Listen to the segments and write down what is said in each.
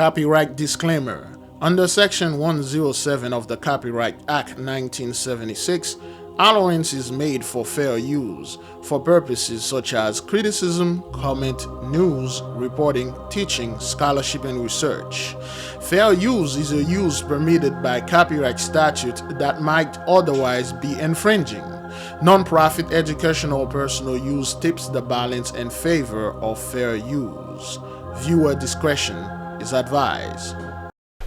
Copyright disclaimer. Under Section 107 of the Copyright Act 1976, allowance is made for fair use for purposes such as criticism, comment, news, reporting, teaching, scholarship, and research. Fair use is a use permitted by copyright statute that might otherwise be infringing. Non-profit educational or personal use tips the balance in favor of fair use. Viewer discretion is advised.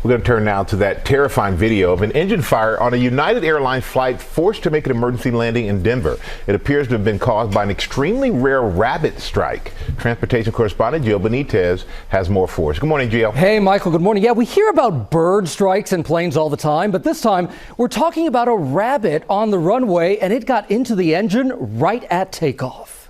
We're going to turn now to that terrifying video of an engine fire on a United Airlines flight forced to make an emergency landing in Denver. It appears to have been caused by an extremely rare rabbit strike. Transportation correspondent Jill Benitez has more for us. Good morning, Jill. Hey, Michael. Good morning. Yeah, we hear about bird strikes in planes all the time, but this time we're talking about a rabbit on the runway, and it got into the engine right at takeoff.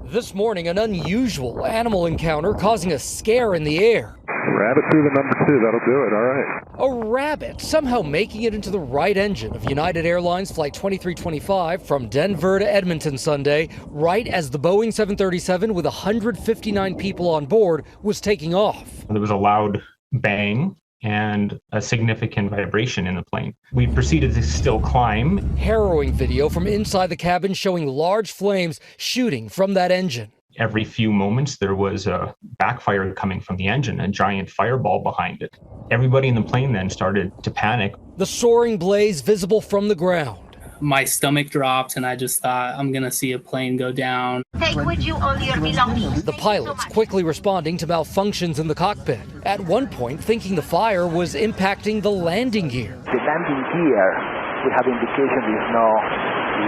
This morning, an unusual animal encounter causing a scare in the air. Rabbit through the number 2, that'll do it, all right. A rabbit somehow making it into the right engine of United Airlines Flight 2325 from Denver to Edmonton Sunday, right as the Boeing 737 with 159 people on board was taking off. There was a loud bang and a significant vibration in the plane. We proceeded to still climb. Harrowing video from inside the cabin showing large flames shooting from that engine. Every few moments, there was a backfire coming from the engine, a giant fireball behind it. Everybody in the plane then started to panic. The soaring blaze visible from the ground. My stomach dropped and I just thought, I'm gonna see a plane go down. Take with you all your belongings. The pilots quickly responding to malfunctions in the cockpit. At one point, thinking the fire was impacting the landing gear. The landing gear, we have indication is now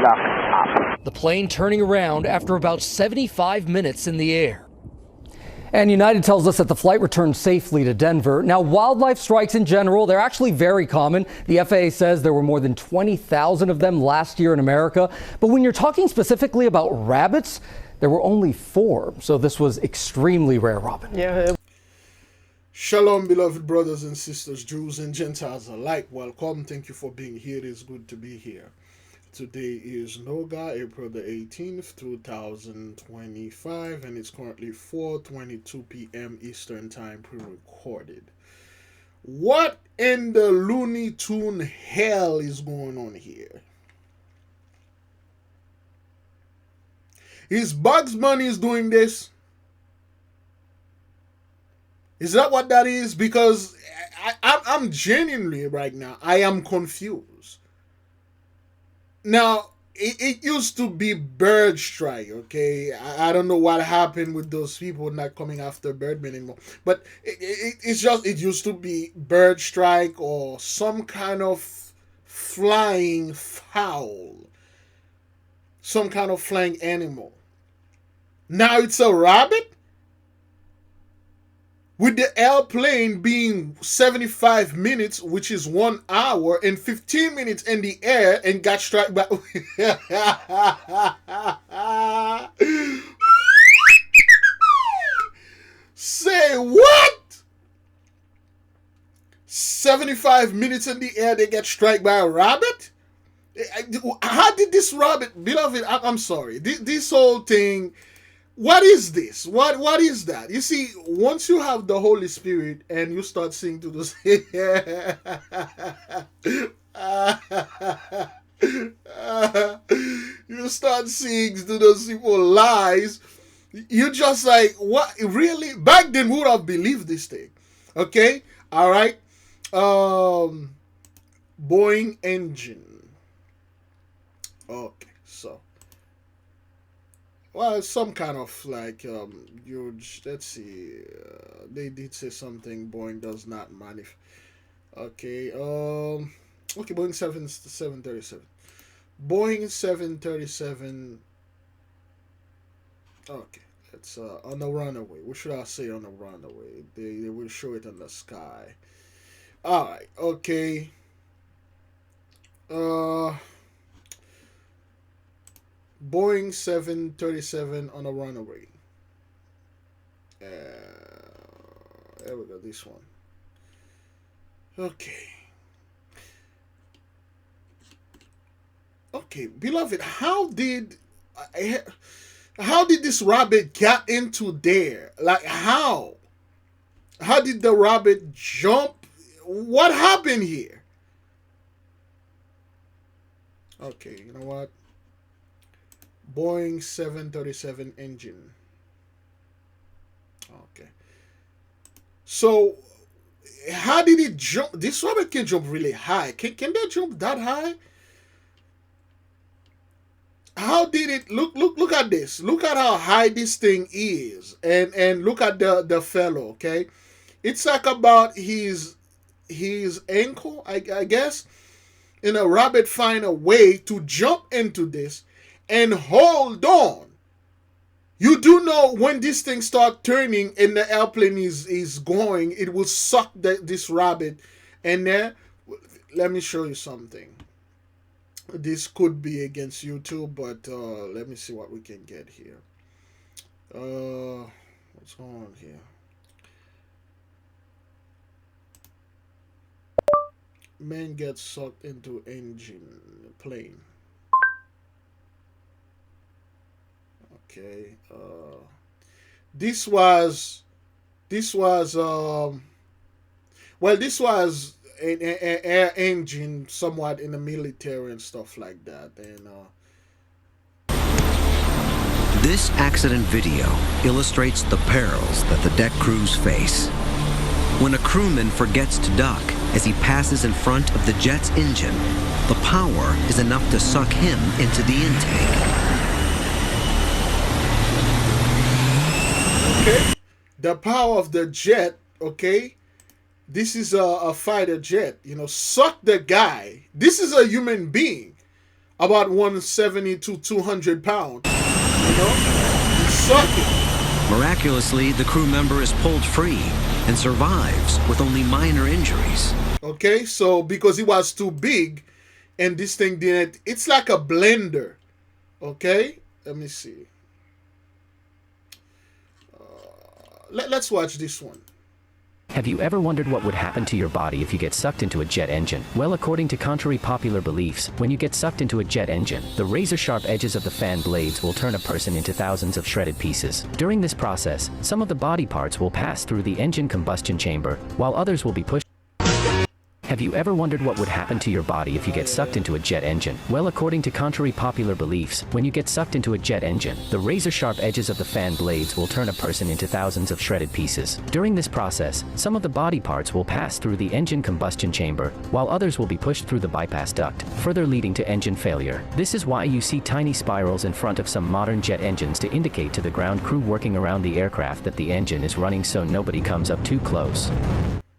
locked up. The plane turning around after about 75 minutes in the air. And United tells us that the flight returned safely to Denver. Now, wildlife strikes in general, they're actually very common. The FAA says there were more than 20,000 of them last year in America. But when you're talking specifically about rabbits, there were only 4. So this was extremely rare, Robin. Yeah. Shalom, beloved brothers and sisters, Jews and Gentiles alike. Welcome. Thank you for being here. It is good to be here. Today is Noga, April the 18th, 2025, and it's currently 4:22 p.m. Eastern Time, pre-recorded. What in the Looney Tune hell is going on here? Is Bugs Bunny doing this? Is that what that is? Because I'm genuinely right now, I am confused. Now, it used to be bird strike, okay? I don't know what happened with those people not coming after Birdman anymore. But it used to be bird strike or some kind of flying fowl. Some kind of flying animal. Now it's a rabbit? With the airplane being 75 minutes, which is 1 hour, and 15 minutes in the air and got struck by... Say what? 75 minutes in the air, they get struck by a rabbit? How did this rabbit... Beloved, I'm sorry. This whole thing... What is this? What is that? You see, once you have the Holy Spirit and you start seeing to those you start seeing to those people lies, you just like, what, really? Back then we would have believed this thing. Okay? All right. Boeing engine. Okay, so well, some kind of like huge. Let's see. They did say something. Boeing does not manufacture. Okay. Okay. Boeing 737. Boeing 737. Okay. It's on the runaway. What should I say on the runaway? They will show it in the sky. All right. Okay. Boeing 737 on a runaway. There we go, this one. Okay. Okay, beloved, how did this rabbit get into there? Like, how? How did the rabbit jump? What happened here? Okay, you know what? Boeing 737 engine. Okay. So, how did it jump? This rabbit can jump really high. Can they jump that high? How did it look at this? Look at how high this thing is. And look at the fellow, okay? It's like about his ankle, I guess. And a rabbit find a way to jump into this and hold on. You do know when this thing start turning and the airplane is going, it will suck this rabbit. And there, let me show you something. This could be against YouTube, but let me see what we can get here. What's going on here? Man gets sucked into engine plane. Okay. This was well, this was an air engine, somewhat in the military and stuff like that. And this accident video illustrates the perils that the deck crews face. When a crewman forgets to duck as he passes in front of the jet's engine, the power is enough to suck him into the intake. Okay, the power of the jet, okay, this is a fighter jet, you know, suck the guy. This is a human being, about 170 to 200 pounds, you know, you suck it. Miraculously, the crew member is pulled free and survives with only minor injuries. Okay, so because it was too big and this thing didn't, it's like a blender. Okay, let me see. Let's watch this one. Have you ever wondered what would happen to your body if you get sucked into a jet engine? Well, according to contrary popular beliefs, when you get sucked into a jet engine, the razor-sharp edges of the fan blades will turn a person into thousands of shredded pieces. During this process, some of the body parts will pass through the engine combustion chamber, while others will be pushed. Have you ever wondered what would happen to your body if you get sucked into a jet engine? Well, according to contrary popular beliefs, when you get sucked into a jet engine, the razor-sharp edges of the fan blades will turn a person into thousands of shredded pieces. During this process, some of the body parts will pass through the engine combustion chamber, while others will be pushed through the bypass duct, further leading to engine failure. This is why you see tiny spirals in front of some modern jet engines to indicate to the ground crew working around the aircraft that the engine is running so nobody comes up too close.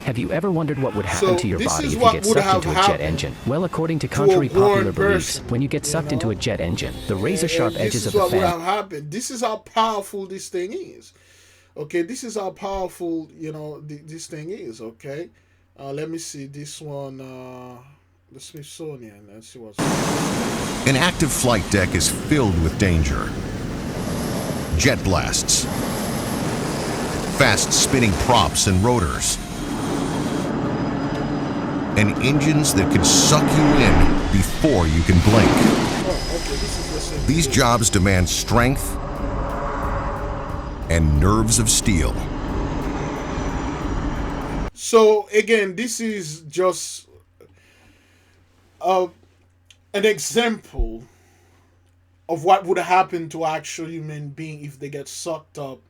Have you ever wondered what would happen to your body if you get sucked into a jet engine? Well, according to contrary popular beliefs, when you get sucked into a jet engine, the razor-sharp edges of the fan... This is what would have happened. This is how powerful this thing is. Okay, this is how powerful, you know, this thing is, okay? Let me see this one, the Smithsonian. Let's see what's... An active flight deck is filled with danger. Jet blasts, fast spinning props and rotors, and engines that can suck you in before you can blink. These jobs demand strength and nerves of steel. So again, this is just an example of what would happen to actual human being if they get sucked up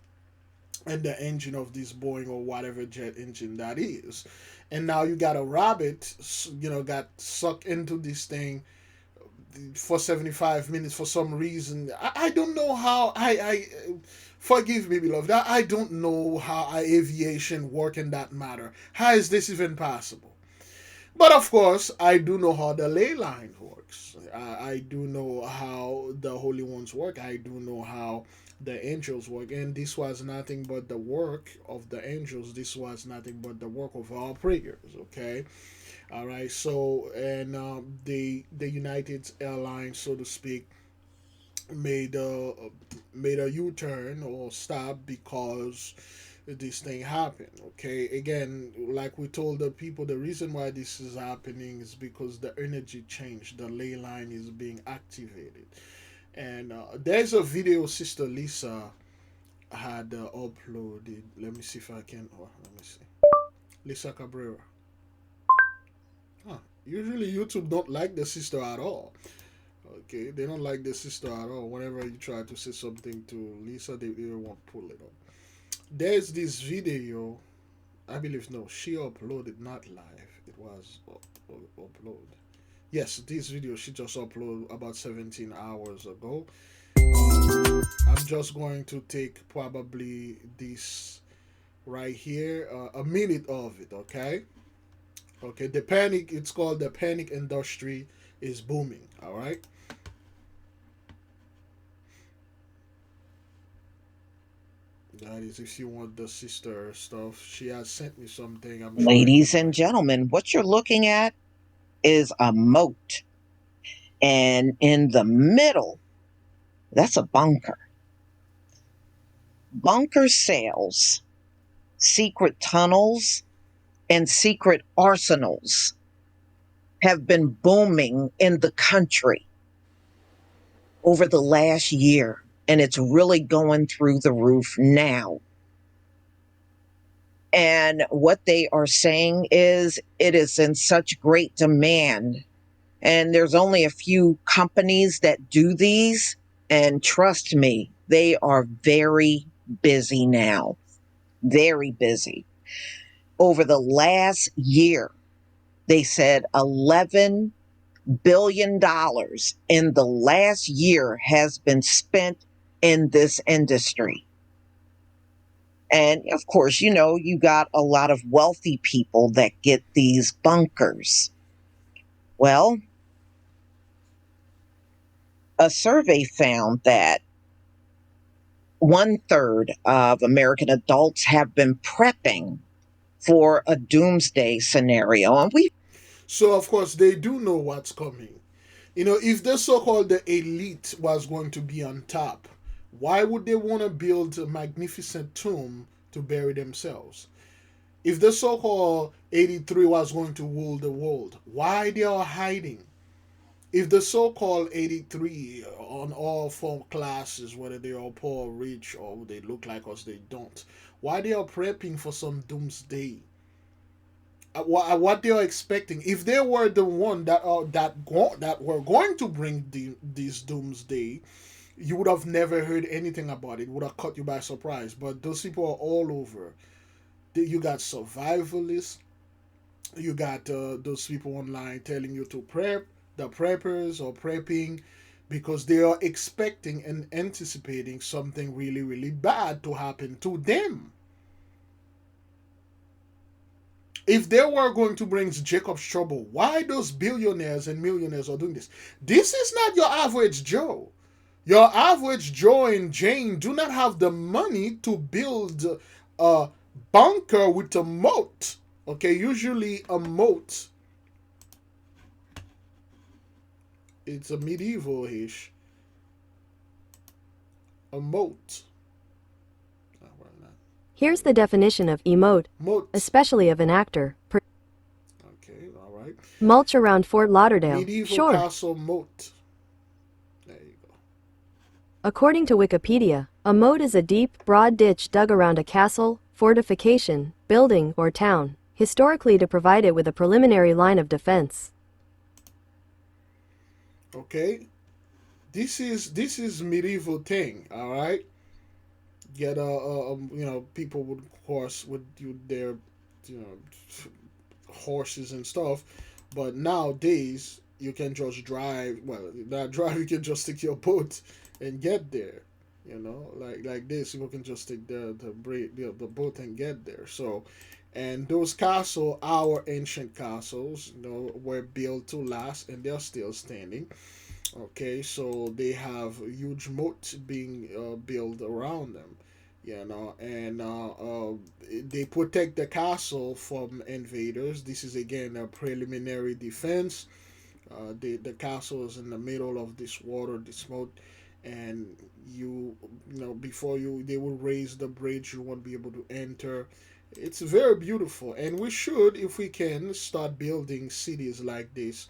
in the engine of this Boeing or whatever jet engine that is. And now you got a rabbit, you know, got sucked into this thing for 75 minutes for some reason. I don't know how, I forgive me, beloved, I don't know how aviation work in that matter. How is this even possible? But of course, I do know how the ley line works. I do know how the holy ones work. I do know how the angels work, and this was nothing but the work of the angels. This was nothing but the work of our prayers. Okay, all right. So, and the United Airlines, so to speak, made a U-turn or stop because this thing happened. Okay, again, like we told the people, the reason why this is happening is because the energy change, the ley line is being activated. And there's a video Sister Lisa had uploaded. Let me see if I can. Oh, let me see. Lisa Cabrera. Huh. Usually YouTube don't like the sister at all. Okay, they don't like the sister at all. Whenever you try to say something to Lisa, they won't pull it up. There's this video. I believe no, she uploaded not live. It was upload. Yes, this video she just uploaded about 17 hours ago. I'm just going to take probably this right here, a minute of it. Okay. Okay. The panic. It's called the panic industry is booming. All right. That is, if you want the sister stuff, she has sent me something. I'm sure. Ladies and gentlemen, what you're looking at is a moat. And in the middle, that's a bunker. Bunker sales, secret tunnels, and secret arsenals have been booming in the country over the last year, and it's really going through the roof now. And what they are saying is it is in such great demand. And there's only a few companies that do these. And trust me, they are very busy now. Very busy. Over the last year, they said $11 billion in the last year has been spent in this industry. And of course, you know, you got a lot of wealthy people that get these bunkers. Well, a survey found that 1/3 of American adults have been prepping for a doomsday scenario. And So of course they do know what's coming. You know, if the so-called the elite was going to be on top, why would they want to build a magnificent tomb to bury themselves? If the so-called 83 was going to rule the world, why they are hiding? If the so-called 83 on all four classes, whether they are poor, rich, or they look like us, they don't, why they are prepping for some doomsday? What they are expecting? If they were the one that were going to bring this doomsday, you would have never heard anything about it. It would have caught you by surprise. But those people are all over. You got survivalists. You got those people online telling you to prep. The preppers are prepping because they are expecting and anticipating something really, really bad to happen to them. If they were going to bring Jacob's trouble, why those billionaires and millionaires are doing this? This is not your average Joe. Your average Joe and Jane do not have the money to build a bunker with a moat. Okay, usually a moat, it's a medieval-ish. A moat. Here's the definition of emote, especially of an actor. Okay, all right. Mulch around Fort Lauderdale. Medieval Sure. castle moat. There you go. According to Wikipedia, a moat is a deep, broad ditch dug around a castle, fortification, building, or town, historically to provide it with a preliminary line of defense. Okay, this is medieval thing. All right. Get you know, people would, of course, would do their, you know, horses and stuff, but nowadays you can just drive. Well, not drive. You can just take your boat and get there. You know, like this, you can just take the boat and get there. So, and those castles, our ancient castles, you know, were built to last, and they're still standing. Okay, so they have huge moats being built around them, you know, and they protect the castle from invaders. This is again a preliminary defense. The castle is in the middle of this water, this moat, and you know, before they will raise the bridge, you won't be able to enter. It's very beautiful, and we should, if we can, start building cities like this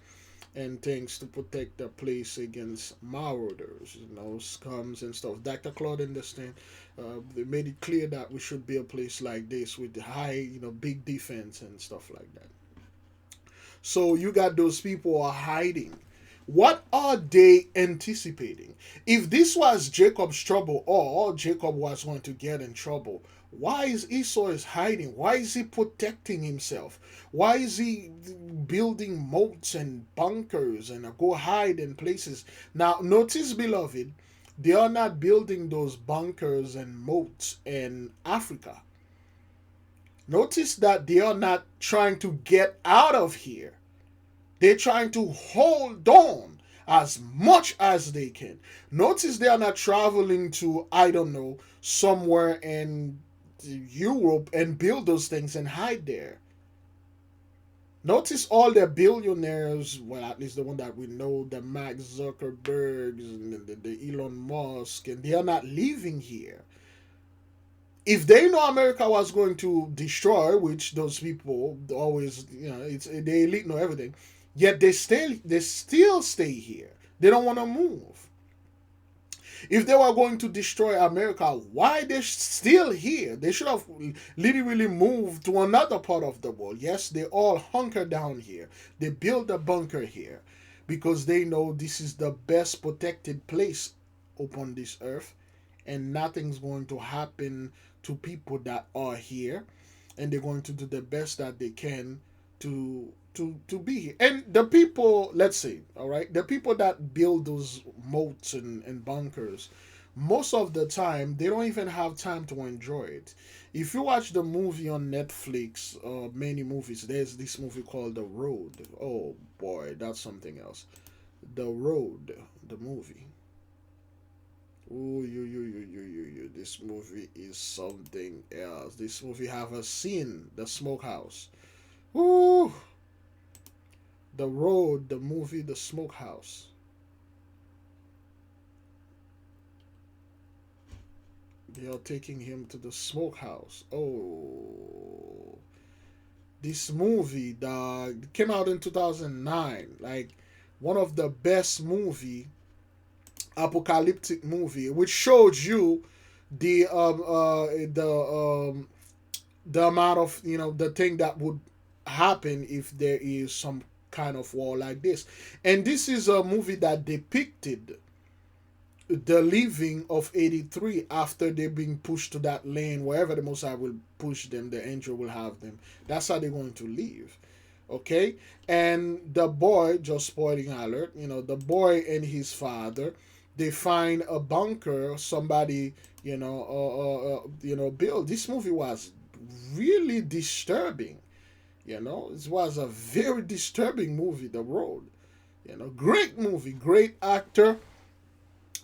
and things to protect the place against marauders, scums and stuff. Dr. Claude understand. They made it clear that we should be a place like this with high, big defense and stuff like that. So you got those people are hiding. What are they anticipating? If this was Jacob's trouble, or Jacob was going to get in trouble, why is Esau is hiding? Why is he protecting himself? Why is he building moats and bunkers and go hide in places? Now, notice, beloved, they are not building those bunkers and moats in Africa. Notice that they are not trying to get out of here. They're trying to hold on as much as they can. Notice they are not traveling to, I don't know, somewhere in Europe and build those things and hide there. Notice all the billionaires, well, at least the one that we know, the Mark Zuckerbergs and the Elon Musk, and they are not living here. If they know America was going to destroy, which those people always, it's the elite know everything, yet they still stay here. They don't want to move. If they were going to destroy America, why they're still here? They should have literally moved to another part of the world. Yes, they all hunker down here. They build a bunker here because they know this is the best protected place upon this earth, and nothing's going to happen to people that are here, and they're going to do the best that they can to be here. And the people, let's say, all right, the people that build those moats and bunkers, most of the time they don't even have time to enjoy it. If you watch the movie on Netflix, many movies, there's this movie called The Road. Oh boy, that's something else. The Road, the movie. Oh, this movie is something else. This movie have a scene, the smokehouse. Ooh. The Road, the movie, the smokehouse. They are taking him to the smokehouse. Oh. This movie that came out in 2009. Like, one of the best apocalyptic movie, which showed you the amount of, the thing that would happen if there is some kind of war like this. And this is a movie that depicted the living of 83 after they're being pushed to that lane. Wherever the Most High will push them, the angel will have them. That's how they're going to live. Okay? And the boy, just spoiling alert, the boy and his father, they find a bunker somebody built. This movie was really disturbing. It was a very disturbing movie, The Road. Great movie, great actor,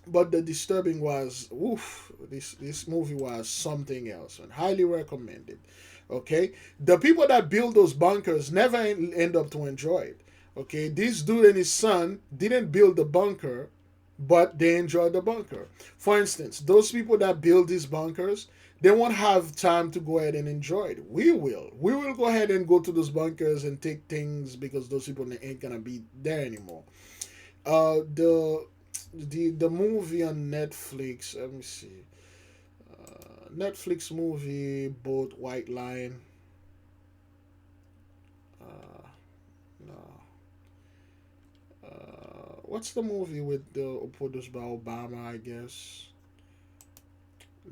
but the disturbing was, oof, this movie was something else, and highly recommended. Okay, the people that build those bunkers never end up to enjoy it. Okay, this dude and his son didn't build the bunker, but they enjoyed the bunker. For instance, those people that build these bunkers, they won't have time to go ahead and enjoy it. We will go ahead and go to those bunkers and take things because those people ain't gonna be there anymore. The movie on Netflix, let me see. Netflix movie, Boat White Line. What's the movie with the produced by Obama, I guess?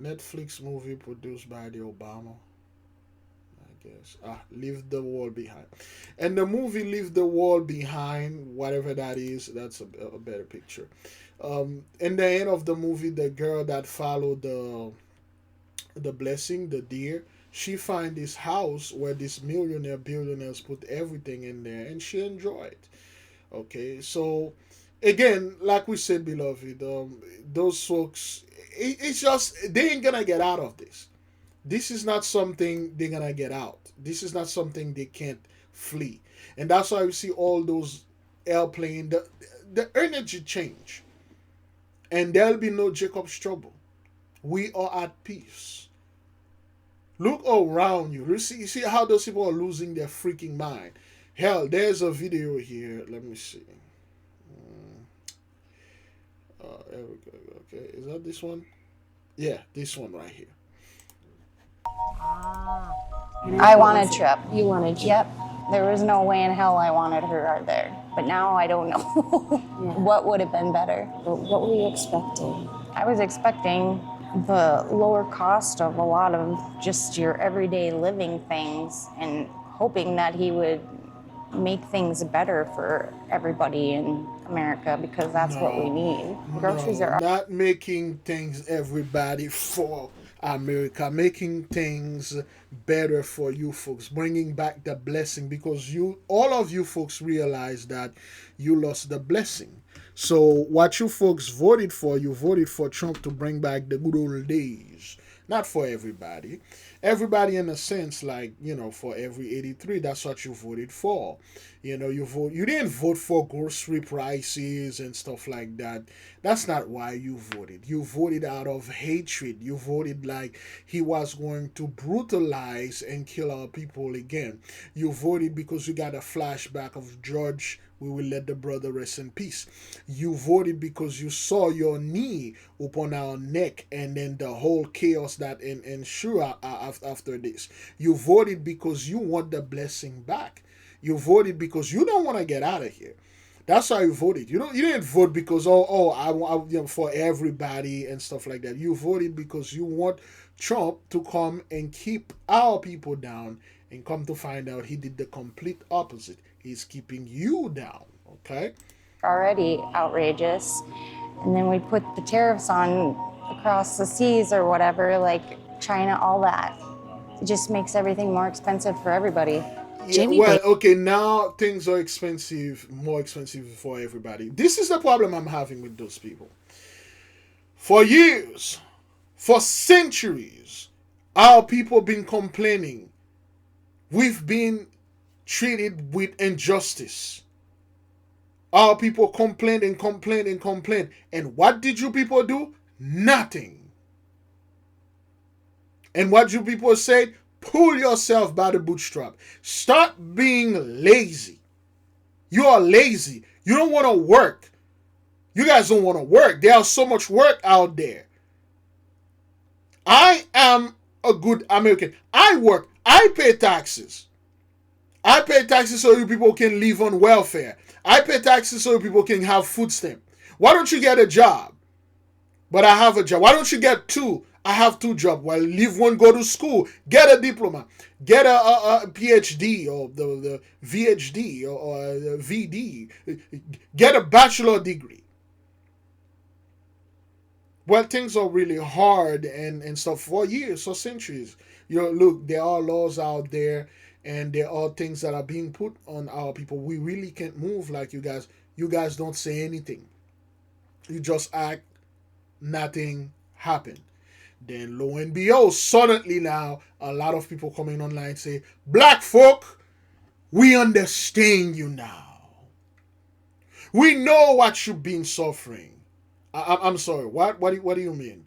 Netflix movie produced by the Obama, I guess. Leave the World Behind. And the movie Leave the World Behind, whatever that is, that's a better picture. In the end of the movie, the girl that followed the blessing, the deer, she find this house where this billionaires put everything in there, and she enjoyed. Okay, so again, like we said, beloved, those folks, it's just, they ain't gonna get out of this. This is not something they're gonna get out. This is not something they can't flee. And that's why we see all those airplane, the energy change. And there'll be no Jacob's trouble. We are at peace. Look around you. You see how those people are losing their freaking mind. Hell, there's a video here. Let me see. There we go. Okay, is that this one? Yeah, this one right here. I wanted Trip. You wanted Trip. Yep. There was no way in hell I wanted her out there. But now I don't know what would have been better. What were you expecting? I was expecting the lower cost of a lot of just your everyday living things and hoping that he would make things better for everybody in America because that's what we need. Groceries are not making things everybody for America, making things better for you folks, bringing back the blessing, because all of you folks realize that you lost the blessing. So what you folks voted for, you voted for Trump to bring back the good old days. Not for everybody. Everybody in a sense, like, for every 83, that's what you voted for. You didn't vote for grocery prices and stuff like that. That's not why you voted. You voted out of hatred. You voted like he was going to brutalize and kill our people again. You voted because you got a flashback of George. We will let the brother rest in peace. You voted because you saw your knee upon our neck and then the whole chaos that ensure after this. You voted because you want the blessing back. You voted because you don't want to get out of here. That's how you voted. You didn't vote because I for everybody and stuff like that. You voted because you want Trump to come and keep our people down, and come to find out he did the complete opposite. He's keeping you down, okay? already outrageous. And then we put the tariffs on across the seas or whatever, like China, all that. It just makes everything more expensive for everybody. Yeah, well, okay, now things are expensive, more expensive for everybody. This is the problem I'm having with those people. For years, for centuries, our people been complaining. We've been treated with injustice. Our people complained and complained and complained. And what did you people do? Nothing. And what you people said? Pull yourself by the bootstrap. Start being lazy. You are lazy. You don't want to work. You guys don't want to work. There's so much work out there. I am a good American. I work. I pay taxes. I pay taxes so you people can live on welfare. I pay taxes so you people can have food stamp. Why don't you get a job? But I have a job. Why don't you get two? I have two jobs. Well, leave one, go to school, get a diploma, get a PhD or the VHD or the VD, get a bachelor degree. Well, things are really hard and stuff for years, for centuries. Look, there are laws out there and there are things that are being put on our people. We really can't move like you guys. You guys don't say anything. You just act, nothing happened. Then lo and behold, suddenly now, a lot of people coming online say, black folk, we understand you now. We know what you've been suffering. I'm sorry, what do you mean?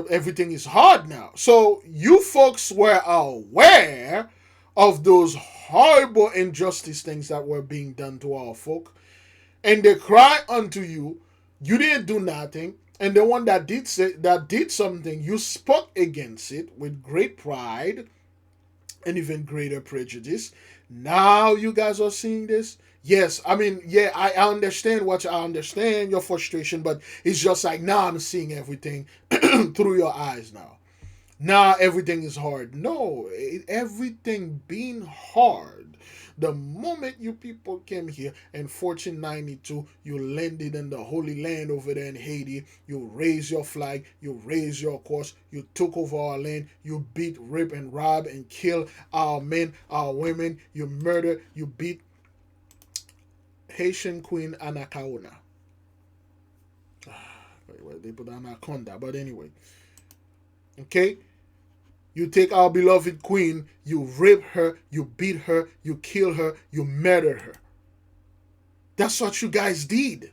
Everything is hard now. So you folks were aware of those horrible injustice things that were being done to our folk. And they cry unto you. You didn't do nothing. And the one that did something, you spoke against it with great pride and even greater prejudice. Now you guys are seeing this. Yes, I mean, yeah, I understand I understand your frustration, but it's just like now I'm seeing everything through your eyes now. Now everything is hard. No, everything being hard. The moment you people came here in 1492, you landed in the Holy Land over there in Haiti. You raised your flag. You raised your course. You took over our land. You beat, rape, and rob and kill our men, our women. You murder. You beat Haitian Queen Anacaona. Well, they put Anaconda, but anyway. Okay? You take our beloved queen, you rape her, you beat her, you kill her, you murder her. That's what you guys did.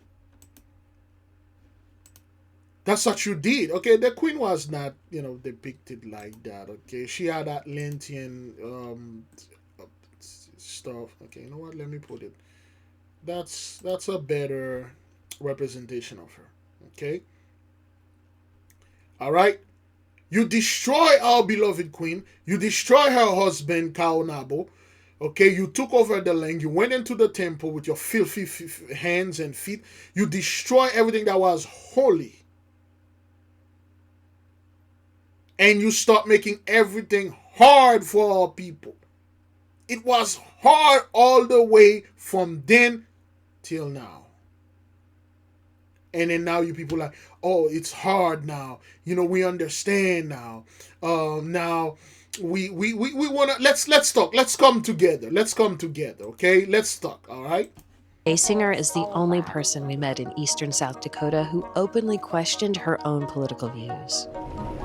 That's what you did. Okay, the queen was not, depicted like that. Okay, she had Atlantean stuff. Okay, you know what? Let me put it. That's a better representation of her. Okay. All right. You destroy our beloved queen. You destroy her husband Kaonabo. Okay, you took over the land. You went into the temple with your filthy hands and feet. You destroy everything that was holy. And you start making everything hard for our people. It was hard all the way from then till now. And then now you people are like, oh, it's hard now. You know, we understand now. Now we wanna let's talk. Let's come together. Let's come together, okay? Let's talk, all right? Singer is the only person we met in eastern South Dakota who openly questioned her own political views.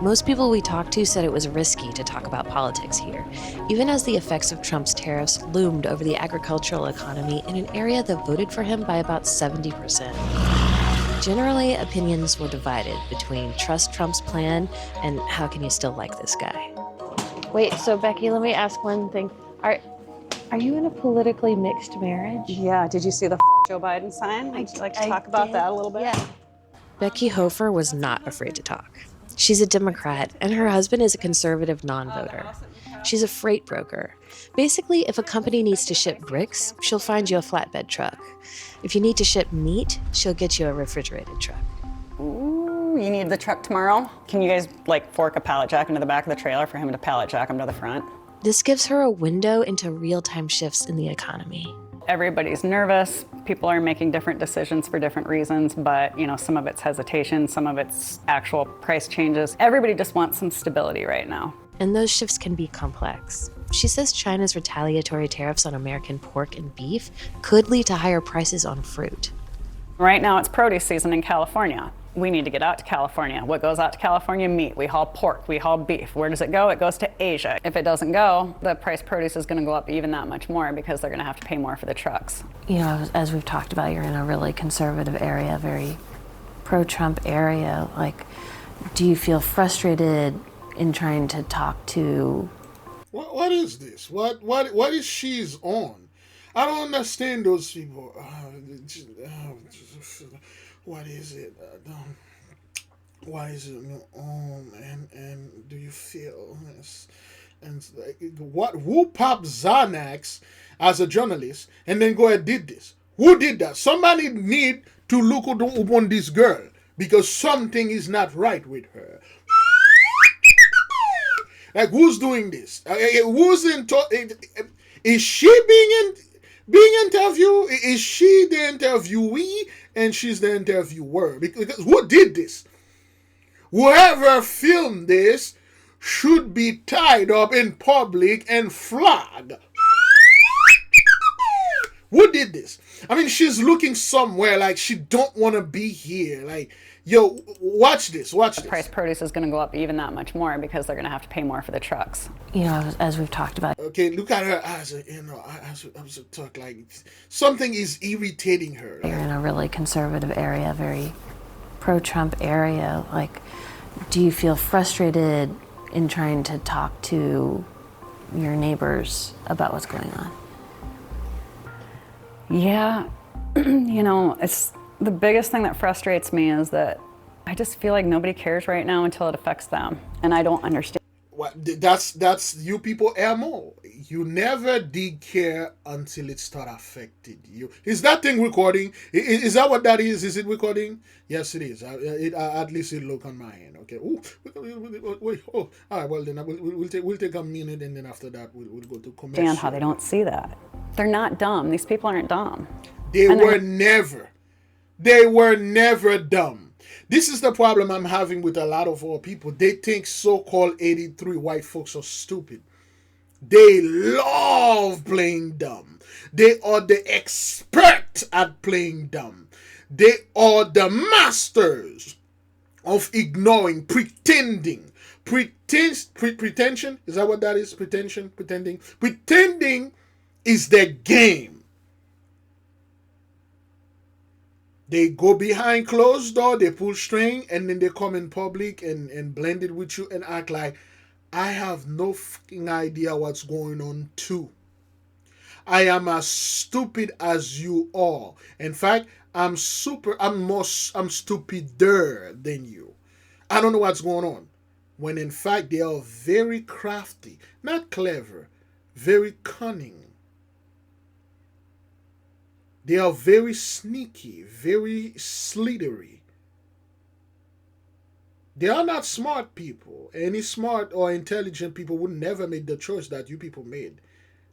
Most people we talked to said it was risky to talk about politics here, even as the effects of Trump's tariffs loomed over the agricultural economy in an area that voted for him by about 70%. Generally, opinions were divided between trust Trump's plan and how can you still like this guy. Wait, so Becky, let me ask one thing. Are you in a politically mixed marriage? Yeah, did you see the Joe Biden sign? Would you like to talk about that a little bit? Yeah. Becky Hofer was not afraid to talk. She's a Democrat, and her husband is a conservative non-voter. She's a freight broker. Basically, if a company needs to ship bricks, she'll find you a flatbed truck. If you need to ship meat, she'll get you a refrigerated truck. Ooh, you need the truck tomorrow? Can you guys, like, fork a pallet jack into the back of the trailer for him to pallet jack him to the front? This gives her a window into real-time shifts in the economy. Everybody's nervous. People are making different decisions for different reasons, but, you know, some of it's hesitation, some of it's actual price changes. Everybody just wants some stability right now. And those shifts can be complex. She says China's retaliatory tariffs on American pork and beef could lead to higher prices on fruit. Right now it's produce season in California. We need to get out to California. What goes out to California? Meat. We haul pork, we haul beef. Where does it go? It goes to Asia. If it doesn't go, the price produce is going to go up even that much more because they're going to have to pay more for the trucks. You know, as we've talked about, you're in a really conservative area, very pro-Trump area. Like, do you feel frustrated in trying to talk to... What is this? What is she's on? I don't understand those people. What is it? What is it? And do you feel this? And like, what? Who popped Xanax as a journalist and then go and did this? Who did that? Somebody need to look upon this girl because something is not right with her. Like, who's doing this? Who's in? Is she being interviewed? Is she the interviewee and she's the interviewer? Because who did this? Whoever filmed this should be tied up in public and flogged. Who did this? I mean, she's looking somewhere like she don't want to be here. Like, yo, watch this. The price produce is going to go up even that much more because they're going to have to pay more for the trucks. You know, as we've talked about. Okay, look at her eyes. You know, I was talk like something is irritating her. You're in a really conservative area, very pro-Trump area. Like, do you feel frustrated in trying to talk to your neighbors about what's going on? Yeah, you know, it's the biggest thing that frustrates me is that I just feel like nobody cares right now until it affects them, and I don't understand. That's you people MO. You never did care until it started affecting you. Is that thing recording? Is that what that is? Is it recording? Yes, it is. At least it look on my end. Okay. Ooh, wait. Oh, all right. Well, then we'll take a minute, and then after that we'll go to commercial. Understand how they don't see that. They're not dumb. These people aren't dumb. They were never dumb. This is the problem I'm having with a lot of our people. They think so-called 83 white folks are stupid. They love playing dumb. They are the expert at playing dumb. They are the masters of ignoring, pretending. Pretension? Is that what that is? Pretending. Pretending is their game. They go behind closed door, they pull string, and then they come in public and blend it with you and act like, I have no fucking idea what's going on too. I am as stupid as you are. In fact, I'm stupider than you. I don't know what's going on. When in fact they are very crafty, not clever, very cunning. They are very sneaky, very slithery. They are not smart people. Any smart or intelligent people would never make the choice that you people made.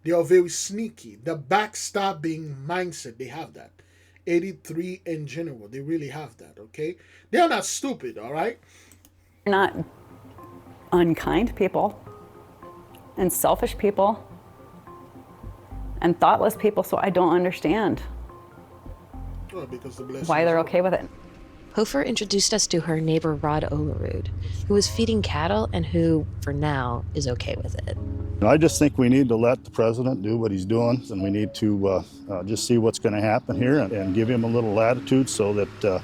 They are very sneaky. The backstabbing mindset, they have that. 83 in general, they really have that, okay? They are not stupid, all right? Not unkind people and selfish people and thoughtless people, so I don't understand why they're okay with it. Hofer introduced us to her neighbor Rod Olerud, who was feeding cattle and who, for now, is okay with it. I just think we need to let the president do what he's doing, and we need to just see what's going to happen here and give him a little latitude so that,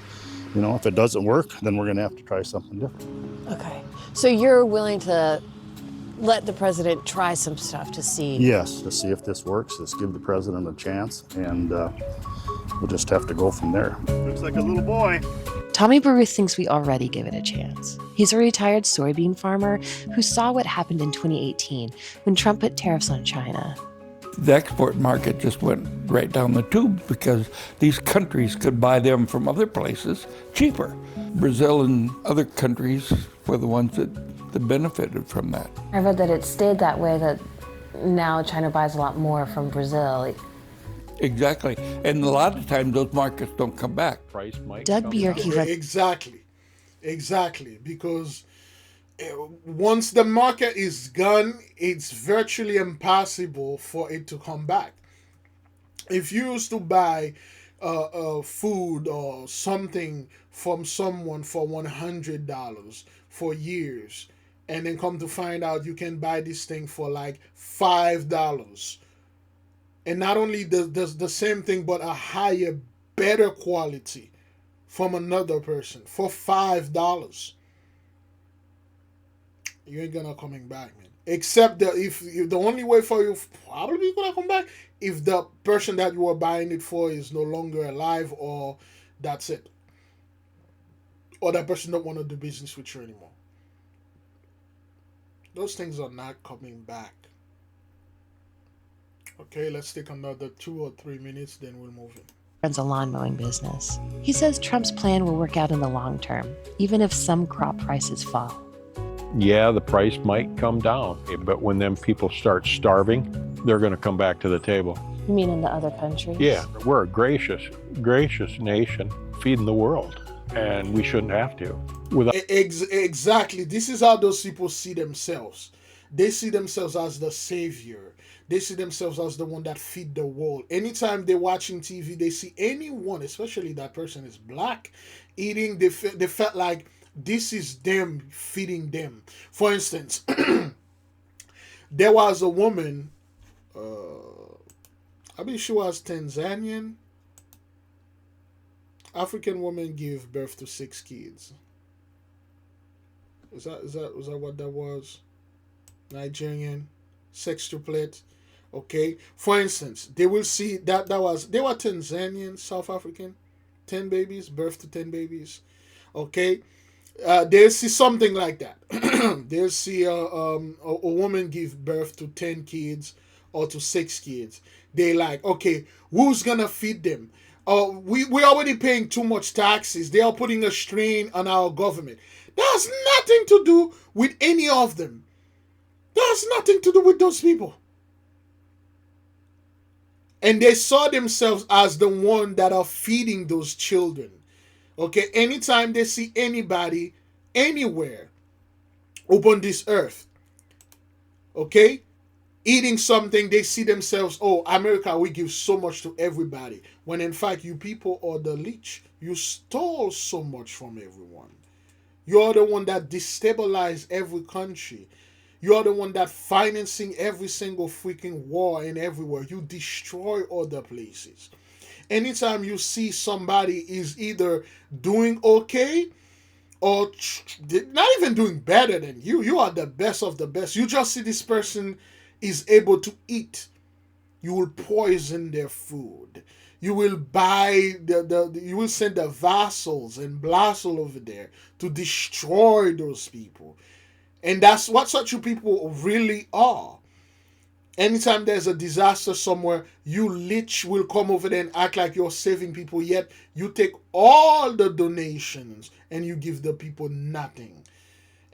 if it doesn't work, then we're going to have to try something different. Okay. So you're willing to let the president try some stuff to see? Yes, to see if this works. Let's give the president a chance, and we'll just have to go from there. Looks like a little boy. Tommy Baruth thinks we already give it a chance. He's a retired soybean farmer who saw what happened in 2018 when Trump put tariffs on China. The export market just went right down the tube because these countries could buy them from other places cheaper. Brazil and other countries were the ones that benefited from that. I read that it stayed that way, that now China buys a lot more from Brazil. Exactly. And a lot of times those markets don't come back. Doug Bjerke. Exactly. Because once the market is gone, it's virtually impossible for it to come back. If you used to buy food or something from someone for $100 for years, and then come to find out you can buy this thing for like $5, and not only the same thing but a higher, better quality from another person for $5, you ain't gonna coming back, man. Except that if the only way for you probably gonna come back if the person that you were buying it for is no longer alive, or that's it, or that person don't want to do business with you anymore. Those things are not coming back. Okay, let's take another 2 or 3 minutes, then we'll move in. Runs a lawn mowing business. He says Trump's plan will work out in the long term, even if some crop prices fall. Yeah, the price might come down, but when them people start starving, they're going to come back to the table. You mean in the other countries? Yeah, we're a gracious nation feeding the world, and we shouldn't have to. Exactly. This is how those people see themselves. They see themselves as the savior. They see themselves as the one that feed the world. Anytime they're watching TV, they see anyone, especially that person is black, eating, they felt like this is them feeding them. For instance, there was a woman, I believe she was Tanzanian. African woman gave birth to 6 kids. Was that what that was? Nigerian, sextuplet. Okay. For instance, they will see they were Tanzanian, South African, 10 babies, birth to 10 babies. Okay. They'll see something like that. They'll see a woman give birth to 10 kids or to 6 kids. They like, okay, who's gonna feed them? We're already paying too much taxes. They are putting a strain on our government. That has nothing to do with any of them. That has nothing to do with those people. And they saw themselves as the one that are feeding those children. Okay, anytime they see anybody, anywhere, upon this earth, okay, eating something, they see themselves, oh, America, we give so much to everybody. When in fact, you people are the leech. You stole so much from everyone. You're the one that destabilized every country. You're the one that financing every single freaking war and everywhere. You destroy other places. Anytime you see somebody is either doing okay or not even doing better than you, you are the best of the best. You just see this person is able to eat. You will poison their food. You will buy you will send the vassals and blast all over there to destroy those people. And that's what such people really are. Anytime there's a disaster somewhere, you lich will come over there and act like you're saving people, yet you take all the donations and you give the people nothing.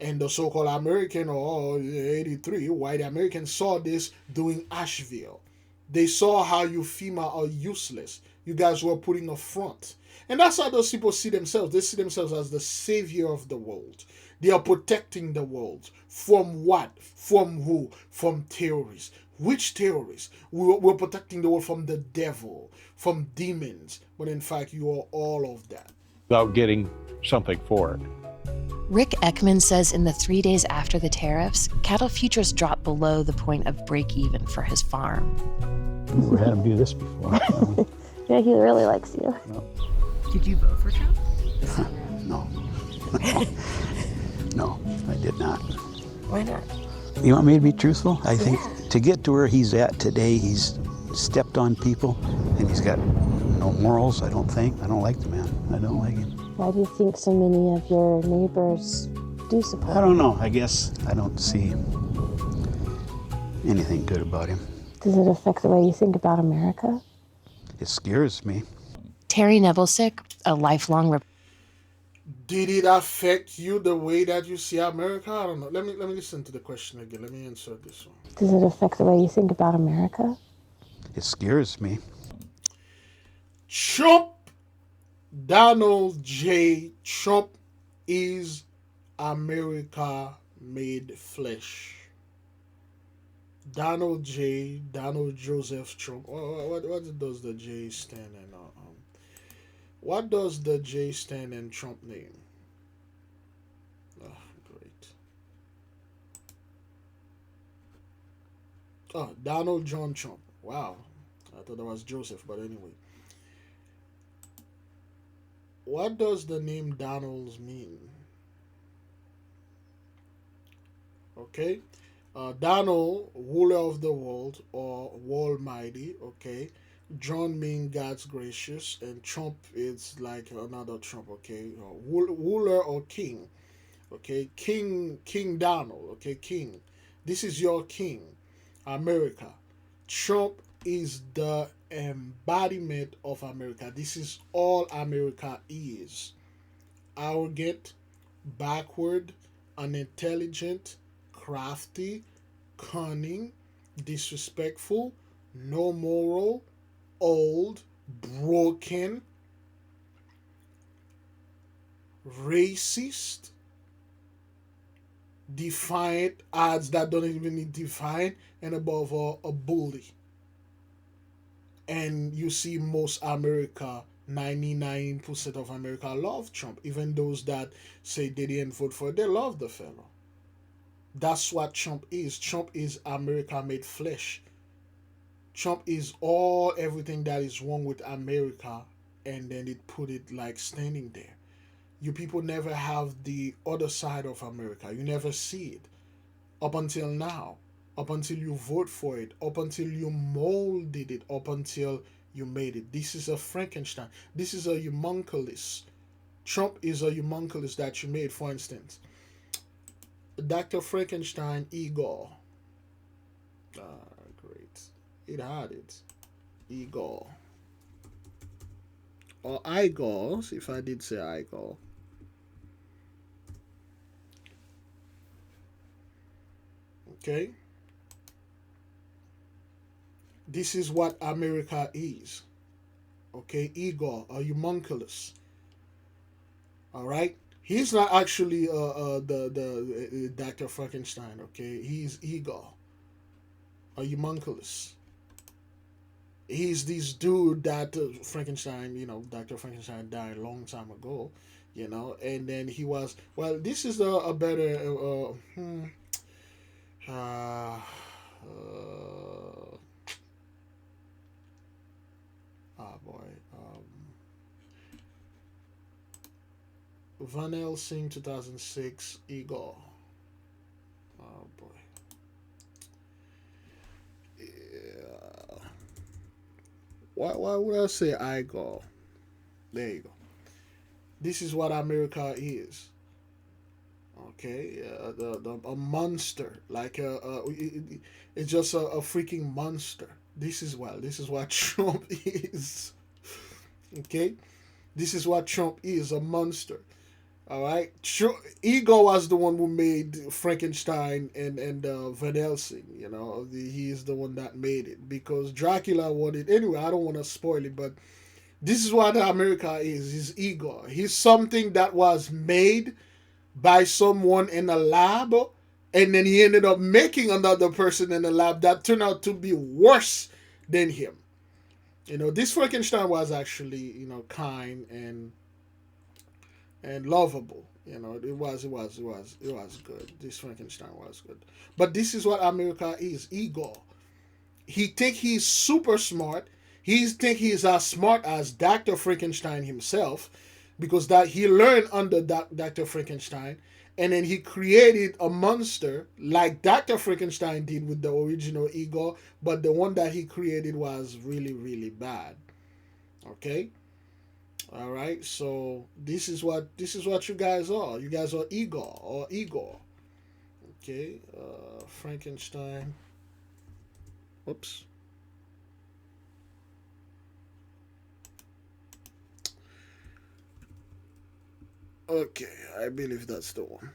And the so-called American or 83 white Americans saw this doing Asheville. They saw how you FEMA are useless. You guys were putting a front. And that's how those people see themselves. They see themselves as the savior of the world. They are protecting the world. From what? From who? From terrorists. Which terrorists? We're protecting the world from the devil, from demons. But in fact, you are all of that. Without getting something for it. Rick Ekman says in the 3 days after the tariffs, cattle futures dropped below the point of break even for his farm. I've never had him do this before. Yeah, he really likes you. No. Did you vote for Trump? No. No, I did not. Why not? You want me to be truthful? I think to get to where he's at today, he's stepped on people and he's got no morals, I don't think. I don't like the man. I don't like him. Why do you think so many of your neighbors do support him? I don't know. I guess I don't see anything good about him. Does it affect the way you think about America? It scares me. Terry Nebelsick, a lifelong Did it affect you the way that you see America? I don't know. Let me listen to the question again. Let me answer this one. Does it affect the way you think about America? It scares me. Trump, Donald J. Trump is America made flesh. Donald Joseph Trump. What does the J stand in? What does the J stand in Trump name? Oh, great. Oh, Donald John Trump. Wow. I thought that was Joseph, but anyway. What does the name Donald mean? Okay. Donald, ruler of the world or Almighty, okay. John means God's gracious, and Trump is like another Trump, okay. Ruler or king, okay. King Donald, okay. King. This is your king, America. Trump is the embodiment of America. This is all America is. Arrogant, backward, unintelligent, crafty, cunning, disrespectful, no moral, old, broken, racist, defiant, odds that don't even need defiant, and above all, a bully. And you see most America, 99% of America love Trump. Even those that say they didn't vote for it, they love the fellow. That's what Trump is. Trump is America made flesh. Trump is everything that is wrong with America, and then it put it like standing there. You people never have the other side of America. You never see it up until now, up until you vote for it, up until you molded it, up until you made it. This is a Frankenstein. This is a homunculus. Trump is a homunculus that you made. For instance, Dr. Frankenstein, Igor. Great. It had it. Igor. Or Igor, if I did say Igor. Okay. This is what America is. Okay, Igor, a homunculus. All right. He's not actually the Dr. Frankenstein. Okay, he's Igor, a homunculus. He's this dude that Frankenstein, Dr. Frankenstein died a long time ago, and then he was, well, this is a better, Van Helsing 2006, Igor. Oh boy. Yeah. Why would I say Igor? There you go. This is what America is. Okay, a monster, like it's just a freaking monster. This is what Trump is. Okay, this is what Trump is, a monster. All right, Igor was the one who made Frankenstein and Van Helsing. You know, he is the one that made it because Dracula wanted. Anyway, I don't want to spoil it, but this is what America is. He's Igor. He's something that was made by someone in a lab, and then he ended up making another person in the lab that turned out to be worse than him. You know, this Frankenstein was actually, you know, kind and lovable. You know, it was good. This Frankenstein was good. But this is what America is, Igor. He think he's super smart. He think he's as smart as Dr. Frankenstein himself, because that he learned under Dr. Frankenstein, and then he created a monster like Dr. Frankenstein did with the original Igor, but the one that he created was really, really bad. Okay? All right, so this is what you guys are. You guys are Igor or Igor. Okay, Frankenstein. Whoops. Okay, I believe that's the one.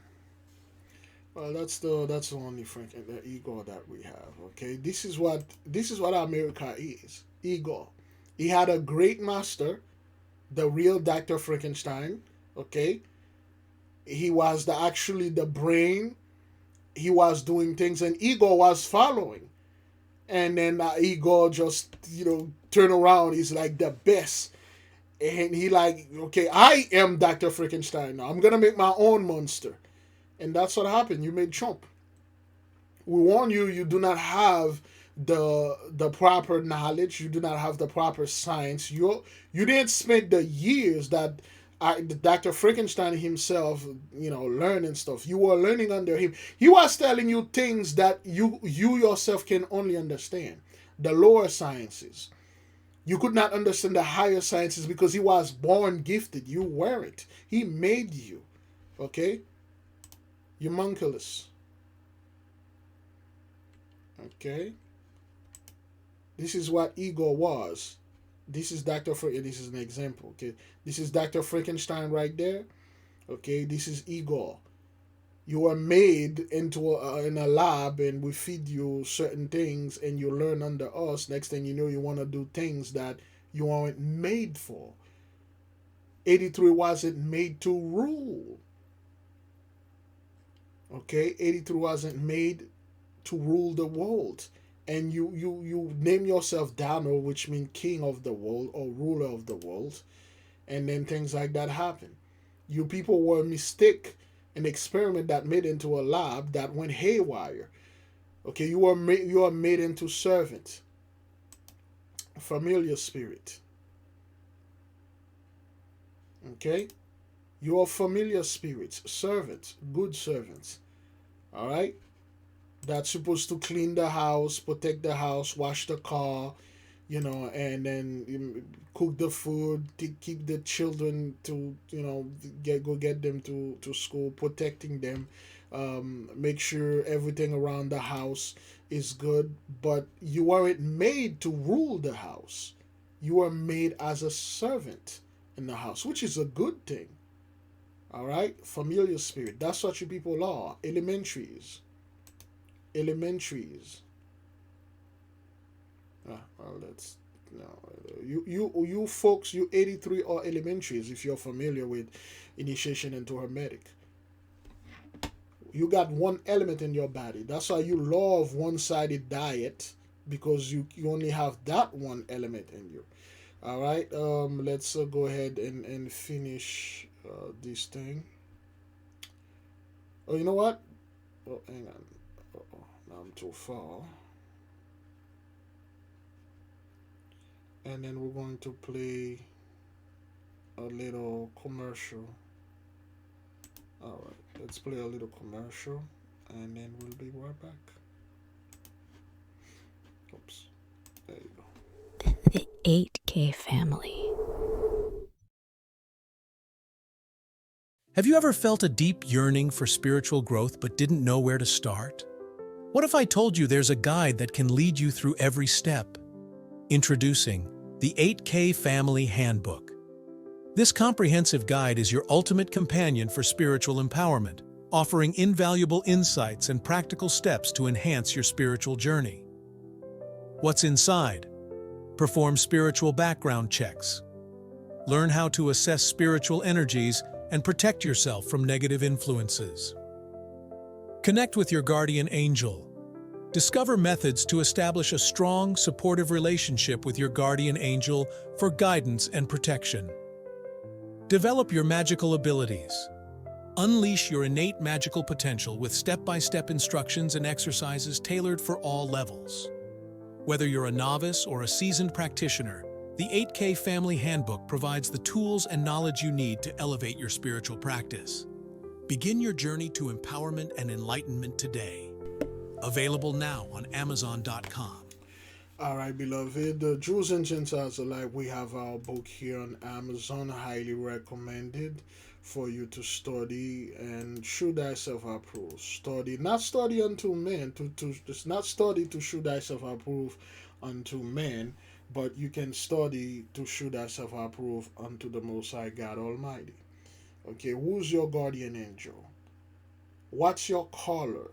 Well, that's the only Igor that we have. Okay, this is what America is. Igor. He had a great master, the real Dr. Frankenstein. Okay, he was actually the brain. He was doing things, and Igor was following. And then Igor just turn around. He's like the best, and he like, okay, I am Dr. Frankenstein now. I'm gonna make my own monster, and that's what happened. You made Trump. We warn you. You do not have the proper knowledge. You do not have the proper science. You didn't spend the years that Dr. Frankenstein himself, learning stuff. You were learning under him. He was telling you things that you yourself can only understand. The lower sciences. You could not understand the higher sciences because he was born gifted. You weren't. He made you. Okay? Homunculus. Okay? This is what Igor was. This is this is an example. Okay? This is Dr. Frankenstein right there. Okay? This is Igor. You are made into in a lab, and we feed you certain things, and you learn under us. Next thing you know, you want to do things that you aren't made for. 83 wasn't made to rule. Okay, 83 wasn't made to rule the world, and you name yourself Dano, which means king of the world or ruler of the world, and then things like that happen. You people were mistake. An experiment that made into a lab that went haywire. Okay, you are made into servant, familiar spirit. Okay, you are familiar spirits, servants, good servants. All right, that's supposed to clean the house, protect the house, wash the car, and then cook the food, to keep the children to, get them to school, protecting them, make sure everything around the house is good. But you weren't made to rule the house. You are made as a servant in the house, which is a good thing. All right, familiar spirit. That's what you people are. Elementaries. Well, that's no. You folks, you 83 are elementaries. If you're familiar with initiation into Hermetic, you got one element in your body. That's why you love one-sided diet, because you only have that one element in you. All right. Let's go ahead and finish this thing. Oh, you know what? Oh, hang on. Uh-oh, now I'm too far. And then we're going to play a little commercial. All right, let's play a little commercial, and then we'll be right back. Oops, there you go. The 8K family. Have you ever felt a deep yearning for spiritual growth but didn't know where to start? What if I told you there's a guide that can lead you through every step? Introducing the 8K Family Handbook. This comprehensive guide is your ultimate companion for spiritual empowerment, offering invaluable insights and practical steps to enhance your spiritual journey. What's inside? Perform spiritual background checks. Learn how to assess spiritual energies and protect yourself from negative influences. Connect with your guardian angel. Discover methods to establish a strong, supportive relationship with your guardian angel for guidance and protection. Develop your magical abilities. Unleash your innate magical potential with step-by-step instructions and exercises tailored for all levels. Whether you're a novice or a seasoned practitioner, the 8K Family Handbook provides the tools and knowledge you need to elevate your spiritual practice. Begin your journey to empowerment and enlightenment today. Available now on Amazon.com. All right, beloved, the Jews and Gentiles alike, we have our book here on Amazon, highly recommended for you to study and shew thyself approved. Study, not study unto men, it's not study to shew thyself approved unto men, but you can study to shew thyself approved unto the Most High God Almighty. Okay, who's your guardian angel? What's your color?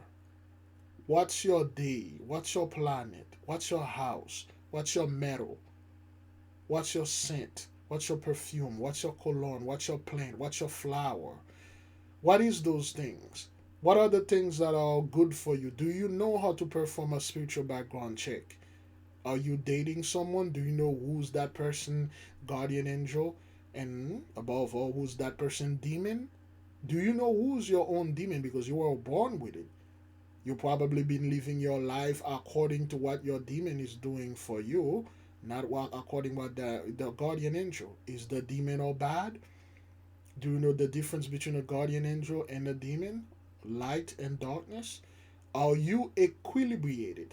What's your day? What's your planet? What's your house? What's your metal? What's your scent? What's your perfume? What's your cologne? What's your plant? What's your flower? What is those things? What are the things that are good for you? Do you know how to perform a spiritual background check? Are you dating someone? Do you know who's that person, guardian angel? And above all, who's that person, demon? Do you know who's your own demon? Because you were born with it. You've probably been living your life according to what your demon is doing for you, not what according to what the guardian angel. Is the demon all bad? Do you know the difference between a guardian angel and a demon? Light and darkness? Are you equilibrated?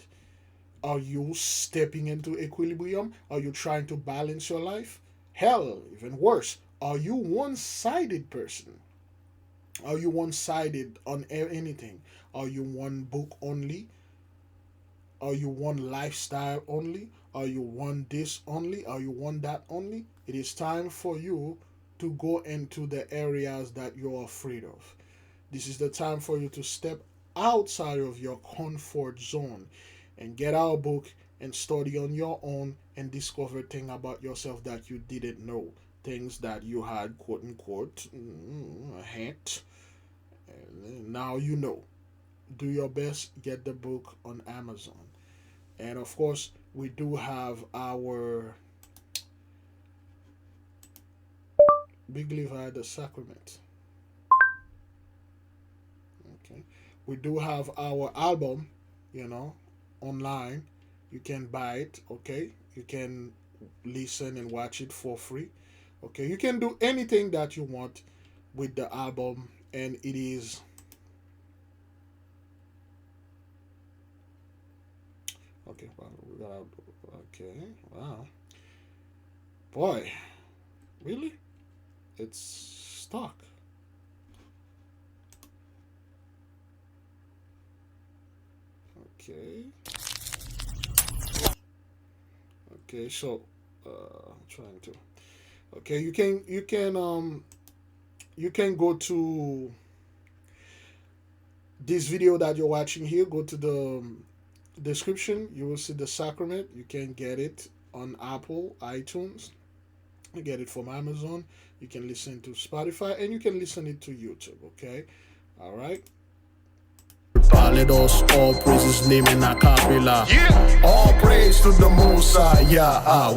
Are you stepping into equilibrium? Are you trying to balance your life? Hell, even worse, are you one-sided person? Are you one-sided on anything? Are you one book only? Are you one lifestyle only? Are you one this only? Are you one that only? It is time for you to go into the areas that you're afraid of. This is the time for you to step outside of your comfort zone and get our book and study on your own and discover things about yourself that you didn't know. Things that you had, quote unquote, a hint. And now you know. Do your best, get the book on Amazon. And of course, we do have our Big Levi, the Sacrament. Okay. We do have our album, online. You can buy it, okay? You can listen and watch it for free. Okay, you can do anything that you want with the album, and it is okay. Wow, boy, really? It's stuck. Okay, so trying to. Okay, you can go to this video that you're watching here. Go to the description. You will see the Sacrament. You can get it on Apple, iTunes. You get it from Amazon. You can listen to Spotify, and you can listen it to YouTube. Okay, all right. Let us all praise his name in a cappella. Yeah. All praise to the Most High. Yeah. All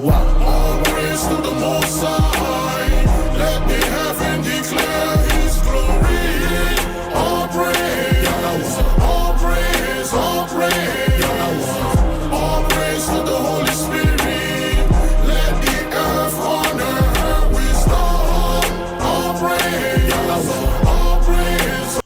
praise to the Most High. Let the heaven declare his glory. All praise. All praise. All praise. All praise to the Holy Spirit. Let the earth honor her wisdom. All praise. All praise.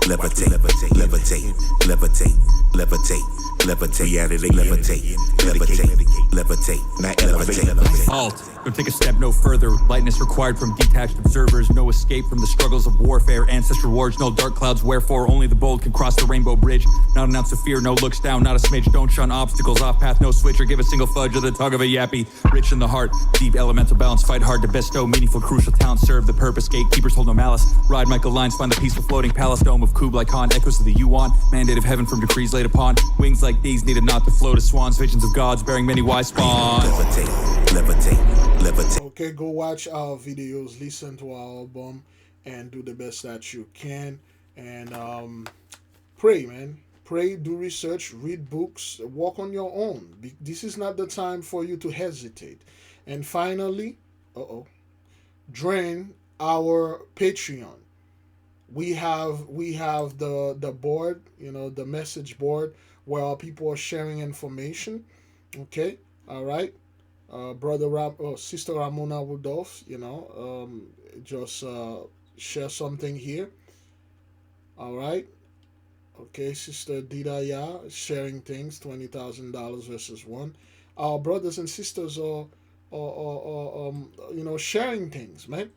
Levitate, levitate, levitate, levitate, levitate, levitate, reality, levitate, levitate, levitate, not elevate. Halt. Don't take a step no further. Lightness required from detached observers. No escape from the struggles of warfare. Ancestral wars, no dark clouds. Wherefore only the bold can cross the rainbow bridge. Not an ounce of fear, no looks down, not a smidge. Don't shun obstacles, off path, no switch, or give a single fudge or the tug of a yappy. Rich in the heart, deep elemental balance. Fight hard to bestow meaningful, crucial talent. Serve the purpose. Gatekeepers hold no malice. Ride Michael Lines, find the peaceful floating palace. Dome of Kublai Khan, echoes of the Yuan. Mandate of heaven from decrees laid upon. Wings like these needed not to float as swans. Visions of gods bearing many wise spawns. Levitate, levitate, levitate. Okay, go watch our videos, listen to our album, and do the best that you can. And pray, man. Pray, do research, read books, walk on your own. This is not the time for you to hesitate. And finally, join our Patreon. We have the board, the message board where our people are sharing information. Okay, all right. Sister Ramona Rudolph, just share something here. All right. Okay, Sister Didaya sharing things, $20,000 versus one. Our brothers and sisters are sharing things, man.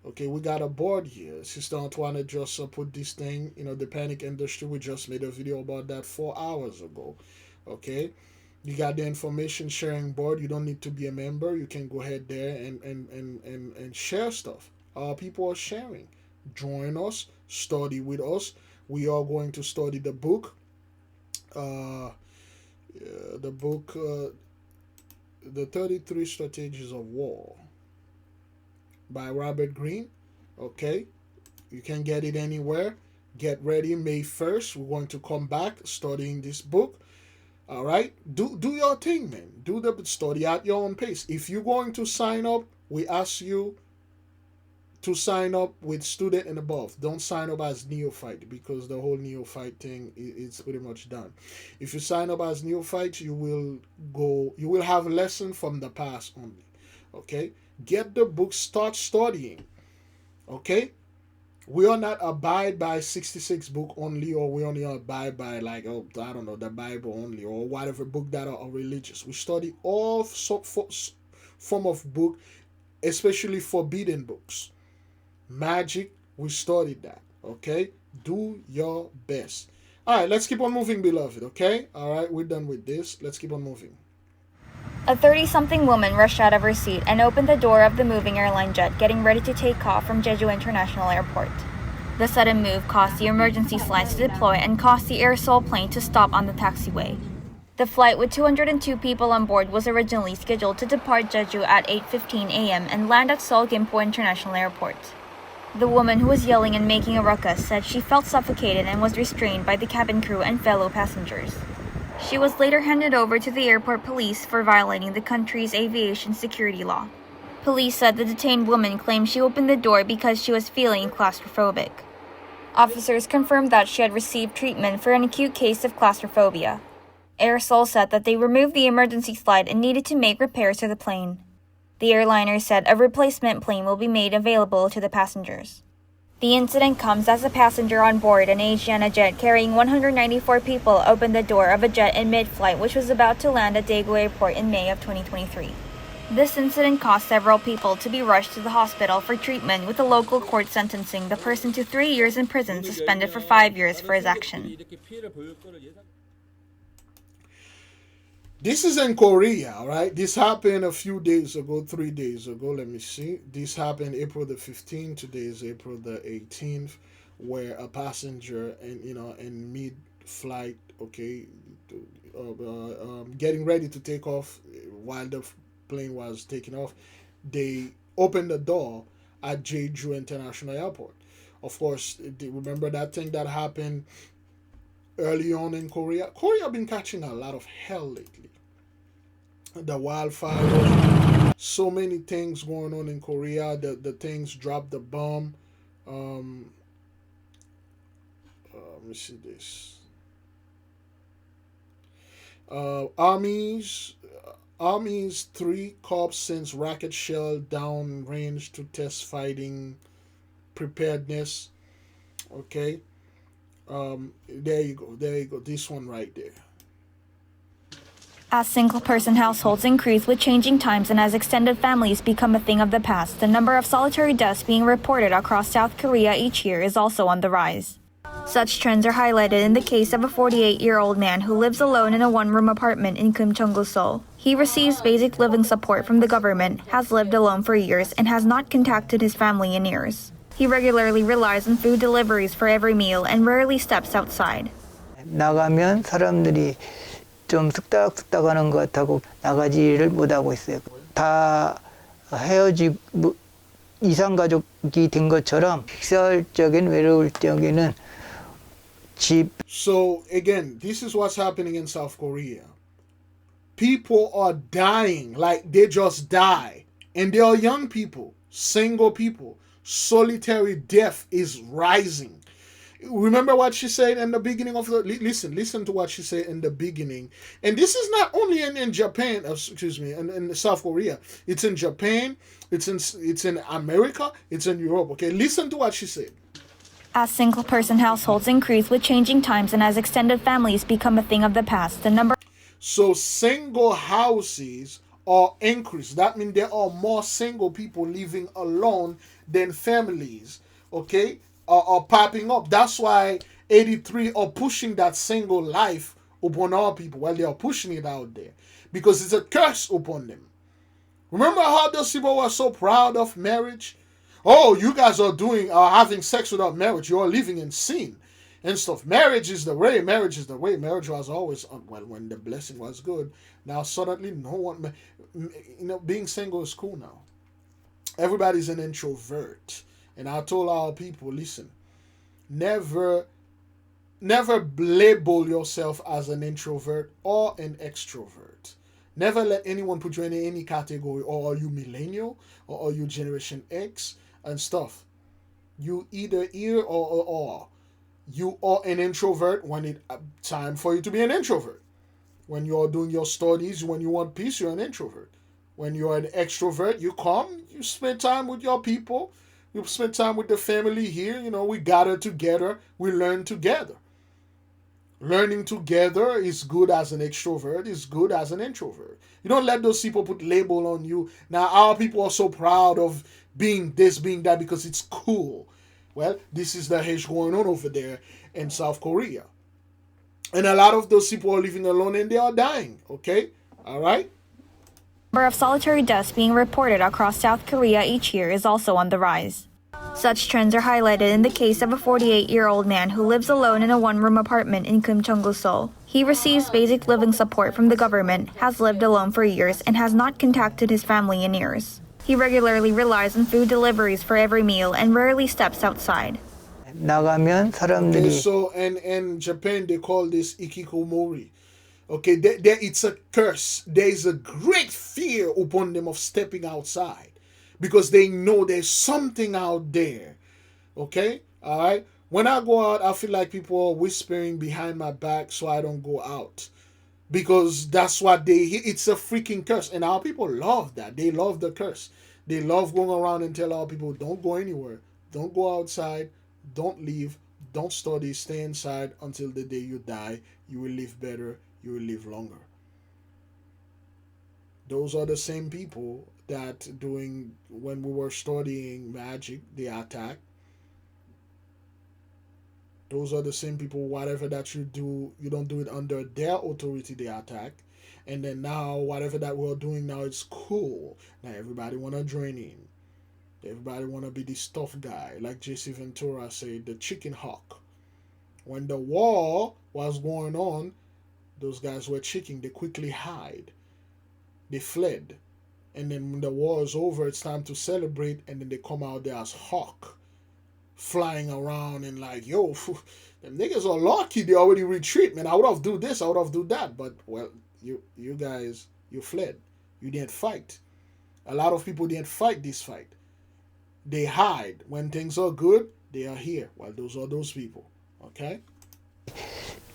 Okay, we got a board here. Sister Antoinette just put this thing, the panic industry. We just made a video about that 4 hours ago. Okay, you got the information sharing board. You don't need to be a member. You can go ahead there and share stuff. People are sharing. Join us, study with us. We are going to study the book. The 33 Strategies of War by Robert Greene. Okay, you can get it anywhere. Get ready, May 1st. We're going to come back studying this book. All right, do your thing, man. Do the study at your own pace. If you're going to sign up, we ask you to sign up with student and above. Don't sign up as neophyte, because the whole neophyte thing is pretty much done. If you sign up as neophyte, you will have a lesson from the past only. Okay, get the book, start studying. Okay, we are not abide by 66 book only, or we only abide by the Bible only, or whatever book that are religious. We study all form of book, especially forbidden books. Magic, we studied that. Okay, do your best. All right, let's keep on moving, beloved. Okay, all right, we're done with this. Let's keep on moving. A 30-something woman rushed out of her seat and opened the door of the moving airline jet getting ready to take off from Jeju International Airport. The sudden move caused the emergency slides to deploy and caused the Air Seoul plane to stop on the taxiway. The flight with 202 people on board was originally scheduled to depart Jeju at 8:15 a.m. and land at Seoul Gimpo International Airport. The woman, who was yelling and making a ruckus, said she felt suffocated and was restrained by the cabin crew and fellow passengers. She was later handed over to the airport police for violating the country's aviation security law. Police said the detained woman claimed she opened the door because she was feeling claustrophobic. Officers confirmed that she had received treatment for an acute case of claustrophobia. Air Seoul said that they removed the emergency slide and needed to make repairs to the plane. The airliner said a replacement plane will be made available to the passengers. The incident comes as a passenger on board an Asiana jet carrying 194 people opened the door of a jet in mid-flight which was about to land at Daegu Airport in May of 2023. This incident caused several people to be rushed to the hospital for treatment, with the local court sentencing the person to 3 years in prison, suspended for 5 years for his action. This is in Korea, all right? This happened a few days ago, 3 days ago. Let me see. This happened April the 15th. Today is April the 18th, where a passenger in mid-flight, okay, getting ready to take off while the plane was taking off, they opened the door at Jeju International Airport. Of course, remember that thing that happened early on in Korea? Korea been catching a lot of hell lately. The wildfires, so many things going on in Korea. The things dropped the bomb. Let me see this. Army's 3 corps sends rocket shell downrange to test fighting preparedness. Okay. There you go. This one right there. As single-person households increase with changing times and as extended families become a thing of the past, the number of solitary deaths being reported across South Korea each year is also on the rise. Such trends are highlighted in the case of a 48-year-old man who lives alone in a one-room apartment in Kumcheongu, Seoul. He receives basic living support from the government, has lived alone for years, and has not contacted his family in years. He regularly relies on food deliveries for every meal and rarely steps outside. 나가면 사람들이 좀 쑥닥쑥닥하는 것 같고 나가지를 못하고 있어요. 다 헤어지고 이상가족이 된 것처럼 식사적인 외로울 적에는 집. So again, this is what's happening in South Korea. People are dying, like they just die. And they are young people, single people. Solitary death is rising. Remember what she said in the beginning of the... Listen to what she said in the beginning. And this is not only in Japan, in South Korea. It's in Japan, it's in America, it's in Europe. Okay, listen to what she said. As single-person households increase with changing times and as extended families become a thing of the past, the number... So single houses are increased. That means there are more single people living alone than families, okay, are popping up. That's why 83 are pushing that single life upon our people. Well, they are pushing it out there because it's a curse upon them. Remember how those people were so proud of marriage? Oh, you guys are having sex without marriage. You are living in sin and stuff. Marriage is the way. Marriage is the way. Marriage was always, well, when the blessing was good. Now suddenly no one, being single is cool now. Everybody's an introvert. And I told our people, listen, never label yourself as an introvert or an extrovert. Never let anyone put you in any category. Or are you millennial? Or are you Generation X? And stuff. You either or. You are an introvert when it's time for you to be an introvert. When you're doing your studies, when you want peace, you're an introvert. When you're an extrovert, you come, you spend time with your people. You spend time with the family here. We gather together. We learn together. Learning together is good as an extrovert, is good as an introvert. You don't let those people put label on you. Now, our people are so proud of being this, being that, because it's cool. Well, this is the age going on over there in South Korea. And a lot of those people are living alone and they are dying, okay? All right? The number of solitary deaths being reported across South Korea each year is also on the rise. Such trends are highlighted in the case of a 48-year-old man who lives alone in a one-room apartment in Kumcheongu, Seoul. He receives basic living support from the government, has lived alone for years, and has not contacted his family in years. He regularly relies on food deliveries for every meal and rarely steps outside. 나가면 사람들이. Okay, so in Japan they call this ikikomori. Okay, it's a curse. There is a great fear upon them of stepping outside because they know there's something out there. Okay, all right. When I go out, I feel like people are whispering behind my back, so I don't go out because that's what it's a freaking curse, and our people love that. They love the curse. They love going around and tell our people, don't go anywhere, don't go outside, don't leave, don't study, stay inside until the day you die. You will live better. You will live longer. Those are the same people that when we were studying magic, they attacked. Those are the same people, whatever that you do, you don't do it under their authority, they attack. And then now, whatever that we're doing now, it's cool. Now everybody want to join in. Everybody want to be this tough guy. Like J.C. Ventura said, the chicken hawk. When the war was going on, those guys were chicken. They quickly hide. They fled. And then when the war is over, it's time to celebrate. And then they come out there as hawk. Flying around and like, yo, them niggas are lucky. They already retreat, man. I would have do this. I would have do that. But, well, you guys, you fled. You didn't fight. A lot of people didn't fight this fight. They hide. When things are good, they are here. Well, those are those people. Okay?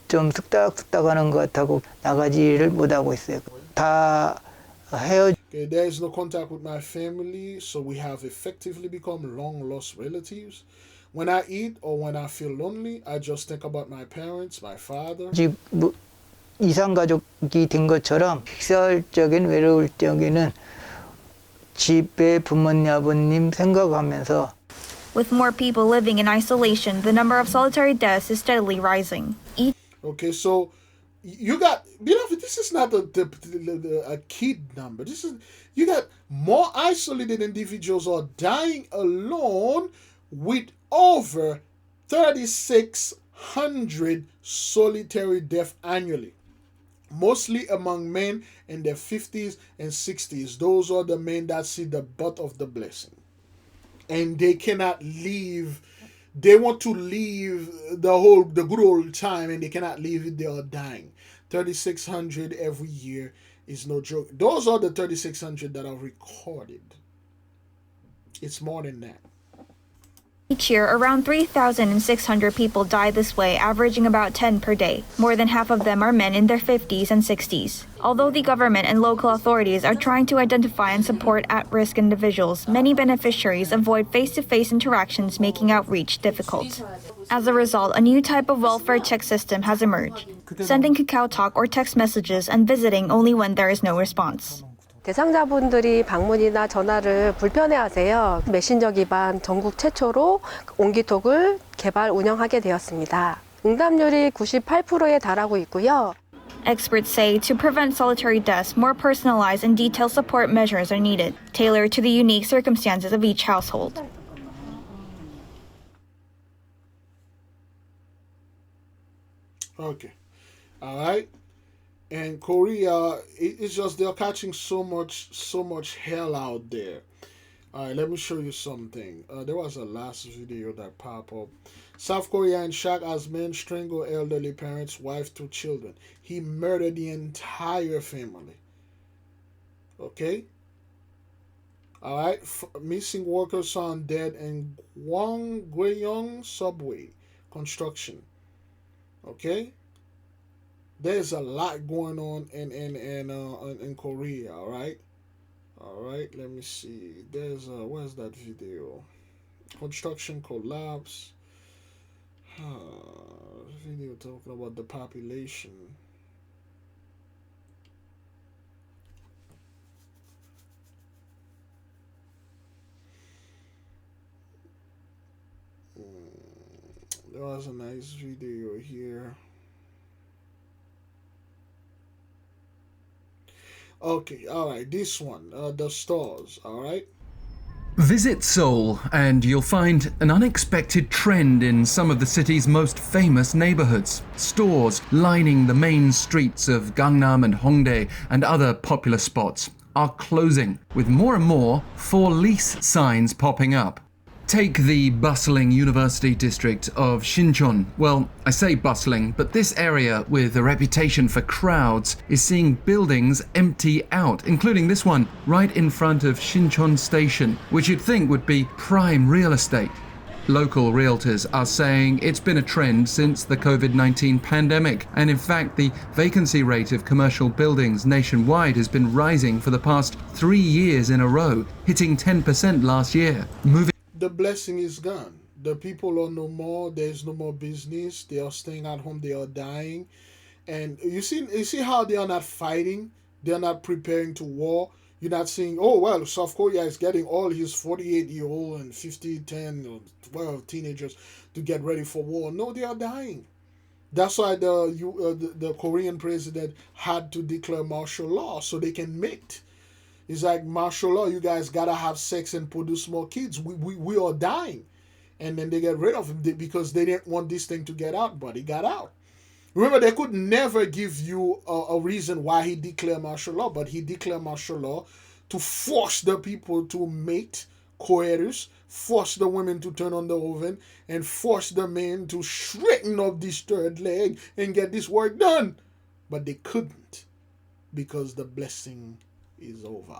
좀 쑥닥쑥닥하는 것 같고 나가지를 못하고 있어요. 다 헤어. Okay, there is no contact with my family, so we have effectively become long-lost relatives. When I eat or when I feel lonely, I just think about my parents, my father. 집 이산가족이 된 것처럼 식별적인 외로울 적에는 집에 부모님, 아버님 생각하면서 With more people living in isolation, the number of solitary deaths is steadily rising. Okay, so you got, this is not a kid number. This is, you got more isolated individuals are dying alone with over 3,600 solitary deaths annually. Mostly among men in their 50s and 60s. Those are the men that see the butt of the blessing. And they cannot leave. They want to leave the good old time, and they cannot leave it. They are dying. 3,600 every year is no joke. Those are the 3,600 that are recorded. It's more than that. Each year, around 3,600 people die this way, averaging about 10 per day. More than half of them are men in their 50s and 60s. Although the government and local authorities are trying to identify and support at-risk individuals, many beneficiaries avoid face-to-face interactions, making outreach difficult. As a result, a new type of welfare check system has emerged, sending KakaoTalk or text messages and visiting only when there is no response. 대상자분들이 방문이나 전화를 불편해하세요. 메신저 기반 전국 최초로 옹기톡을 개발 운영하게 되었습니다. 응답률이 98%에 달하고 있고요. Experts say to prevent solitary deaths, more personalized and detailed support measures are needed, tailored to the unique circumstances of each household. Okay. All right. And Korea, it's just they're catching so much hell out there. All right, let me show you something. There was a last video that popped up. South Korea in shock as men strangle elderly parents, wife, 2 children. He murdered the entire family. Okay? All right. Missing workers found dead in Gwanggweyong subway construction. Okay? There's a lot going on in Korea, all right? All right, let me see. There's where's that video? Construction collapse. Video talking about the population. There was a nice video here. Okay, all right, this one, the stores, all right? Visit Seoul and you'll find an unexpected trend in some of the city's most famous neighborhoods. Stores lining the main streets of Gangnam and Hongdae and other popular spots are closing, with more and more for lease signs popping up. Take the bustling university district of Sinchon. Well, I say bustling, but this area with a reputation for crowds is seeing buildings empty out, including this one right in front of Sinchon Station, which you'd think would be prime real estate. Local realtors are saying it's been a trend since the COVID-19 pandemic, and in fact the vacancy rate of commercial buildings nationwide has been rising for the past 3 years in a row, hitting 10% last year. The blessing is gone. The people are no more. There's no more business. They are staying at home. They are dying. And you see how they are not fighting? They are not preparing to war. You're not saying, oh, well, South Korea is getting all his 48-year-old and 50, 10, or 12 teenagers to get ready for war. No, they are dying. That's why the Korean president had to declare martial law so they can mate. It's like martial law. You guys gotta have sex and produce more kids. We are dying, and then they get rid of him because they didn't want this thing to get out, but it got out. Remember, they could never give you a reason why he declared martial law, but he declared martial law to force the people to mate, coerce, force the women to turn on the oven, and force the men to straighten up this third leg and get this work done. But they couldn't because the blessing is over.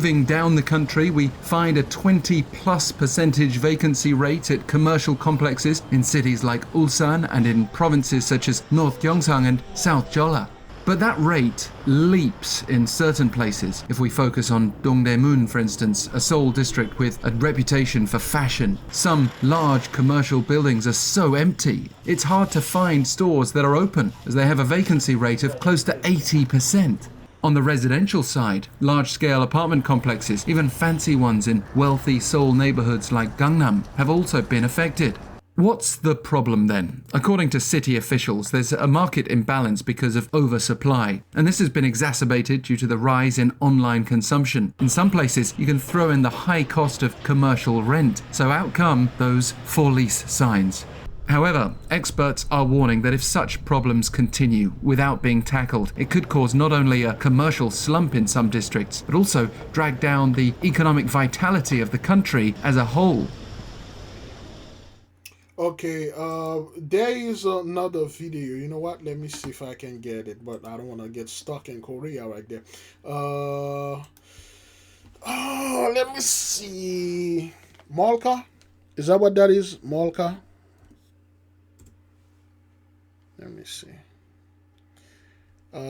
Moving down the country, we find a 20+% vacancy rate at commercial complexes in cities like Ulsan and in provinces such as North Gyeongsang and South Jeolla. But that rate leaps in certain places. If we focus on Dongdaemun, for instance, a Seoul district with a reputation for fashion, some large commercial buildings are so empty, it's hard to find stores that are open, as they have a vacancy rate of close to 80%. On the residential side, large-scale apartment complexes, even fancy ones in wealthy Seoul neighborhoods like Gangnam, have also been affected. What's the problem then? According to city officials, there's a market imbalance because of oversupply, and this has been exacerbated due to the rise in online consumption. In some places, you can throw in the high cost of commercial rent, so out come those for lease signs. However, experts are warning that if such problems continue without being tackled, it could cause not only a commercial slump in some districts, but also drag down the economic vitality of the country as a whole. Okay, there is another video. You know what? Let me see if I can get it, but I don't want to get stuck in Korea right there. Let me see. Molka? Is that what that is? Molka? Let me see.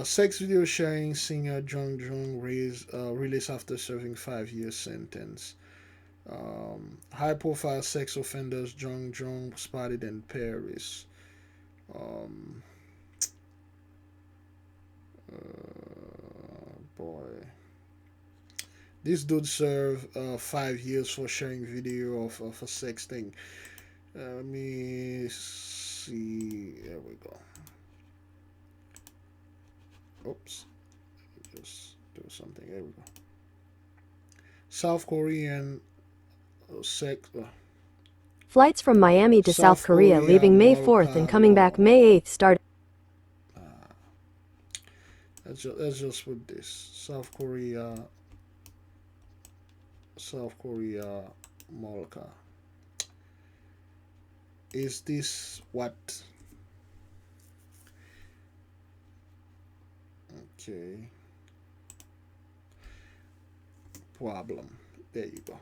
Sex video sharing singer Jung Jung released after serving 5-year sentence. High-profile sex offenders Jung Jung spotted in Paris. Boy, this dude served 5 years for sharing video of a sex thing. Let me see. There we go. Oops. Just do something. There we go. South Korean sex. Flights from Miami to South Korea leaving May 4th and coming back May 8th start. Let's just put this. South Korea Molka. Is this what? Okay. Problem. There you go.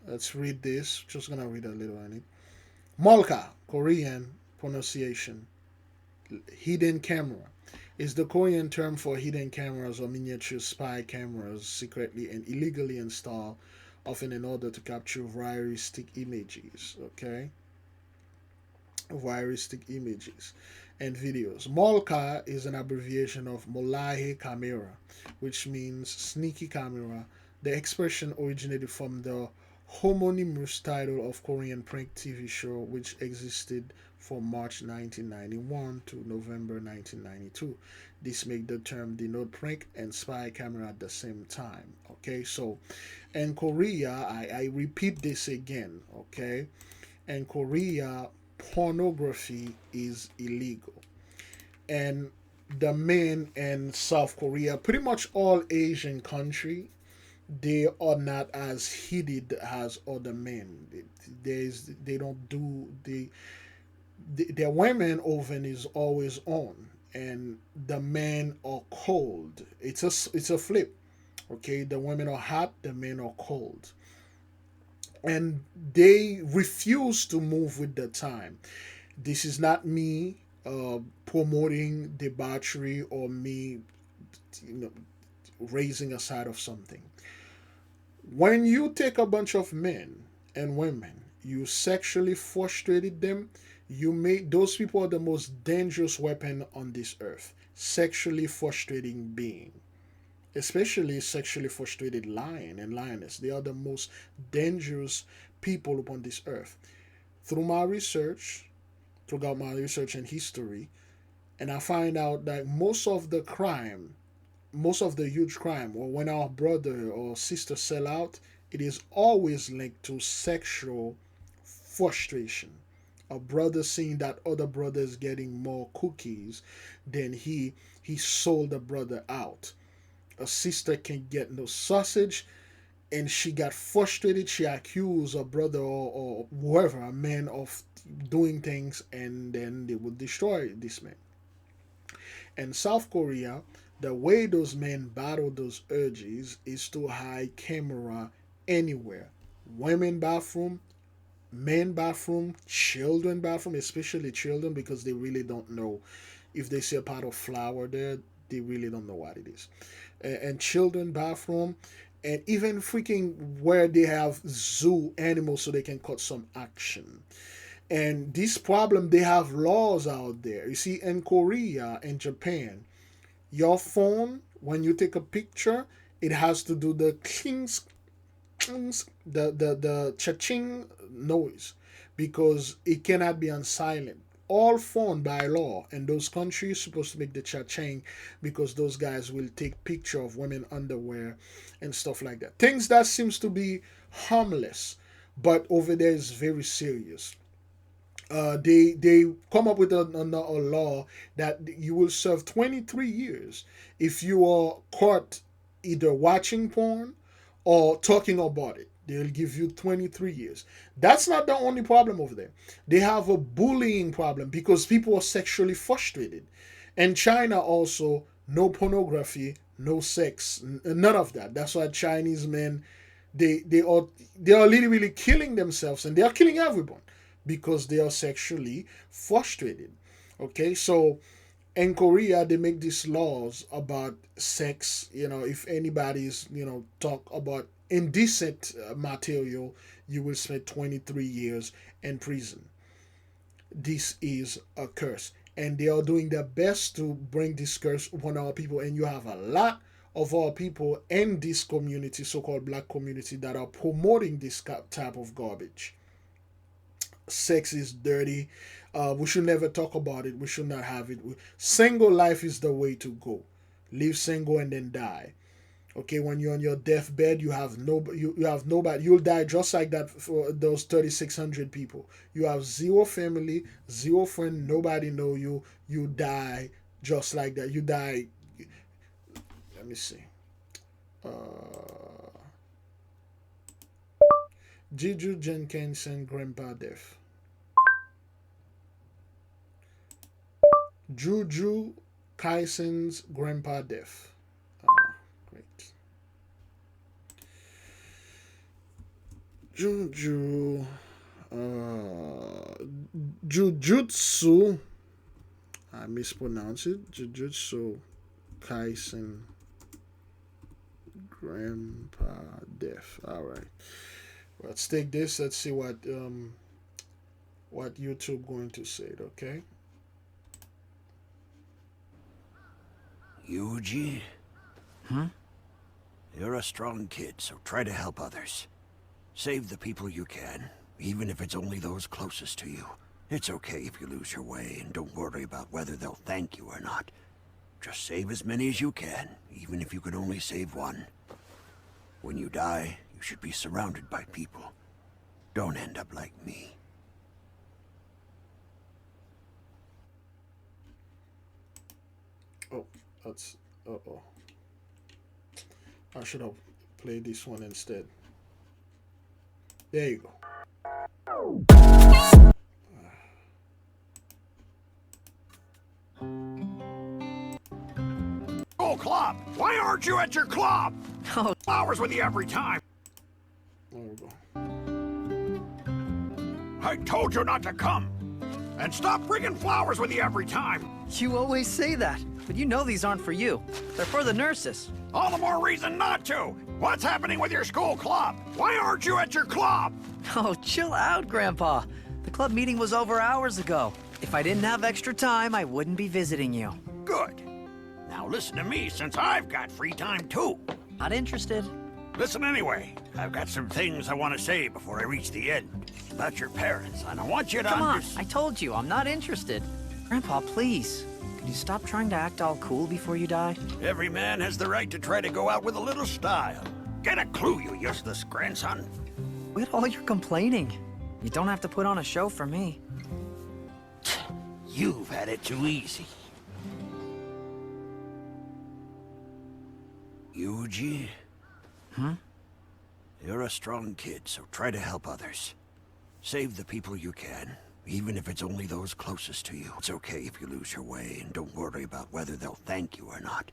Let's read this. Just gonna read a little on it. Molka, Korean pronunciation. Hidden camera is the Korean term for hidden cameras or miniature spy cameras secretly and illegally installed, often in order to capture voyeuristic images. Okay, voyeuristic images and videos. Molka is an abbreviation of Molahe Camera, which means sneaky camera. The expression originated from the homonymous title of Korean prank TV show, which existed from March 1991 to November 1992. This makes the term denote prank and spy camera at the same time. Okay, so in Korea, I repeat this again. Okay, in Korea, pornography is illegal, and the men in South Korea, pretty much all Asian country, they are not as heated as other men. They don't do their women oven is always on, and the men are cold. It's a flip. Okay, the women are hot, the men are cold, and they refuse to move with the time. This is not me promoting debauchery or me, raising a side of something. When you take a bunch of men and women, you sexually frustrated them, you make those people are the most dangerous weapon on this earth. Sexually frustrating being. Especially sexually frustrated lion and lioness. They are the most dangerous people upon this earth. Throughout my research and history, and I find out that most of the huge crime, or when our brother or sister sell out, it is always linked to sexual frustration. A brother seeing that other brother is getting more cookies, then he sold the brother out. A sister can get no sausage, and she got frustrated. She accused a brother or whoever, a man, of doing things, and then they would destroy this man. In South Korea, the way those men battle those urges is to hide camera anywhere. Women bathroom, men bathroom, children bathroom, especially children, because they really don't know. If they see a pot of flour there, they really don't know what it is. And children bathroom, and even freaking where they have zoo animals so they can cut some action. And this problem, they have laws out there. You see, in Korea and Japan, your phone, when you take a picture, it has to do the clings, clings, the cha-ching noise, because it cannot be on silent. All phone by law in those countries supposed to make the cha-ching, because those guys will take picture of women underwear and stuff like that. Things that seems to be harmless, but over there is very serious. They come up with a law that you will serve 23 years if you are caught either watching porn or talking about it. They'll give you 23 years. That's not the only problem over there. They have a bullying problem because people are sexually frustrated. And China also, no pornography, no sex, none of that. That's why Chinese men, they are literally killing themselves, and they are killing everyone because they are sexually frustrated. Okay, so in Korea they make these laws about sex. If anybody's talk about indecent material, you will spend 23 years in prison. This is a curse, and they are doing their best to bring this curse upon our people. And you have a lot of our people in this community, so-called black community, that are promoting this type of garbage. Sex is dirty. We should never talk about it. We should not have it. Single life is the way to go. Live single and then die. Okay, when you're on your deathbed, you have nobody. You'll die just like that for those 3,600 people. You have zero family, zero friend, nobody know you. You die just like that. You die. Let me see. Juju Jenkinson, Grandpa Death. Juju Kaisen's Grandpa Death. Great. Juju. Jujutsu. I mispronounce it. Jujutsu Kaisen Grandpa Death. Alright. Let's take this. Let's see what YouTube going to say, okay? Yuji? You're a strong kid, so try to help others. Save the people you can, even if it's only those closest to you. It's okay if you lose your way, and don't worry about whether they'll thank you or not. Just save as many as you can, even if you can only save one. When you die, you should be surrounded by people. Don't end up like me. Oh, that's... Uh-oh. I should have played this one instead. There you go. Oh, club! Why aren't you at your club? Oh, flowers with you every time. There we go. I told you not to come. And stop bringing flowers with you every time. You always say that, but you know these aren't for you. They're for the nurses. All the more reason not to. What's happening with your school club? Why aren't you at your club? Oh, chill out, Grandpa. The club meeting was over hours ago. If I didn't have extra time, I wouldn't be visiting you. Good. Now listen to me, since I've got free time too. Not interested. Listen anyway. I've got some things I want to say before I reach the end. About your parents, and I want you to Come on, I told you, I'm not interested. Grandpa, please. Could you stop trying to act all cool before you die? Every man has the right to try to go out with a little style. Get a clue, you useless grandson. Quit all your complaining. You don't have to put on a show for me. You've had it too easy. Yuji? You're a strong kid, so try to help others. Save the people you can, even if it's only those closest to you. It's okay if you lose your way, and don't worry about whether they'll thank you or not.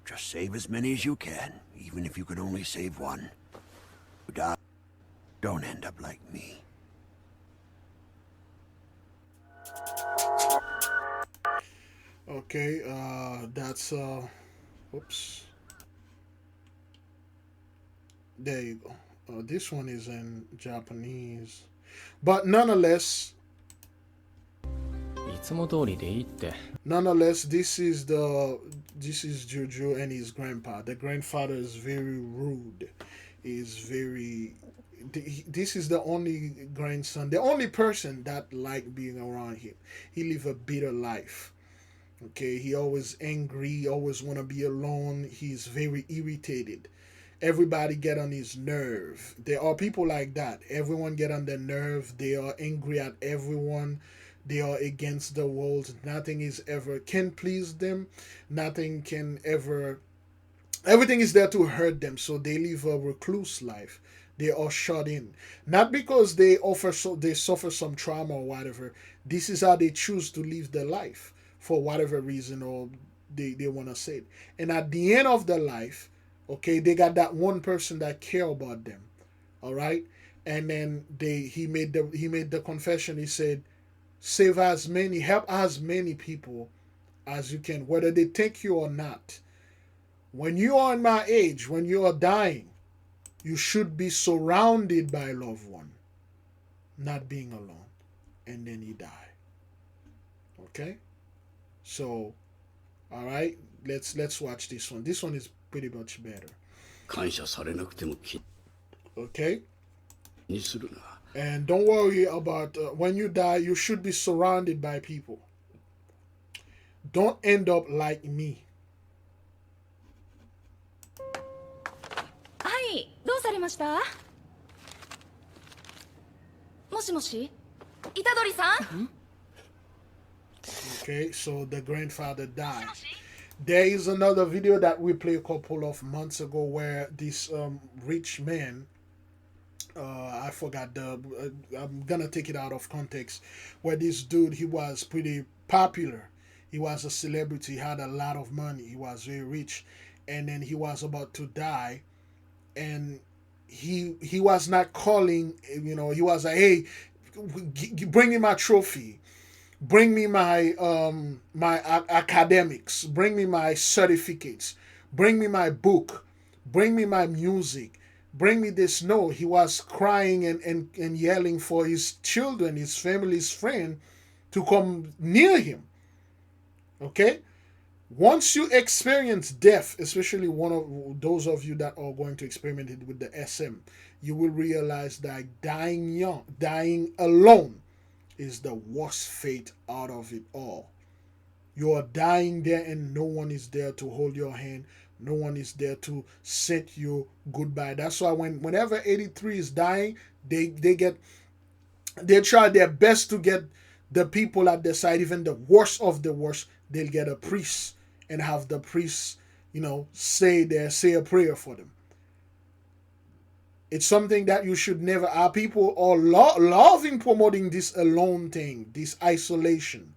Just save as many as you can, even if you can only save one. You die. Don't end up like me. Okay, that's whoops. There you go. This one is in Japanese, but nonetheless, this is Juju and his grandpa. The grandfather is very rude. Is very. This is the only grandson, the only person that like being around him. He live a bitter life. Okay, he always angry, always want to be alone. He's very irritated. Everybody get on his nerve. There are people like that. Everyone get on their nerve. They are angry at everyone. They are against the world. Nothing is ever can please them. Nothing can ever. Everything is there to hurt them. So they live a recluse life. They are shut in. Not because they suffer some trauma or whatever. This is how they choose to live their life for whatever reason or they want to say it. And at the end of their life, okay, they got that one person that care about them. All right. And then he made the confession. He said, help as many people as you can, whether they take you or not. When you are in my age, when you are dying, you should be surrounded by a loved one, not being alone. And then you die. Okay? So, all right, let's watch this one. This one is pretty much better. Okay? And don't worry about when you die, you should be surrounded by people. Don't end up like me. はい、どうされました？もしもし？虎杖さん？ Okay, so the grandfather died. There is another video that we played a couple of months ago where this rich man, I forgot I'm gonna take it out of context, where this dude, he was pretty popular. He was a celebrity, he had a lot of money, he was very rich, and then he was about to die, and he was not calling, he was like, hey, bring me my trophy. Bring me my my academics. Bring me my certificates. Bring me my book. Bring me my music. Bring me this. No, he was crying and yelling for his children, his family, his friend to come near him. Okay? Once you experience death, especially one of those of you that are going to experiment it with the SM, you will realize that dying young, dying alone, is the worst fate out of it all. You are dying there and no one is there to hold your hand. No one is there to send you goodbye. That's why whenever 83 is dying, they try their best to get the people at their side, even the worst of the worst. They'll get a priest and have the priest, say a prayer for them. It's something that you should never. Our people are loving promoting this alone thing, this isolation.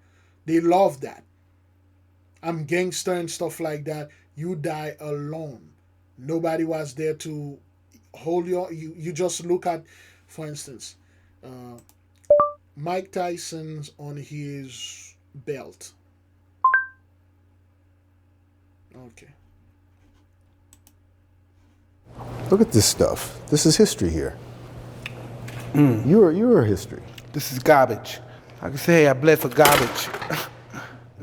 They love that. I'm gangster and stuff like that. You die alone. Nobody was there to hold you just look at, for instance, Mike Tyson's on his belt. Okay. Look at this stuff. This is history here. You're history. This is garbage. I can say I bled for garbage.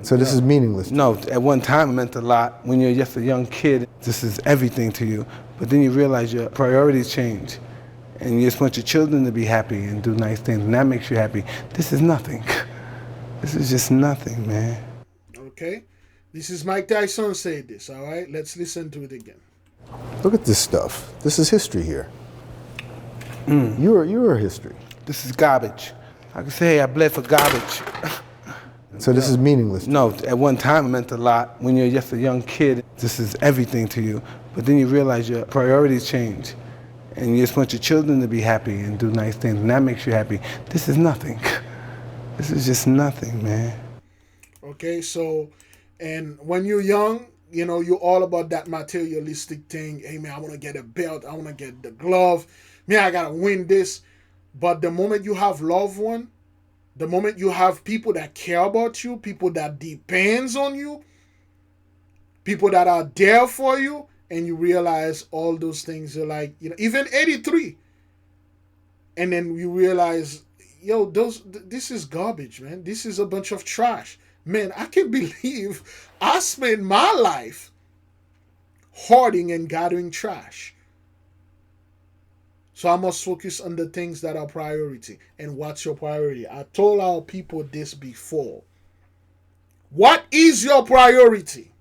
So this is meaningless. No, at one time it meant a lot. When you're just a young kid, this is everything to you. But then you realize your priorities change. And you just want your children to be happy and do nice things, and that makes you happy. This is nothing. This is just nothing, man. Okay. This is Mike Tyson said this, all right? Let's listen to it again. Look at this stuff. This is history here. You're history. This is garbage. I can say I bled for garbage. So this is meaningless. No, at one time it meant a lot. When you're just a young kid, this is everything to you. But then you realize your priorities change. And you just want your children to be happy and do nice things, and that makes you happy. This is nothing. This is just nothing, man. Okay, so, and when you're young, you're all about that materialistic thing. Hey, man, I want to get a belt. I want to get the glove. Man, I got to win this. But the moment you have loved one, The moment you have people that care about you, people that depends on you, people that are there for you, and you realize all those things, you're like, even 83. And then you realize, this is garbage, man. This is a bunch of trash. Man, I can't believe I spent my life hoarding and gathering trash. So I must focus on the things that are priority. And what's your priority? I told our people this before. What is your priority?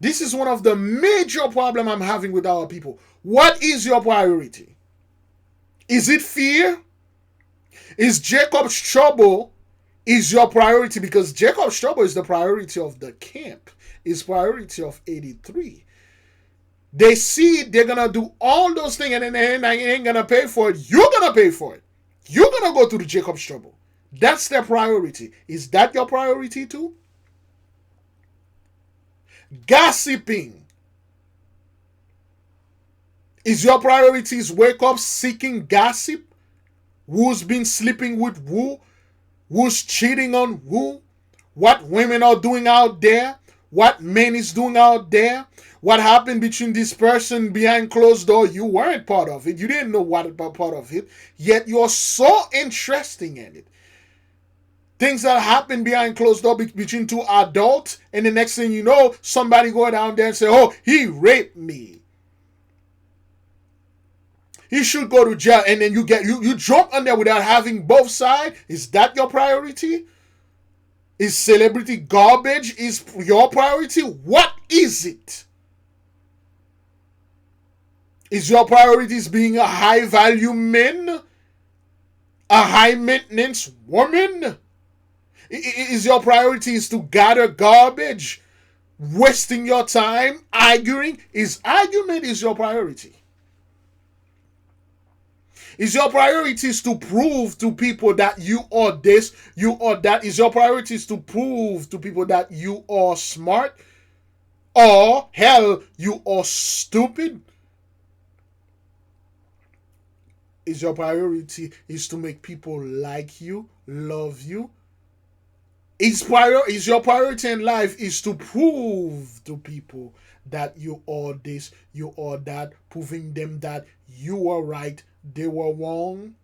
This is one of the major problems I'm having with our people. What is your priority? Is it fear? Is Jacob's trouble is your priority? Because Jacob's trouble is the priority of the camp. It's priority of 83. They see they're going to do all those things and then they ain't going to pay for it. You're going to pay for it. You're going to go through the Jacob's trouble. That's their priority. Is that your priority too? Gossiping. Is your priorities wake up seeking gossip? Who's been sleeping with who? Who's cheating on who? What women are doing out there? What men is doing out there? What happened between this person behind closed door? You weren't part of it. You didn't know what about part of it. Yet you're so interested in it. Things that happen behind closed door between two adults, and the next thing you know, somebody go down there and say, oh, he raped me. He should go to jail. And then you jump on there without having both sides. Is that your priority? Is celebrity garbage is your priority? What is it? Is your priorities being a high value man? A high maintenance woman? Is your priorities to gather garbage? Wasting your time arguing? Is argument is your priority? Is your priorities to prove to people that you are this, you are that? Is your priorities to prove to people that you are smart? Or, hell, you are stupid? Is your priority is to make people like you, love you? Is your priority in life is to prove to people that you are this, you are that, proving them that you are right, they were wrong?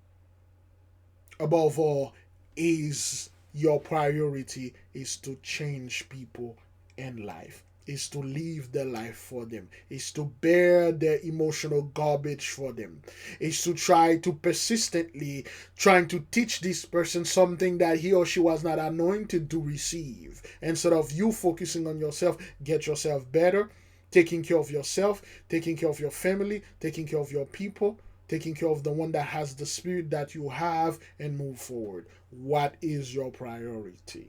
Above all, is your priority is to change people in life, is to live their life for them, is to bear their emotional garbage for them, is to try to persistently trying to teach this person something that he or she was not anointed to receive. Instead of you focusing on yourself, get yourself better, taking care of yourself, taking care of your family, taking care of your people, taking care of the one that has the spirit that you have, and move forward. What is your priority?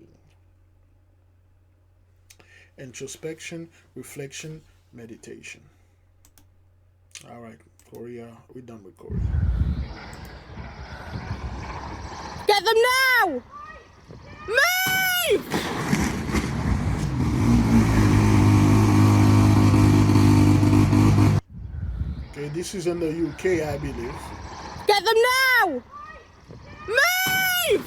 Introspection, reflection, meditation. All right, Korea, we're done with Korea. Get them now! Move! Okay, this is in the UK, I believe. Get them now! Move!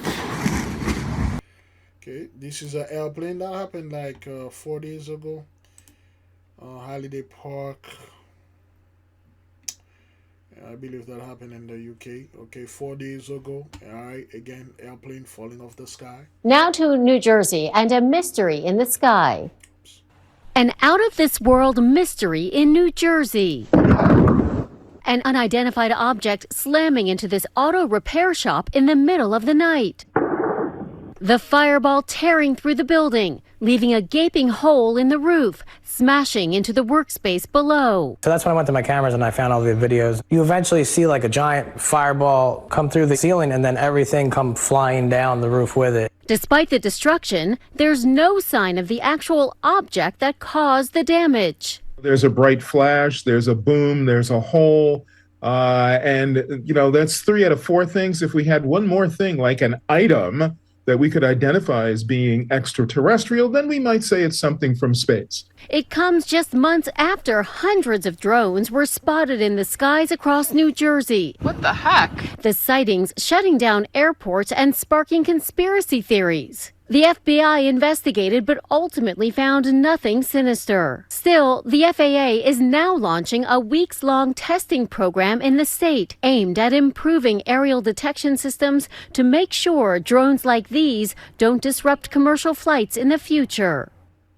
Okay, this is an airplane that happened like 4 days ago. Holiday Park. I believe that happened in the UK. Okay, 4 days ago. All right, again, airplane falling off the sky. Now to New Jersey and a mystery in the sky. An out-of-this-world mystery in New Jersey. An unidentified object slamming into this auto repair shop in the middle of the night. The fireball tearing through the building, leaving a gaping hole in the roof, smashing into the workspace below. So that's when I went to my cameras and I found all the videos. You eventually see like a giant fireball come through the ceiling and then everything come flying down the roof with it. Despite the destruction, there's no sign of the actual object that caused the damage. There's a bright flash, there's a boom, there's a hole, and that's 3 out of 4 things. If we had one more thing, like an item that we could identify as being extraterrestrial, then we might say it's something from space. It comes just months after hundreds of drones were spotted in the skies across New Jersey. What the heck? The sightings shutting down airports and sparking conspiracy theories. The FBI investigated but ultimately found nothing sinister. Still, the FAA is now launching a weeks-long testing program in the state aimed at improving aerial detection systems to make sure drones like these don't disrupt commercial flights in the future.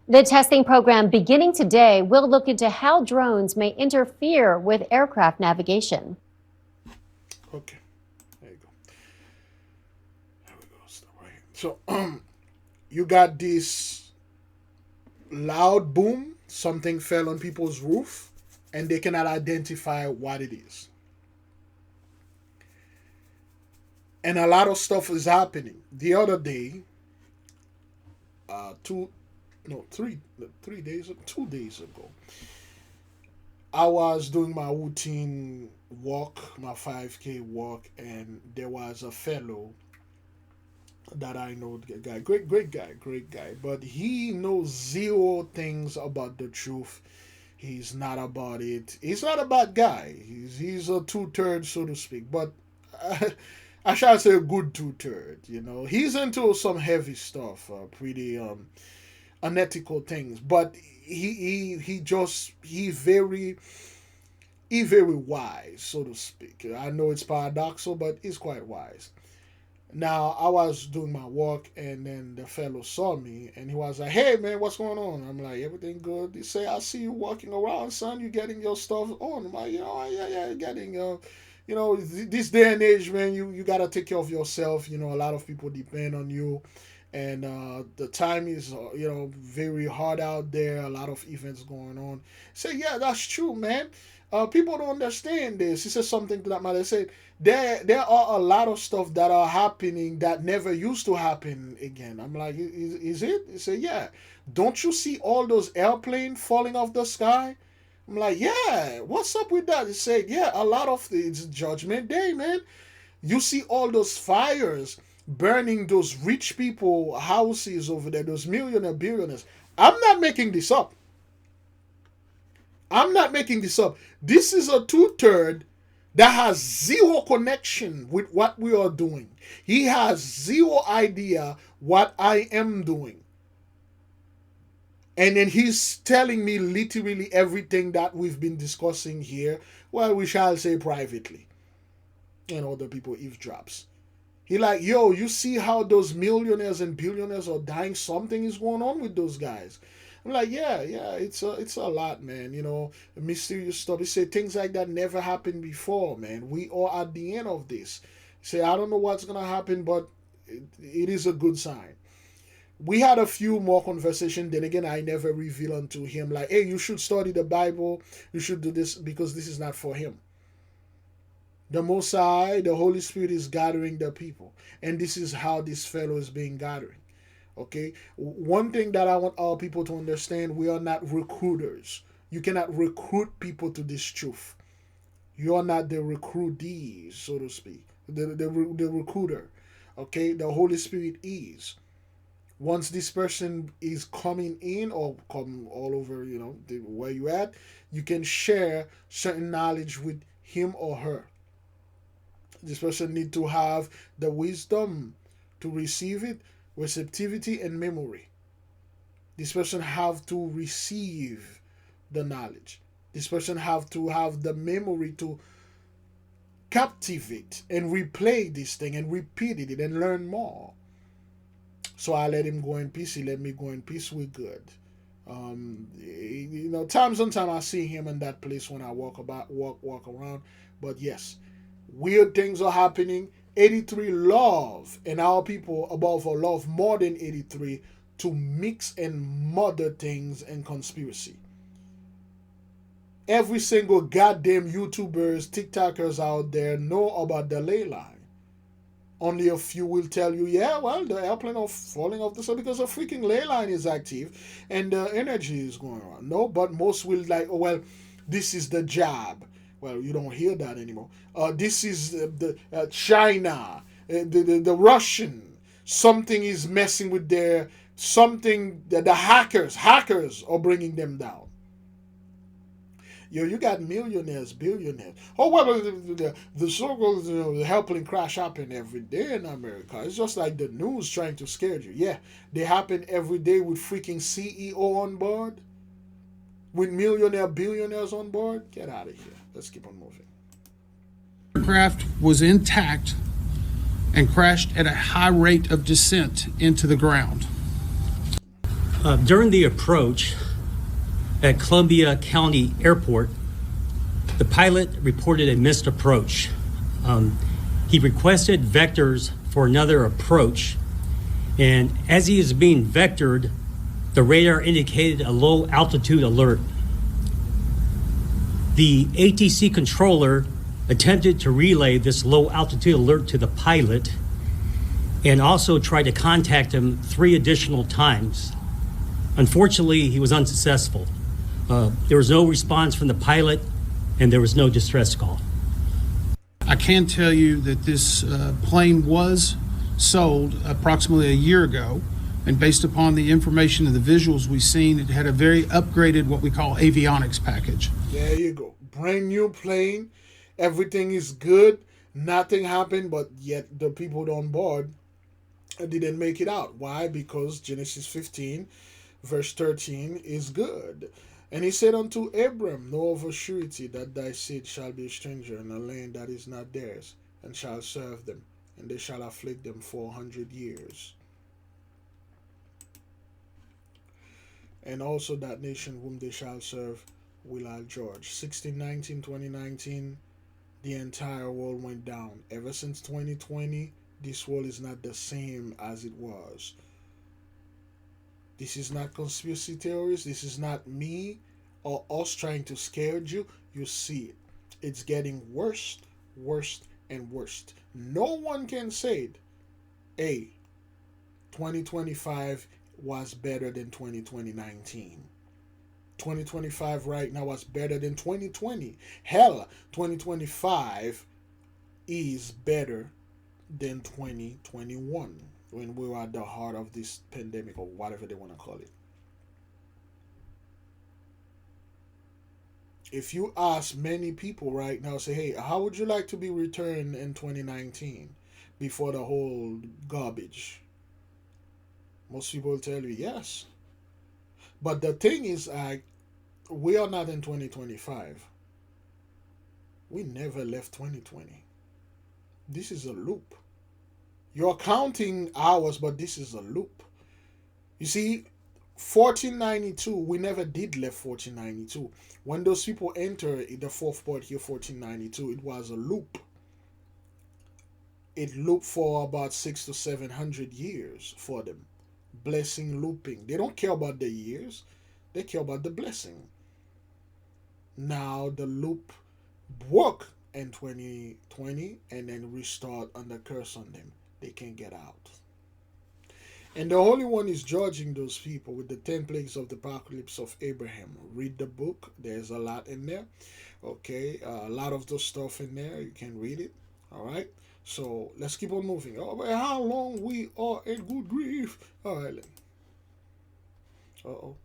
The testing program beginning today will look into how drones may interfere with aircraft navigation. Okay, there you go. There we go. Stop right here. So, you got this loud boom, something fell on people's roof, and they cannot identify what it is. And a lot of stuff is happening. The other day, 2 days ago, I was doing my routine walk, my 5K walk, and there was a fellow that I know, the guy, great guy, but he knows zero things about the truth. He's not about it. He's not a bad guy. He's a 2/3, so to speak, but I shall say a good 2/3. You know, he's into some heavy stuff, pretty unethical things, but he very wise, so to speak. I know it's paradoxical, but he's quite wise. Now, I was doing my walk, and then the fellow saw me, and he was like, "Hey, man, what's going on?" I'm like, "Everything good." He say, "I see you walking around, son. You getting your stuff on." I'm like, yeah, getting, this day and age, man, you got to take care of yourself. You know, a lot of people depend on you, and the time is, very hard out there. A lot of events going on. Say, yeah, that's true, man. People don't understand this. He said something to that matter. He said, there are a lot of stuff that are happening that never used to happen again. I'm like, is it? He said, yeah. Don't you see all those airplanes falling off the sky? I'm like, yeah. What's up with that? He said, yeah, a lot of it's Judgment Day, man. You see all those fires burning those rich people houses over there, those millionaire billionaires. I'm not making this up. This is a 2/3 that has zero connection with what we are doing. He has zero idea what I am doing. And then he's telling me literally everything that we've been discussing here. Well, we shall say privately. And other people eavesdrops. He like, yo, you see how those millionaires and billionaires are dying? Something is going on with those guys. I'm like, yeah, it's a lot, man. You know, mysterious stuff. He said things like that never happened before, man. We are at the end of this. He said, I don't know what's gonna happen, but it is a good sign. We had a few more conversations. Then again, I never revealed unto him like, hey, you should study the Bible. You should do this because this is not for him. The Most High, the Holy Spirit is gathering the people, and this is how this fellow is being gathering. Okay, one thing that I want all people to understand: we are not recruiters. You cannot recruit people to this truth. You are not the recruitee, so to speak. The recruiter. Okay, the Holy Spirit is. Once this person is coming in or come all over, where you at, you can share certain knowledge with him or her. This person need to have the wisdom to receive it, receptivity, and memory. This person have to receive the knowledge. This person have to have the memory to captivate and replay this thing and repeat it and learn more. So I let him go in peace. He let me go in peace. We're good. Times on time I see him in that place when I walk around. But yes, weird things are happening. 83 love, and our people above all love more than 83 to mix and mother things and conspiracy. Every single goddamn YouTubers, TikTokers out there know about the ley line. Only a few will tell you, yeah, well, the airplane are falling off the side because the freaking ley line is active and the energy is going on. No, but most will like, oh, well, this is the jab. Well, you don't hear that anymore. This is the China, the Russian. Something is messing with their something. The hackers are bringing them down. Yo, you got millionaires, billionaires. Oh well, the so-called the helping crash happen every day in America. It's just like the news trying to scare you. Yeah, they happen every day with freaking CEO on board, with millionaire, billionaires on board. Get out of here. Let's keep on moving. The aircraft was intact and crashed at a high rate of descent into the ground. During the approach at Columbia County Airport, the pilot reported a missed approach. He requested vectors for another approach, and as he is being vectored, the radar indicated a low altitude alert. The ATC controller attempted to relay this low altitude alert to the pilot and also tried to contact him 3 additional times. Unfortunately, he was unsuccessful. There was no response from the pilot, and there was no distress call. I can tell you that this plane was sold approximately a year ago, and based upon the information and the visuals we've seen, it had a very upgraded what we call avionics package. There you go. Brand new plane. Everything is good. Nothing happened, but yet the people on board didn't make it out. Why? Because Genesis 15, verse 13 is good. And he said unto Abram, know of a surety that thy seed shall be a stranger in a land that is not theirs, and shall serve them, and they shall afflict them 400 years. And also that nation whom they shall serve will I judge. 1619, 2019, the entire world went down. Ever since 2020, this world is not the same as it was. This is not conspiracy theories. This is not me or us trying to scare you. You see it. It's getting worse, worse, and worse. No one can say, hey, 2025 was better than 2019. 2025 right now was better than 2020. Hell, 2025 is better than 2021 when we were at the heart of this pandemic or whatever they want to call it. If you ask many people right now, say, hey, how would you like to be returned in 2019 before the whole garbage? Most people will tell you yes. But the thing is, we are not in 2025. We never left 2020. This is a loop. You're counting hours, but this is a loop. You see, 1492, we never did left 1492. When those people enter the fourth part here, 1492, it was a loop. It looped for about 600 to 700 years for them. Blessing looping. They don't care about the years. They care about the blessing. Now the loop work in 2020 and then restart under curse on them. They can't get out. And the Holy One is judging those people with the 10 plagues of the apocalypse of Abraham. Read the book. There's a lot in there. Okay. A lot of the stuff in there. You can read it. All right. So let's keep on moving. Oh, but how long we are in good grief. All right. Uh-oh.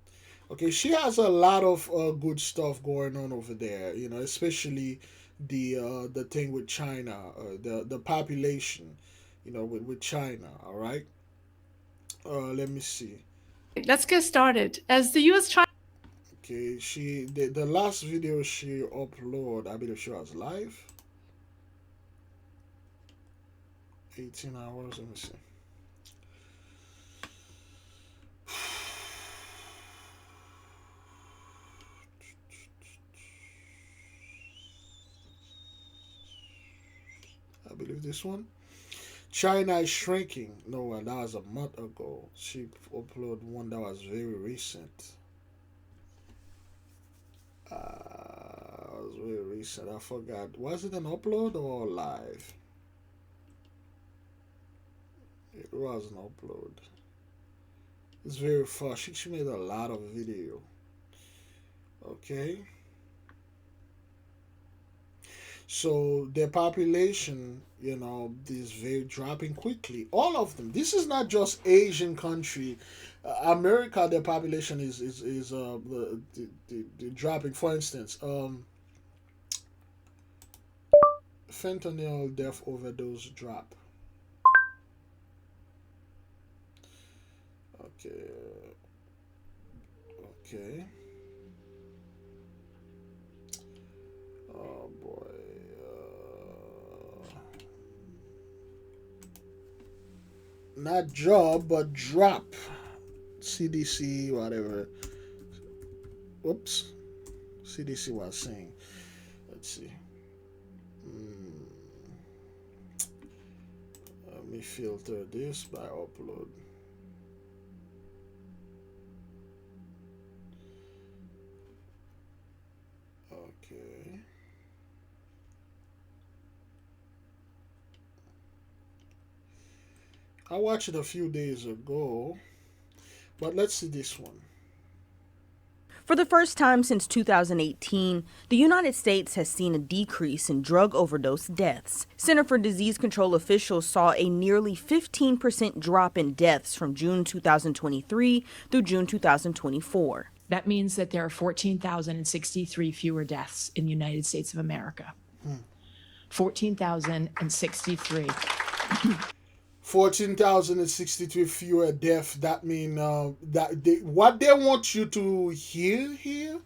Okay, she has a lot of good stuff going on over there, you know, especially the thing with China, the population, you know, with China, all right? Let me see. Let's get started. As the U.S. China... Okay, the last video she uploaded, I believe she was live. 18 hours, let me see. I believe this one. China is shrinking. No, that was a month ago. She uploaded one that was very recent. Was very recent. I forgot. Was it an upload or live? It was an upload. It's very far. She made a lot of video. Okay. So their population, is very dropping quickly. All of them. This is not just Asian country. America, their population is the dropping. For instance, fentanyl death overdose drop. Okay. Okay. Oh boy. Not job, but drop. CDC, whatever. Whoops. CDC was saying. Let's see. Let me filter this by upload. Okay. I watched it a few days ago, but let's see this one. For the first time since 2018, the United States has seen a decrease in drug overdose deaths. Center for Disease Control officials saw a nearly 15% drop in deaths from June 2023 through June 2024. That means that there are 14,063 fewer deaths in the United States of America. 14,063. 14,063 fewer deaths. That means what they want you to hear here,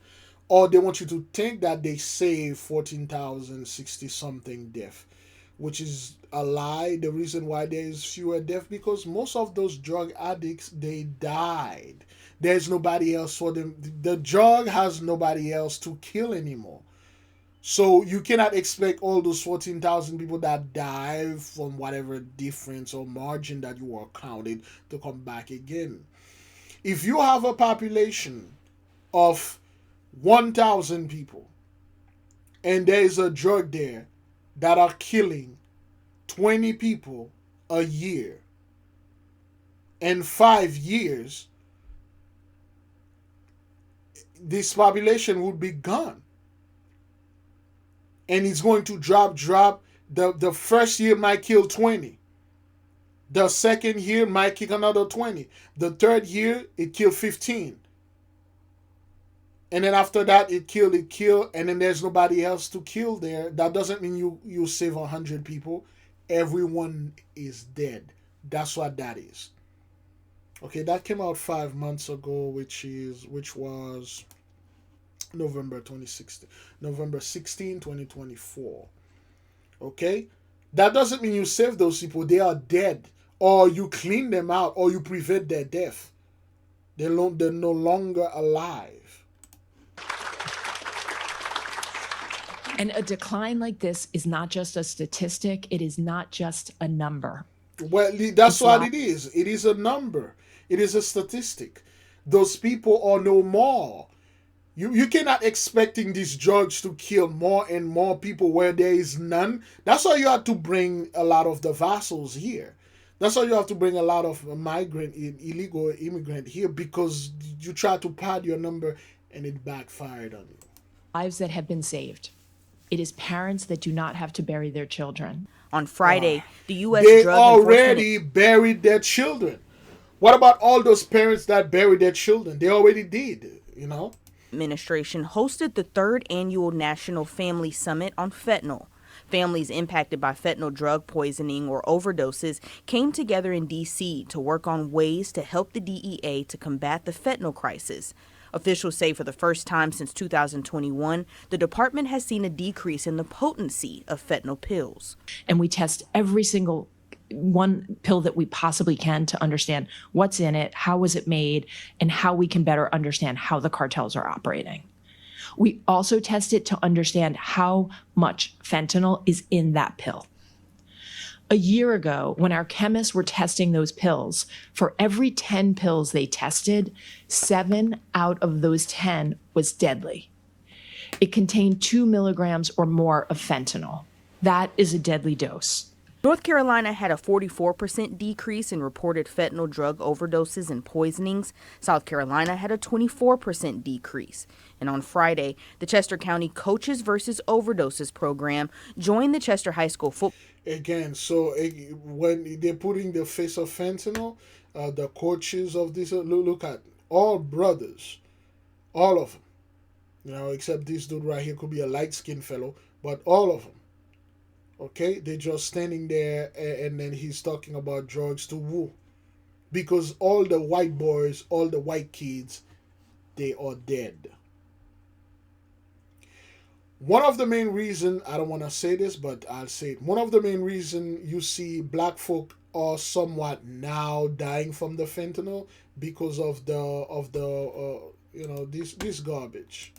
or they want you to think that they saved 14,060 something deaths, which is a lie. The reason why there is fewer deaths, because most of those drug addicts, they died. There's nobody else for them. The drug has nobody else to kill anymore. So you cannot expect all those 14,000 people that die from whatever difference or margin that you were counted to come back again. If you have a population of 1,000 people and there is a drug there that are killing 20 people a year, in 5 years, this population would be gone. And it's going to drop. The first year might kill 20. The second year might kill another 20. The third year, it killed 15. And then after that, it killed, and then there's nobody else to kill there. That doesn't mean you save 100 people. Everyone is dead. That's what that is. Okay, that came out 5 months ago, which was November 16, 2024. Okay? That doesn't mean you save those people. They are dead. Or you clean them out, or you prevent their death. They're no longer alive. And a decline like this is not just a statistic. It is not just a number. Well, that's what it is. It is a number. It is a statistic. Those people are no more. You cannot expecting these drugs to kill more and more people where there is none. That's why you have to bring a lot of the vassals here. That's why you have to bring a lot of illegal immigrant here, because you try to pad your number and it backfired on you. Lives that have been saved. It is parents that do not have to bury their children. On Friday, the U.S. They Drug already buried their children. What about all those parents that buried their children? They already did, Administration hosted the third annual National Family Summit on fentanyl. Families impacted by fentanyl drug poisoning or overdoses came together in D.C. to work on ways to help the DEA to combat the fentanyl crisis. Officials say for the first time since 2021, the department has seen a decrease in the potency of fentanyl pills. And we test every single one pill that we possibly can to understand what's in it, how was it made, and how we can better understand how the cartels are operating. We also test it to understand how much fentanyl is in that pill. A year ago, when our chemists were testing those pills, for every 10 pills they tested, 7 out of those 10 was deadly. It contained 2 milligrams or more of fentanyl. That is a deadly dose. North Carolina had a 44% decrease in reported fentanyl drug overdoses and poisonings. South Carolina had a 24% decrease. And on Friday, the Chester County Coaches versus Overdoses program joined the Chester High School football. Again, so when they're putting the face of fentanyl, the coaches of this, look at all brothers, all of them, except this dude right here could be a light-skinned fellow, but all of them. Okay, they're just standing there, and then he's talking about drugs to who? Because all the white boys, all the white kids, they are dead. One of the main reasons, I don't want to say this, but I'll say it. One of the main reasons you see black folk are somewhat now dying from the fentanyl because of this garbage.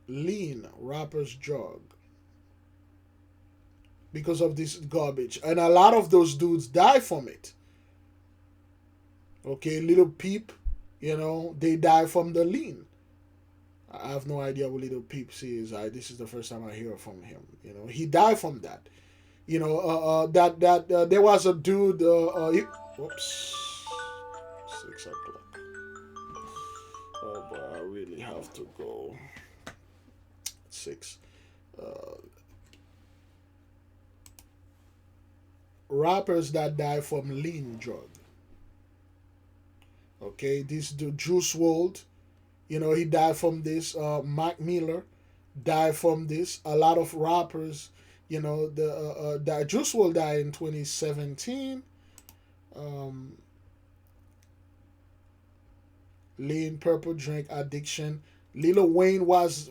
Lean, rapper's drug. Because of this garbage. And a lot of those dudes die from it. Okay, Little Peep, they die from the lean. I have no idea what Little Peep is. This is the first time I hear from him. He died from that. There was a dude. Whoops. 6 o'clock. Oh boy, I really have to go. 6. Rappers that die from lean drug. Okay, this dude Juice WRLD, he died from this. Mac Miller died from this. A lot of rappers, the Juice WRLD died in 2017. Lean, purple drink addiction. Lil Wayne was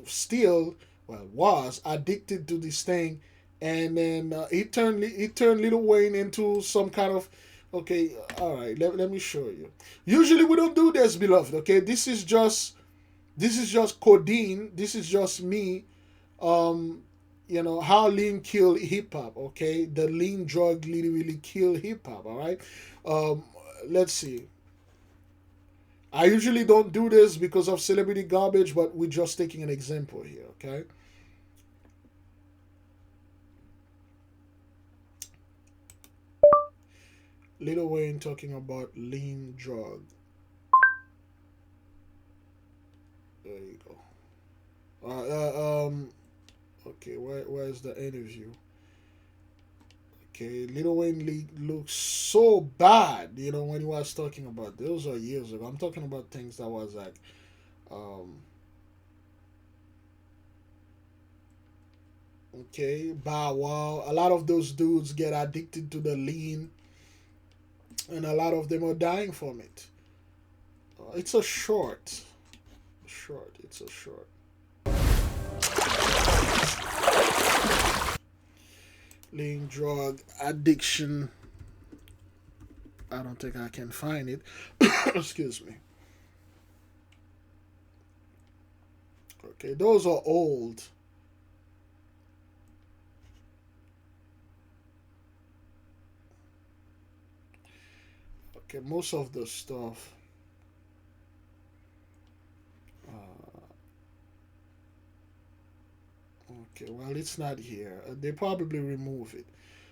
addicted to this thing. And then he turned Lil Wayne into some kind of, okay, all right, let me show you. Usually we don't do this, beloved, okay? This is just codeine. This is just me, how lean killed hip-hop, okay? The lean drug literally killed hip-hop, all right? Let's see. I usually don't do this because of celebrity garbage, but we're just taking an example here, okay? Lil Wayne talking about lean drug. There you go. Okay, where's the interview? Okay, Lil Wayne looks so bad, when he was talking about. Those are years ago. I'm talking about things that was like, okay, Bow Wow. A lot of those dudes get addicted to the lean. And a lot of them are dying from it. It's a short. It's a short. Lean drug addiction. I don't think I can find it. Excuse me. Okay, those are old. Okay, most of the stuff. Okay, well, it's not here. They probably remove it.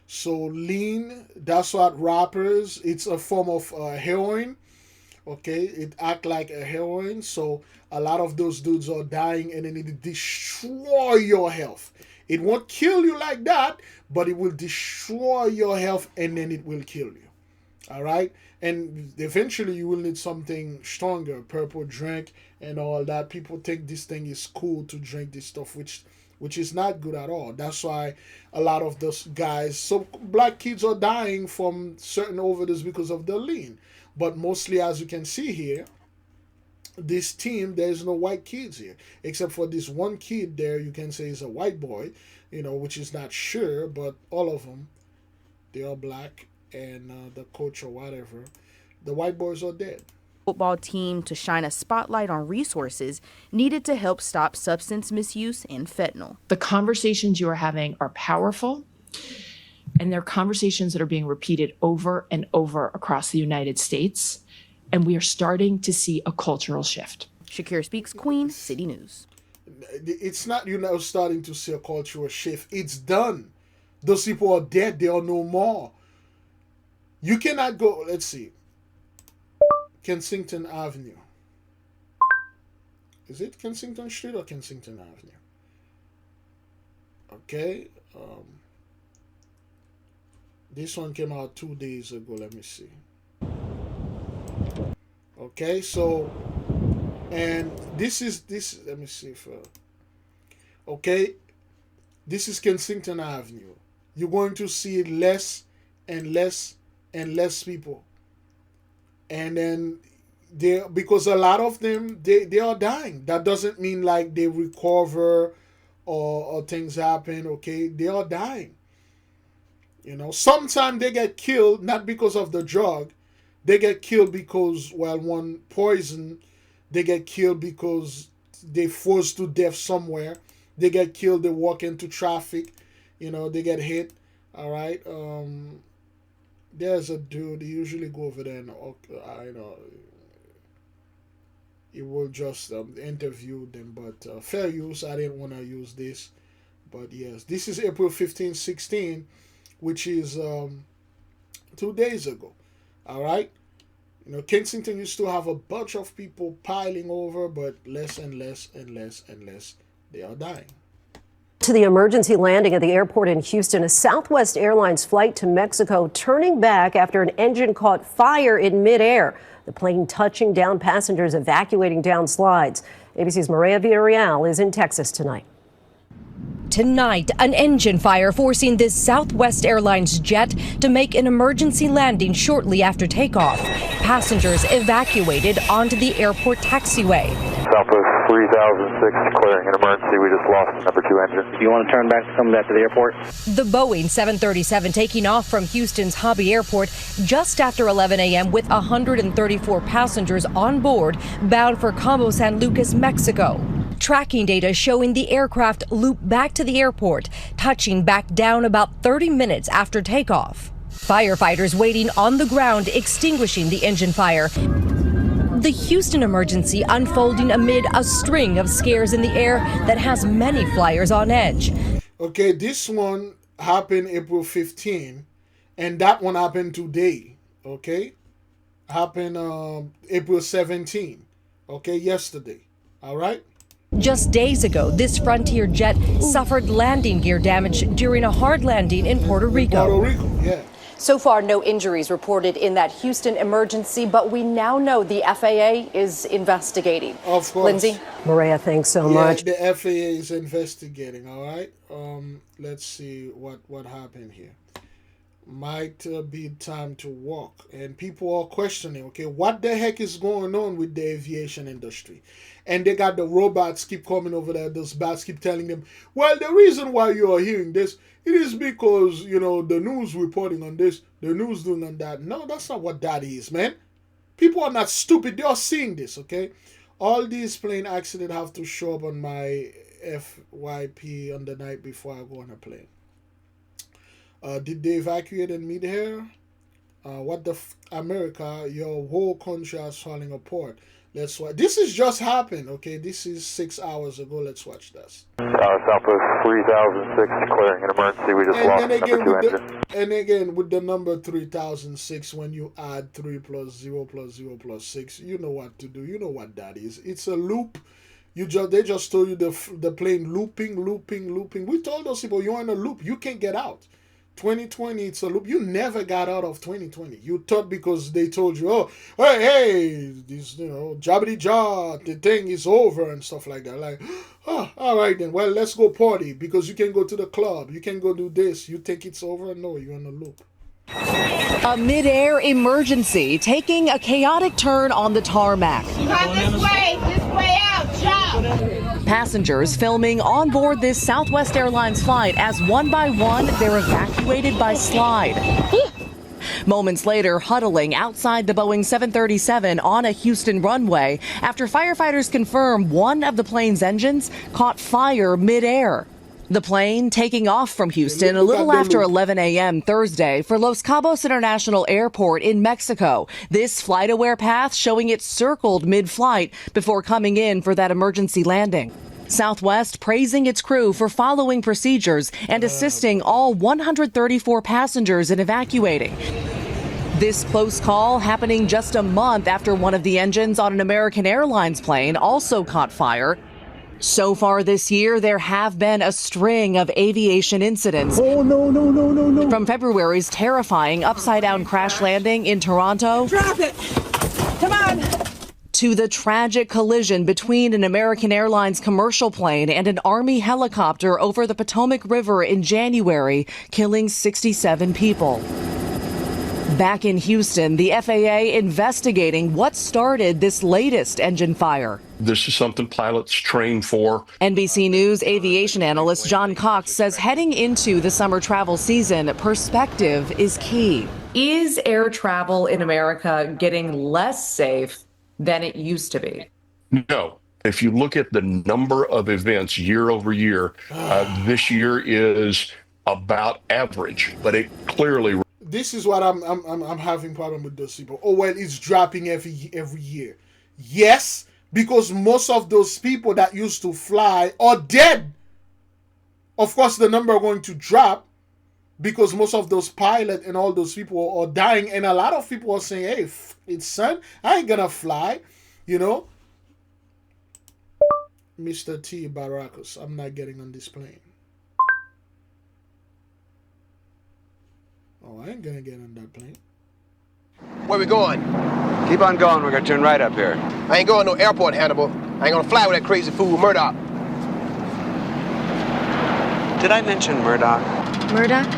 So lean, that's what rappers. It's a form of heroin. Okay, it act like a heroin. So a lot of those dudes are dying, and then it destroy your health. It won't kill you like that, but it will destroy your health, and then it will kill you. All right, and eventually you will need something stronger, purple drink and all that. People think this thing is cool to drink this stuff, which is not good at all. That's why a lot of those guys, so black kids are dying from certain overdoses because of the lean. But mostly, as you can see here, this team, there's no white kids here, except for this one kid there. You can say is a white boy, which is not sure, but all of them, they are black. And the coach or whatever, the white boys are dead. Football team to shine a spotlight on resources needed to help stop substance misuse and fentanyl. The conversations you are having are powerful, and they're conversations that are being repeated over and over across the United States, and we are starting to see a cultural shift. Shakira Speaks, Queen City News. It's not starting to see a cultural shift. It's done. Those people are dead. They are no more. You cannot go, let's see. Kensington Avenue. Is it Kensington Street or Kensington Avenue? Okay. This one came out 2 days ago. Let me see. Okay, so, and this, let me see if, okay, this is Kensington Avenue. You're going to see less and less and less people. And then because a lot of them, they are dying. That doesn't mean like they recover or things happen, okay? They are dying. You know, sometimes they get killed not because of the drug. They get killed because, well, one poison. They get killed because they forced to death somewhere. They get killed, they walk into traffic. You know, they get hit. All right. There's a dude, he usually go over there and, you know, he will just interview them. But fair use, I didn't want to use this. But yes, this is April 15, 16, which is 2 days ago. All right. You know, Kensington used to have a bunch of people piling over, but less and less and less and less, they are dying. To the emergency landing at the airport in Houston, a Southwest Airlines flight to Mexico turning back after an engine caught fire in midair. The plane touching down, passengers evacuating down slides. ABC's Maria Villarreal is in Texas tonight. Tonight, an engine fire forcing this Southwest Airlines jet to make an emergency landing shortly after takeoff. Passengers evacuated onto the airport taxiway. Southwest 3006 declaring an emergency. We just lost number 2 engine. You want to turn back, come back to the airport? The Boeing 737 taking off from Houston's Hobby Airport just after 11 a.m. with 134 passengers on board, bound for Cabo San Lucas, Mexico. Tracking data showing the aircraft looped back to the airport, touching back down about 30 minutes after takeoff. Firefighters waiting on the ground extinguishing the engine fire. The Houston emergency unfolding amid a string of scares in the air that has many flyers on edge. Okay, this one happened April 15, and that one happened today. Okay, happened April 17. Okay, yesterday. All right. Just days ago, this Frontier jet suffered landing gear damage during a hard landing in Puerto Rico. Puerto Rico, yeah. So far, no injuries reported in that Houston emergency, but we now know the FAA is investigating. Of course. Lindsay? Maria, thanks so much. The FAA is investigating, all right? Let's see what happened here. Might be time to walk. And people are questioning, okay, what the heck is going on with the aviation industry? And they got the robots keep coming over there. Those bats keep telling them, well, the reason why you are hearing this, it is because, you know, the news reporting on this, the news doing on that. No, that's not what that is, man. People are not stupid. They are seeing this, okay? All these plane accidents have to show up on my FYP on the night before I go on a plane. Did they evacuate in mid-air? What the America, your whole country is falling apart. Let's watch. This is just happened, okay? This is 6 hours ago. Let's watch this. Southwest 3006 declaring an emergency. We just lost number 2 engine. And again, with the number 3006, when you add 3 plus 0 plus 0 plus 6, you know what to do. You know what that is. It's a loop. They just told you the plane looping. We told those people, you're in a loop. You can't get out. 2020, it's a loop. You never got out of 2020. You thought because they told you, oh, hey, this, you know, jabbity jaw, the thing is over and stuff like that. Like, oh, all right then. Well, let's go party because you can go to the club. You can go do this. You think it's over? No, you're in a loop. A mid-air emergency taking a chaotic turn on the tarmac. This way out, jump! Passengers filming on board this Southwest Airlines flight as one by one they're evacuated by slide. Moments later, huddling outside the Boeing 737 on a Houston runway after firefighters confirm one of the plane's engines caught fire midair. The plane taking off from Houston a little after 11 a.m. Thursday for Los Cabos International Airport in Mexico. This flight-aware path showing it circled mid-flight before coming in for that emergency landing. Southwest praising its crew for following procedures and assisting all 134 passengers in evacuating. This close call happening just a month after one of the engines on an American Airlines plane also caught fire. So far this year, there have been a string of aviation incidents. Oh, no. From February's terrifying upside-down crash landing in Toronto. Drop it! Come on! To the tragic collision between an American Airlines commercial plane and an Army helicopter over the Potomac River in January, killing 67 people. Back in Houston, the FAA investigating what started this latest engine fire. This is something pilots train for. NBC News aviation analyst John Cox says heading into the summer travel season, perspective is key. Is air travel in America getting less safe than it used to be? No. If you look at the number of events year over year, this year is about average, but it clearly. This is what I'm having problem with those people. Oh well, it's dropping every year. Yes, because most of those people that used to fly are dead. Of course, the number are going to drop because most of those pilots and all those people are dying, and a lot of people are saying, "Hey, it's son, I ain't gonna fly," you know. Mr. T. Baracus, I'm not getting on this plane. Oh, I ain't gonna get on that plane. Where we going? Keep on going. We're gonna turn right up here. I ain't going to no airport, Hannibal. I ain't gonna fly with that crazy fool Murdoch. Did I mention Murdoch? Murdoch?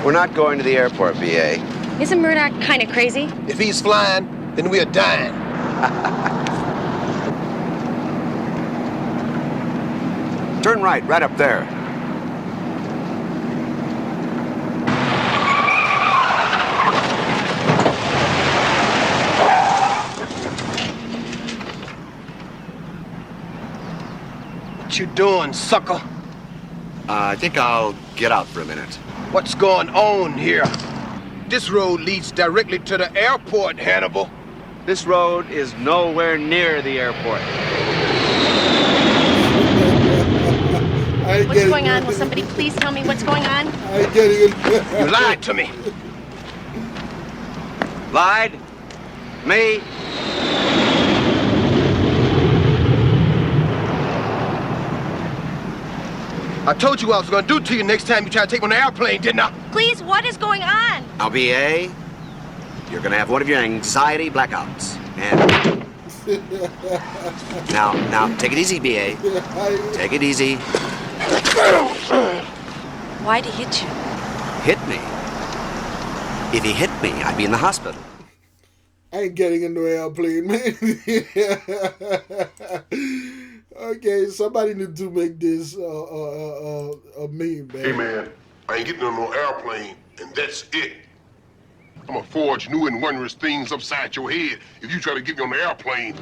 We're not going to the airport, BA. Isn't Murdoch kind of crazy? If he's flying, then we're dying. Turn right up there. What you doing, sucker? I think I'll get out for a minute. What's going on here? This road leads directly to the airport, Hannibal. This road is nowhere near the airport. What's going on? Will somebody please tell me what's going on? I get it. You lied to me. Lied? Me? I told you what I was gonna do to you next time you try to take me on the airplane, didn't I? Please, what is going on? Now, BA, you're gonna have one of your anxiety blackouts. And now, take it easy, BA. Take it easy. Why'd he hit you? Hit me? If he hit me, I'd be in the hospital. I ain't getting into an airplane, man. Okay, somebody need to make this a meme, man. Hey, man, I ain't getting on no airplane, and that's it. I'm gonna forge new and wondrous things upside your head if you try to get me on the airplane.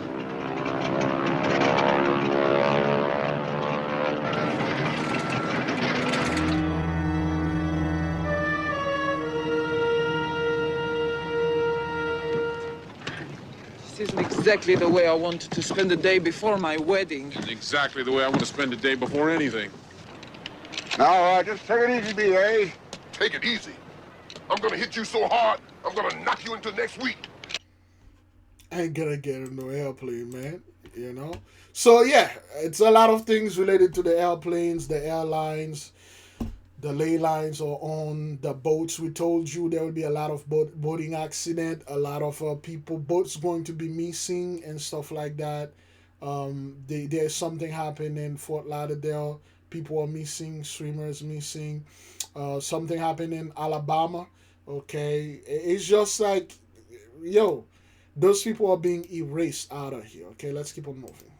This isn't exactly the way I wanted to spend the day before my wedding. It's exactly the way I want to spend the day before anything. Now, just take it easy, BA. Take it easy. I'm gonna hit you so hard, I'm gonna knock you into next week. I ain't gonna get on no airplane, man. You know? So, yeah, it's a lot of things related to the airplanes, the airlines, the ley lines are on, the boats. We told you there will be a lot of boating accident, a lot of boats going to be missing and stuff like that. There's something happened in Fort-Lauderdale. People are missing, swimmers missing. Something happened in Alabama. Okay, it's just like, yo, those people are being erased out of here. Okay, let's keep on moving.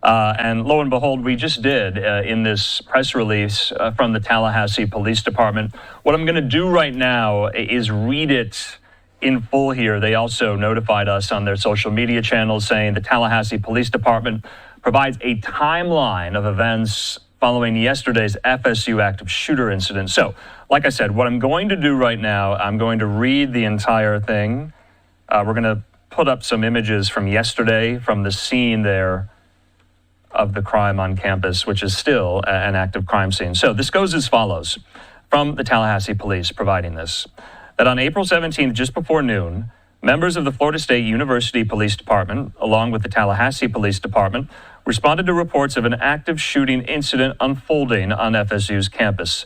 And lo and behold, we just did in this press release from the Tallahassee Police Department. What I'm going to do right now is read it in full here. They also notified us on their social media channels saying the Tallahassee Police Department provides a timeline of events following yesterday's FSU active shooter incident. So, like I said, what I'm going to do right now, I'm going to read the entire thing. We're going to put up some images from yesterday from the scene there of the crime on campus, which is still an active crime scene. So this goes as follows from the Tallahassee Police providing this, that on April 17th, just before noon, members of the Florida State University Police Department, along with the Tallahassee Police Department, responded to reports of an active shooting incident unfolding on FSU's campus.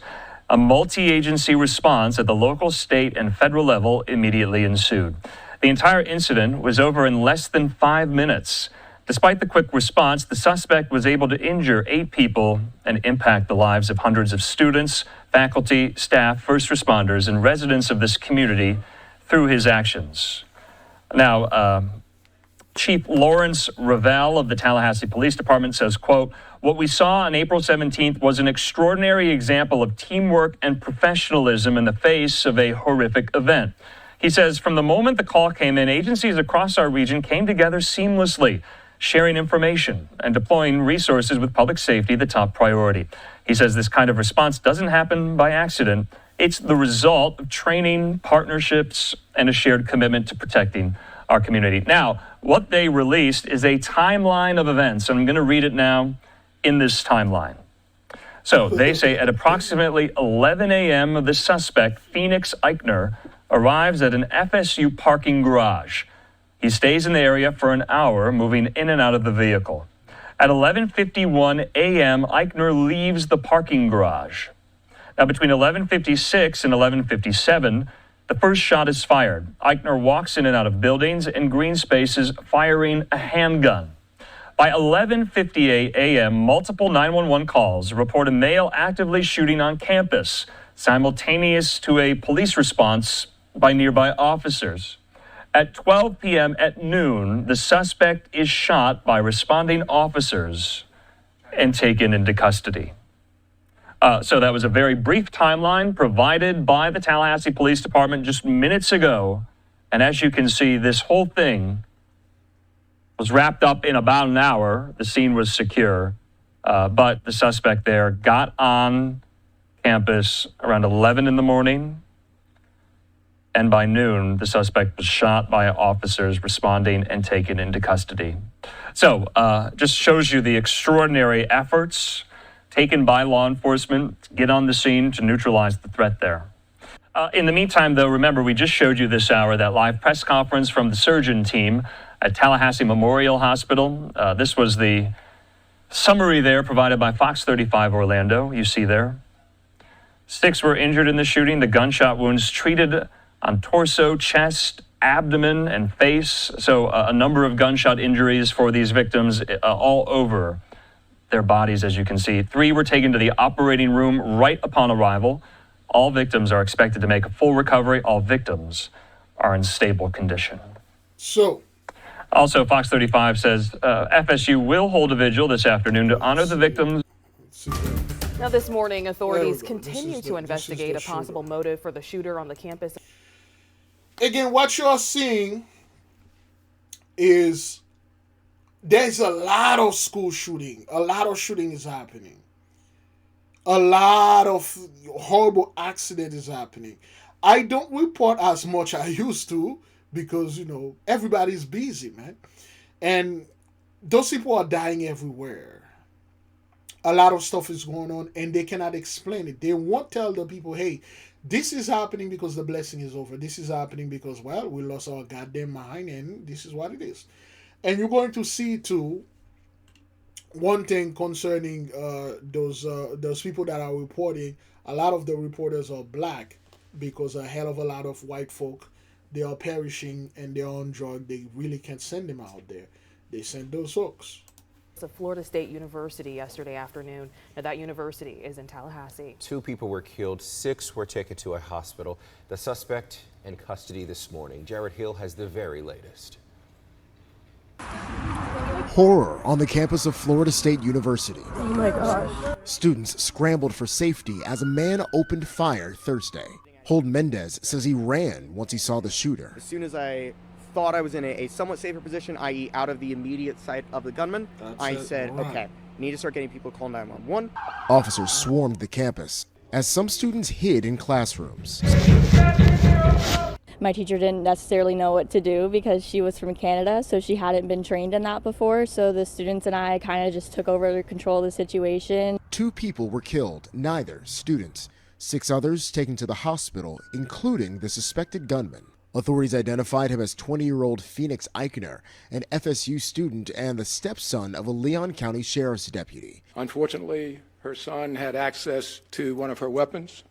A multi-agency response at the local, state, and federal level immediately ensued. The entire incident was over in less than 5 minutes. Despite the quick response, the suspect was able to injure 8 people and impact the lives of hundreds of students, faculty, staff, first responders, and residents of this community through his actions. Now, Chief Lawrence Ravel of the Tallahassee Police Department says, quote, "What we saw on April 17th was an extraordinary example of teamwork and professionalism in the face of a horrific event." He says, "From the moment the call came in, agencies across our region came together seamlessly, sharing information and deploying resources with public safety the top priority." He says this kind of response doesn't happen by accident. It's the result of training, partnerships, and a shared commitment to protecting our community. Now, what they released is a timeline of events, and I'm going to read it now in this timeline. So they say at approximately 11 a.m., the suspect, Phoenix Eichner, arrives at an FSU parking garage. He stays in the area for an hour, moving in and out of the vehicle. At 11:51 a.m., Eichner leaves the parking garage. Now, between 11:56 and 11:57, the first shot is fired. Eichner walks in and out of buildings and green spaces, firing a handgun. By 11:58 a.m., multiple 911 calls report a male actively shooting on campus, simultaneous to a police response by nearby officers. At 12 p.m. at noon, the suspect is shot by responding officers and taken into custody. So that was a very brief timeline provided by the Tallahassee Police Department just minutes ago. And as you can see, this whole thing was wrapped up in about an hour. The scene was secure, but the suspect there got on campus around 11 in the morning. And by noon, the suspect was shot by officers responding and taken into custody. So just shows you the extraordinary efforts taken by law enforcement to get on the scene to neutralize the threat there. In the meantime, though, remember, we just showed you this hour that live press conference from the surgeon team at Tallahassee Memorial Hospital. This was the summary there provided by Fox 35 Orlando, you see there. 6 were injured in the shooting. The gunshot wounds treated on torso, chest, abdomen, and face. So a number of gunshot injuries for these victims all over their bodies, as you can see. 3 were taken to the operating room right upon arrival. All victims are expected to make a full recovery. All victims are in stable condition. So, also, Fox 35 says FSU will hold a vigil this afternoon to honor the victims. Now, this morning, authorities continue to investigate a possible motive for the shooter on the campus. Again, what you're seeing is there's a lot of school shooting. A lot of shooting is happening. A lot of horrible accident is happening. I don't report as much as I used to because, you know, everybody's busy, man. And those people are dying everywhere. A lot of stuff is going on and they cannot explain it. They won't tell the people, hey, this is happening because the blessing is over. This is happening because, well, we lost our goddamn mind and this is what it is. And you're going to see, too, one thing concerning those people that are reporting. A lot of the reporters are black because a hell of a lot of white folk, they are perishing and they're on drugs. They really can't send them out there. They send those folks. Of Florida State University yesterday afternoon. Now, that university is in Tallahassee. 2 people were killed, 6 were taken to a hospital. The suspect in custody this morning. Jared Hill has the very latest. Horror on the campus of Florida State University. Oh my gosh. Students scrambled for safety as a man opened fire Thursday. Holt Mendez says he ran once he saw the shooter. As soon as I thought I was in a somewhat safer position, i.e. out of the immediate sight of the gunman, I said, okay, need to start getting people call 911. Officers swarmed the campus as some students hid in classrooms. My teacher didn't necessarily know what to do because she was from Canada, so she hadn't been trained in that before. So the students and I kind of just took over control of the situation. 2 people were killed, neither students. 6 others taken to the hospital, including the suspected gunman. Authorities identified him as 20-year-old Phoenix Eichner, an FSU student and the stepson of a Leon County Sheriff's deputy. Unfortunately, her son had access to one of her weapons,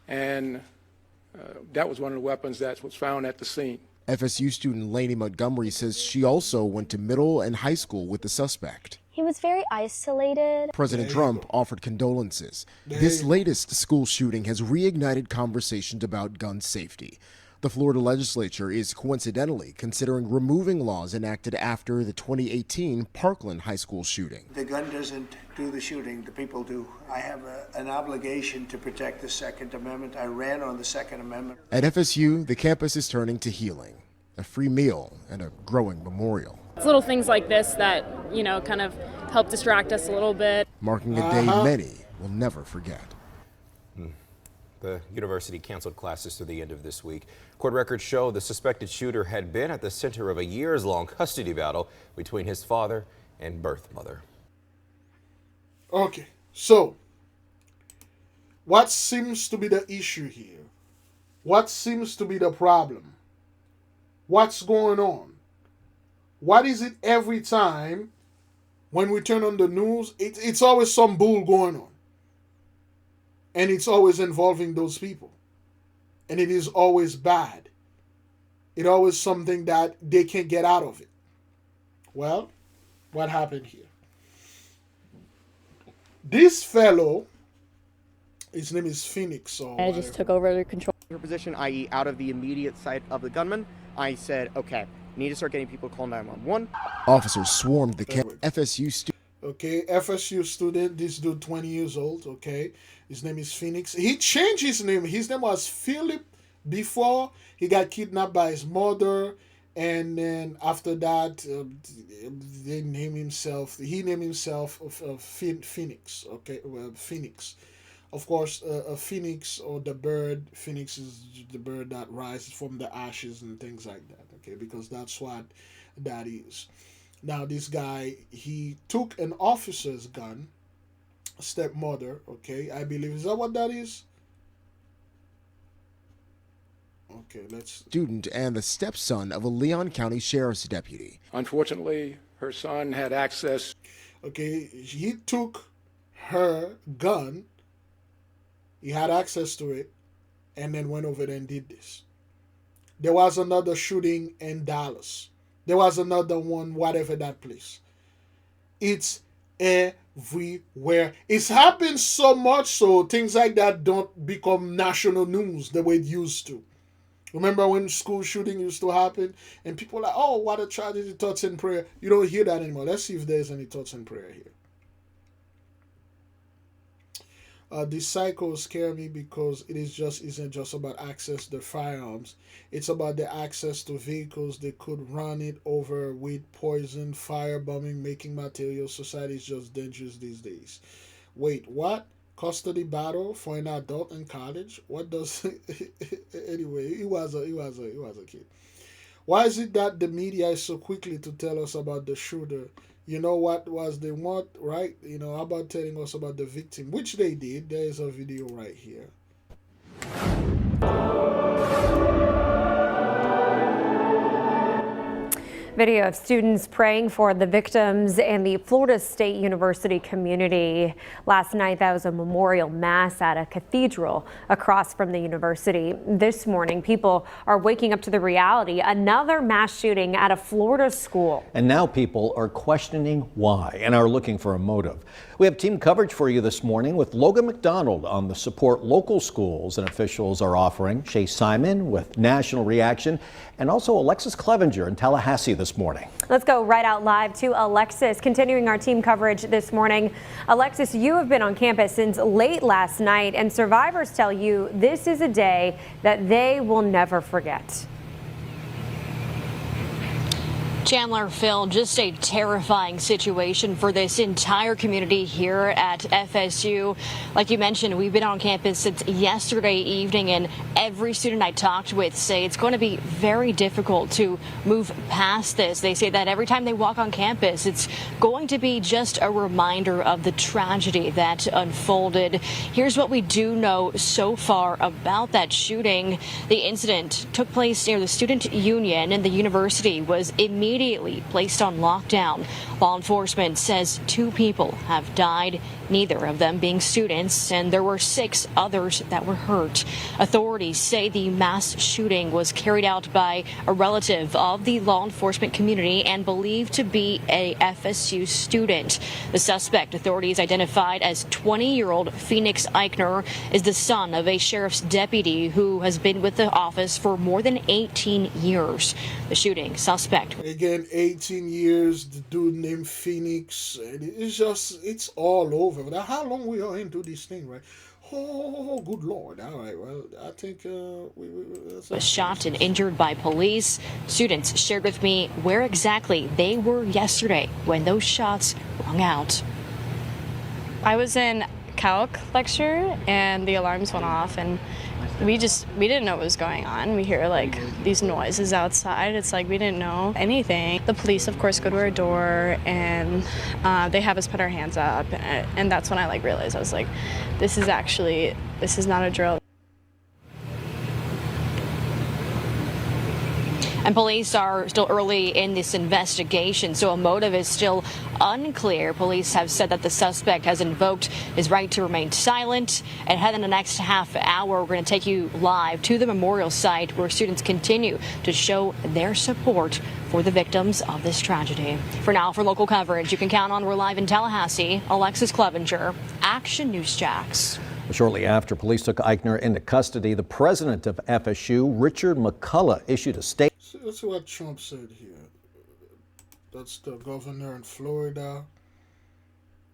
and that was one of the weapons that was found at the scene. FSU student Lainey Montgomery says she also went to middle and high school with the suspect. He was very isolated. President Trump offered condolences. This latest school shooting has reignited conversations about gun safety. The Florida legislature is coincidentally considering removing laws enacted after the 2018 Parkland High School shooting. The gun doesn't do the shooting, the people do. I have an obligation to protect the Second Amendment. I ran on the Second Amendment. At FSU, the campus is turning to healing, a free meal, and a growing memorial. It's little things like this that, kind of help distract us a little bit. Marking a day many will never forget. The university canceled classes through the end of this week. Court records show the suspected shooter had been at the center of a years-long custody battle between his father and birth mother. Okay, so what seems to be the issue here? What seems to be the problem? What's going on? What is it every time when we turn on the news? It's always some bull going on. And it's always involving those people. And it is always bad. It's always something that they can't get out of it. Well, what happened here? This fellow, his name is Phoenix. I just took over control of your position, i.e. out of the immediate sight of the gunman. I said, okay, need to start getting people to call 911. Officers swarmed the FSU student. Okay, FSU student, this dude 20 years old, okay. His name is Phoenix. He changed his name. His name was Philip before he got kidnapped by his mother. And then after that, he named himself Phoenix, okay, well, Phoenix. Of course, a phoenix or the bird, phoenix is the bird that rises from the ashes and things like that, okay, because that's what that is. Now, this guy, he took an officer's gun, stepmother, okay, I believe, is that what that is? Okay, let's... Student and the stepson of a Leon County Sheriff's deputy. Unfortunately, her son had access. Okay, he took her gun, he had access to it, and then went over there and did this. There was another shooting in Dallas. There was another one, whatever that place. It's everywhere. It's happened so much so things like that don't become national news the way it used to. Remember when school shooting used to happen and people were like, oh, what a tragedy, thoughts and prayer. You don't hear that anymore. Let's see if there's any thoughts and prayer here. These cycles scare me because it isn't just about access to firearms. It's about the access to vehicles that could run it over with poison, firebombing, making materials. Society is just dangerous these days. Wait, what? Custody battle for an adult in college? What does... Anyway, he was a kid. Why is it that the media is so quickly to tell us about the shooter? You know what was they want, right? You know, how about telling us about the victim, which they did. There is a video right here. Video of students praying for the victims in the Florida State University community. Last night, that was a memorial mass at a cathedral across from the university. This morning, people are waking up to the reality, another mass shooting at a Florida school. And now people are questioning why and are looking for a motive. We have team coverage for you this morning with Logan McDonald on the support local schools and officials are offering. Shay Simon with national reaction, and also Alexis Clevenger in Tallahassee this morning. Let's go right out live to Alexis, continuing our team coverage this morning. Alexis, you have been on campus since late last night, and survivors tell you this is a day that they will never forget. Chandler, Phil, just a terrifying situation for this entire community here at FSU. Like you mentioned, we've been on campus since yesterday evening, and every student I talked with say it's going to be very difficult to move past this. They say that every time they walk on campus, it's going to be just a reminder of the tragedy that unfolded. Here's what we do know so far about that shooting. The incident took place near the student union, and the university was immediately placed on lockdown. Law enforcement says 2 people have died, neither of them being students, and there were 6 others that were hurt. Authorities say the mass shooting was carried out by a relative of the law enforcement community and believed to be a FSU student. The suspect, authorities identified as 20-year-old Phoenix Eichner, is the son of a sheriff's deputy who has been with the office for more than 18 years. The shooting suspect. Again, 18 years, the dude named Phoenix. It's all over. Now, how long we are into this thing, right? Oh, good Lord. All right, well, I think Was shot and injured by police. Students shared with me where exactly they were yesterday when those shots rung out. I was in calc lecture and the alarms went off, and we didn't know what was going on. We hear like these noises outside. It's like we didn't know anything. The police, of course, go to our door and they have us put our hands up, and that's when I realized, I was like, this is not a drill. And police are still early in this investigation, so a motive is still unclear. Police have said that the suspect has invoked his right to remain silent. And ahead in the next half hour, we're going to take you live to the memorial site where students continue to show their support for the victims of this tragedy. For now, for local coverage, you can count on we're live in Tallahassee. Alexis Clevenger, Action News Jax. Shortly after police took Eichner into custody, the president of FSU, Richard McCullough, issued a statement. Let's see what Trump said here. That's the governor in Florida,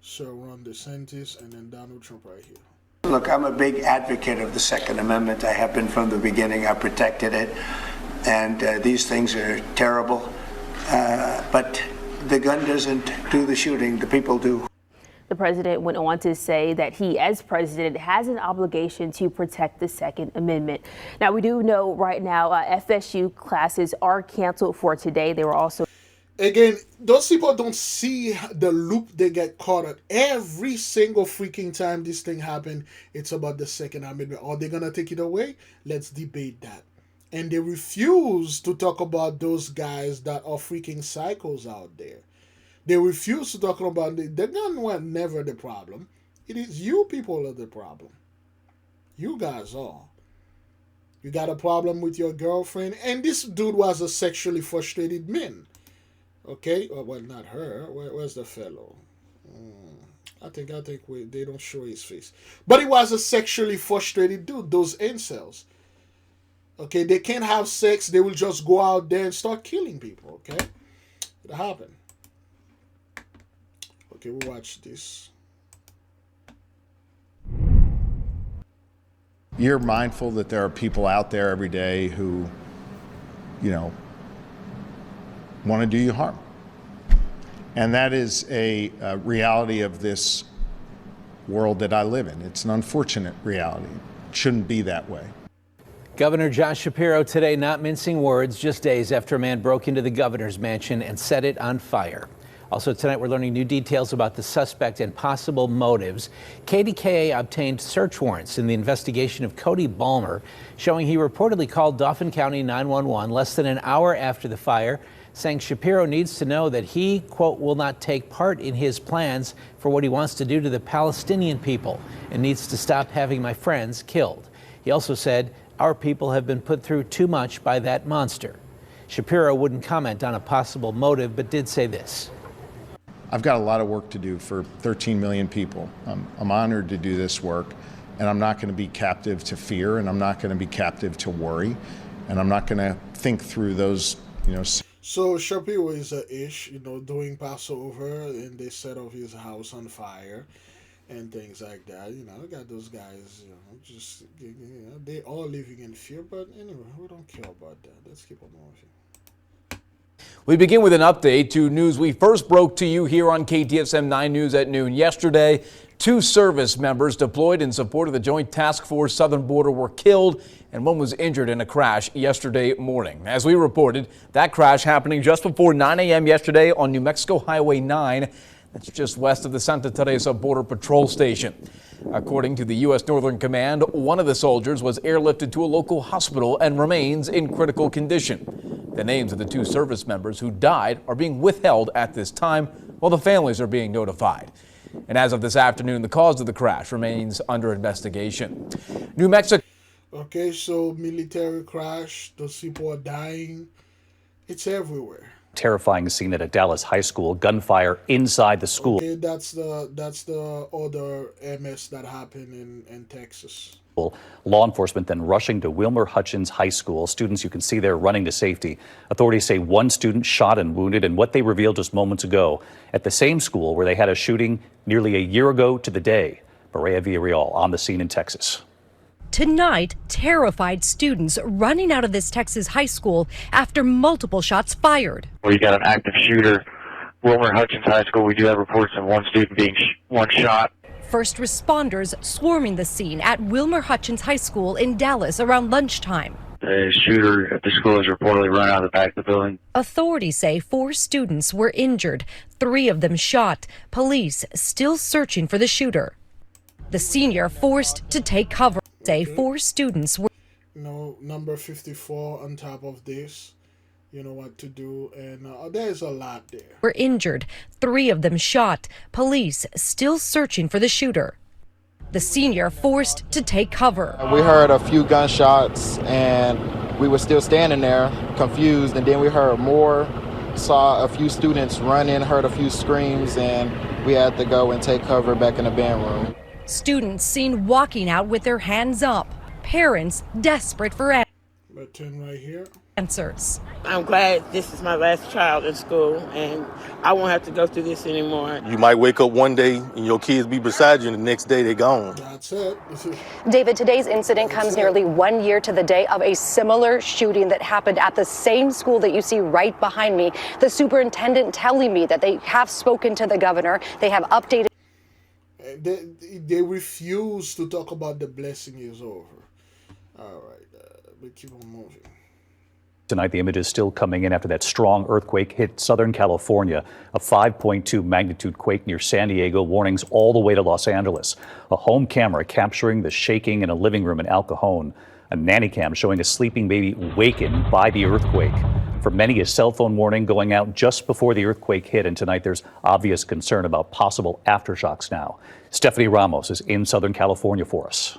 Sir Ron DeSantis, and then Donald Trump right here. Look, I'm a big advocate of the Second Amendment. I have been from the beginning. I protected it. And these things are terrible. But the gun doesn't do the shooting. The people do. The president went on to say that he, as president, has an obligation to protect the Second Amendment. Now, we do know right now FSU classes are canceled for today. They were also... Again, those people don't see the loop they get caught at. Every single freaking time this thing happened, it's about the Second Amendment. Are they going to take it away? Let's debate that. And they refuse to talk about those guys that are freaking psychos out there. They refuse to talk about the gun was never the problem. It is you people are the problem. You guys are. You got a problem with your girlfriend, and this dude was a sexually frustrated man. Okay, well, not her. Where's the fellow? I think they don't show his face, but he was a sexually frustrated dude. Those incels. Okay, they can't have sex. They will just go out there and start killing people. Okay, it happened. Okay, we'll watch this. You're mindful that there are people out there every day who, want to do you harm. And that is a reality of this world that I live in. It's an unfortunate reality. It shouldn't be that way. Governor Josh Shapiro today not mincing words, just days after a man broke into the governor's mansion and set it on fire. Also tonight, we're learning new details about the suspect and possible motives. KDKA obtained search warrants in the investigation of Cody Balmer, showing he reportedly called Dauphin County 911 less than an hour after the fire, saying Shapiro needs to know that he, quote, will not take part in his plans for what he wants to do to the Palestinian people and needs to stop having my friends killed. He also said, our people have been put through too much by that monster. Shapiro wouldn't comment on a possible motive, but did say this. I've got a lot of work to do for 13 million people. I'm honored to do this work, and I'm not going to be captive to fear, and I'm not going to be captive to worry, and I'm not going to think through those, So Shapiro is a ish, doing Passover, and they set off his house on fire and things like that. I got those guys, they are living in fear, but anyway, we don't care about that. Let's keep on moving. We begin with an update to news we first broke to you here on KTSM 9 News at noon yesterday. 2 service members deployed in support of the Joint Task Force Southern Border were killed, and one was injured in a crash yesterday morning. As we reported, that crash happening just before 9 a.m. yesterday on New Mexico Highway 9. That's just west of the Santa Teresa Border Patrol Station. According to the U.S. Northern Command, one of the soldiers was airlifted to a local hospital and remains in critical condition. The names of the 2 service members who died are being withheld at this time, while the families are being notified. And as of this afternoon, the cause of the crash remains under investigation. New Mexico. Okay, so military crash, those people are dying. It's everywhere. Terrifying scene at a Dallas high school, gunfire inside the school. Okay, that's the other MS that happened in Texas. Law enforcement then rushing to Wilmer Hutchins High School. Students you can see there running to safety. Authorities say one student shot and wounded in what they revealed just moments ago at the same school where they had a shooting nearly a year ago to the day. Maria Villarreal on the scene in Texas. Tonight, terrified students running out of this Texas high school after multiple shots fired. We got an active shooter, Wilmer Hutchins High School. We do have reports of one student being one shot. First responders swarming the scene at Wilmer Hutchins High School in Dallas around lunchtime. The shooter at the school has reportedly run out of the back of the building. Authorities say 4 students were injured, 3 of them shot. Police still searching for the shooter. The senior forced to take cover. Say 4 students were. Number 54 on top of this. You know what to do, and there's a lot there. Were injured, 3 of them shot. Police still searching for the shooter. The senior forced to take cover. We heard a few gunshots, and we were still standing there, confused, and then we heard more, saw a few students run in, heard a few screams, and we had to go and take cover back in the band room. Students seen walking out with their hands up. Parents desperate for right here. Answers. I'm glad this is my last child in school, and I won't have to go through this anymore. You might wake up one day and your kids be beside you, and the next day they're gone. That's it. David, today's incident comes nearly 1 year to the day of a similar shooting that happened at the same school that you see right behind me. The superintendent telling me that they have spoken to the governor. They have updated. They refuse to talk about the blessing is over. All right, we keep on moving. Tonight, the images still coming in after that strong earthquake hit Southern California. A 5.2 magnitude quake near San Diego, warnings all the way to Los Angeles. A home camera capturing the shaking in a living room in El Cajon. A nanny cam showing a sleeping baby wakened by the earthquake. For many, a cell phone warning going out just before the earthquake hit. And tonight, there's obvious concern about possible aftershocks now. Stephanie Ramos is in Southern California for us.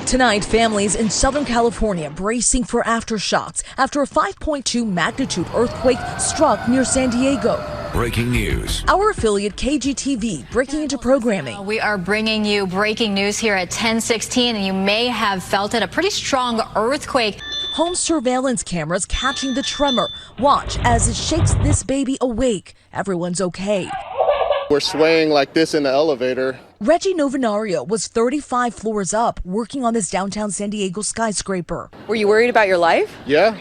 Tonight, families in Southern California bracing for aftershocks after a 5.2 magnitude earthquake struck near San Diego. Breaking news. Our affiliate KGTV breaking into programming. We are bringing you breaking news here at 10:16, and you may have felt it, a pretty strong earthquake. Home surveillance cameras catching the tremor. Watch as it shakes this baby awake. Everyone's okay. We're swaying like this in the elevator. Reggie Novinario was 35 floors up working on this downtown San Diego skyscraper. Were you worried about your life? Yeah.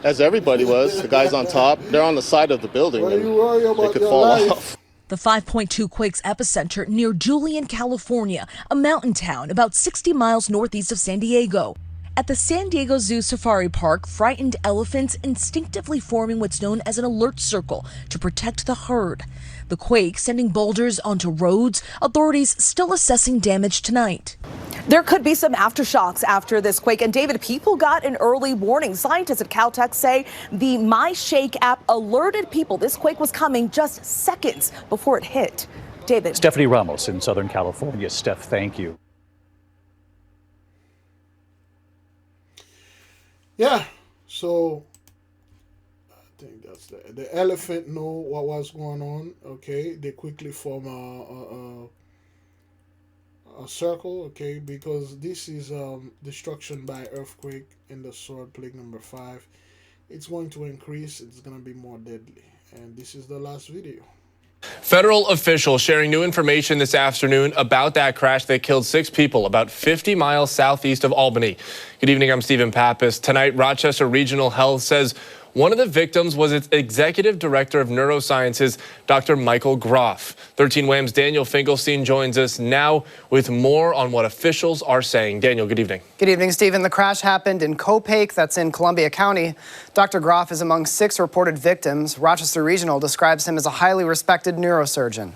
As everybody was. The guys on top, they're on the side of the building. What are you worried about? They could fall off. The 5.2 quake's epicenter near Julian, California, a mountain town about 60 miles northeast of San Diego. At the San Diego Zoo Safari Park, frightened elephants instinctively forming what's known as an alert circle to protect the herd. The quake sending boulders onto roads, authorities still assessing damage tonight. There could be some aftershocks after this quake. And David, people got an early warning. Scientists at Caltech say the MyShake app alerted people this quake was coming just seconds before it hit. David. Stephanie Ramos in Southern California. Steph, thank you. Yeah, so I think that's the elephant know what was going on. Okay, they quickly form a circle. Okay, because this is destruction by earthquake in the sword plague number 5. It's going to increase. It's going to be more deadly. And this is the last video. Federal officials sharing new information this afternoon about that crash that killed 6 people about 50 miles southeast of Albany. Good evening, I'm Stephen Pappas. Tonight, Rochester Regional Health says One of the victims was its executive director of neurosciences, Dr. Michael Groff. 13 WHAM's Daniel Finkelstein joins us now with more on what officials are saying. Daniel, good evening. Good evening, Stephen. The crash happened in Copake, that's in Columbia County. Dr. Groff is among 6 reported victims. Rochester Regional describes him as a highly respected neurosurgeon.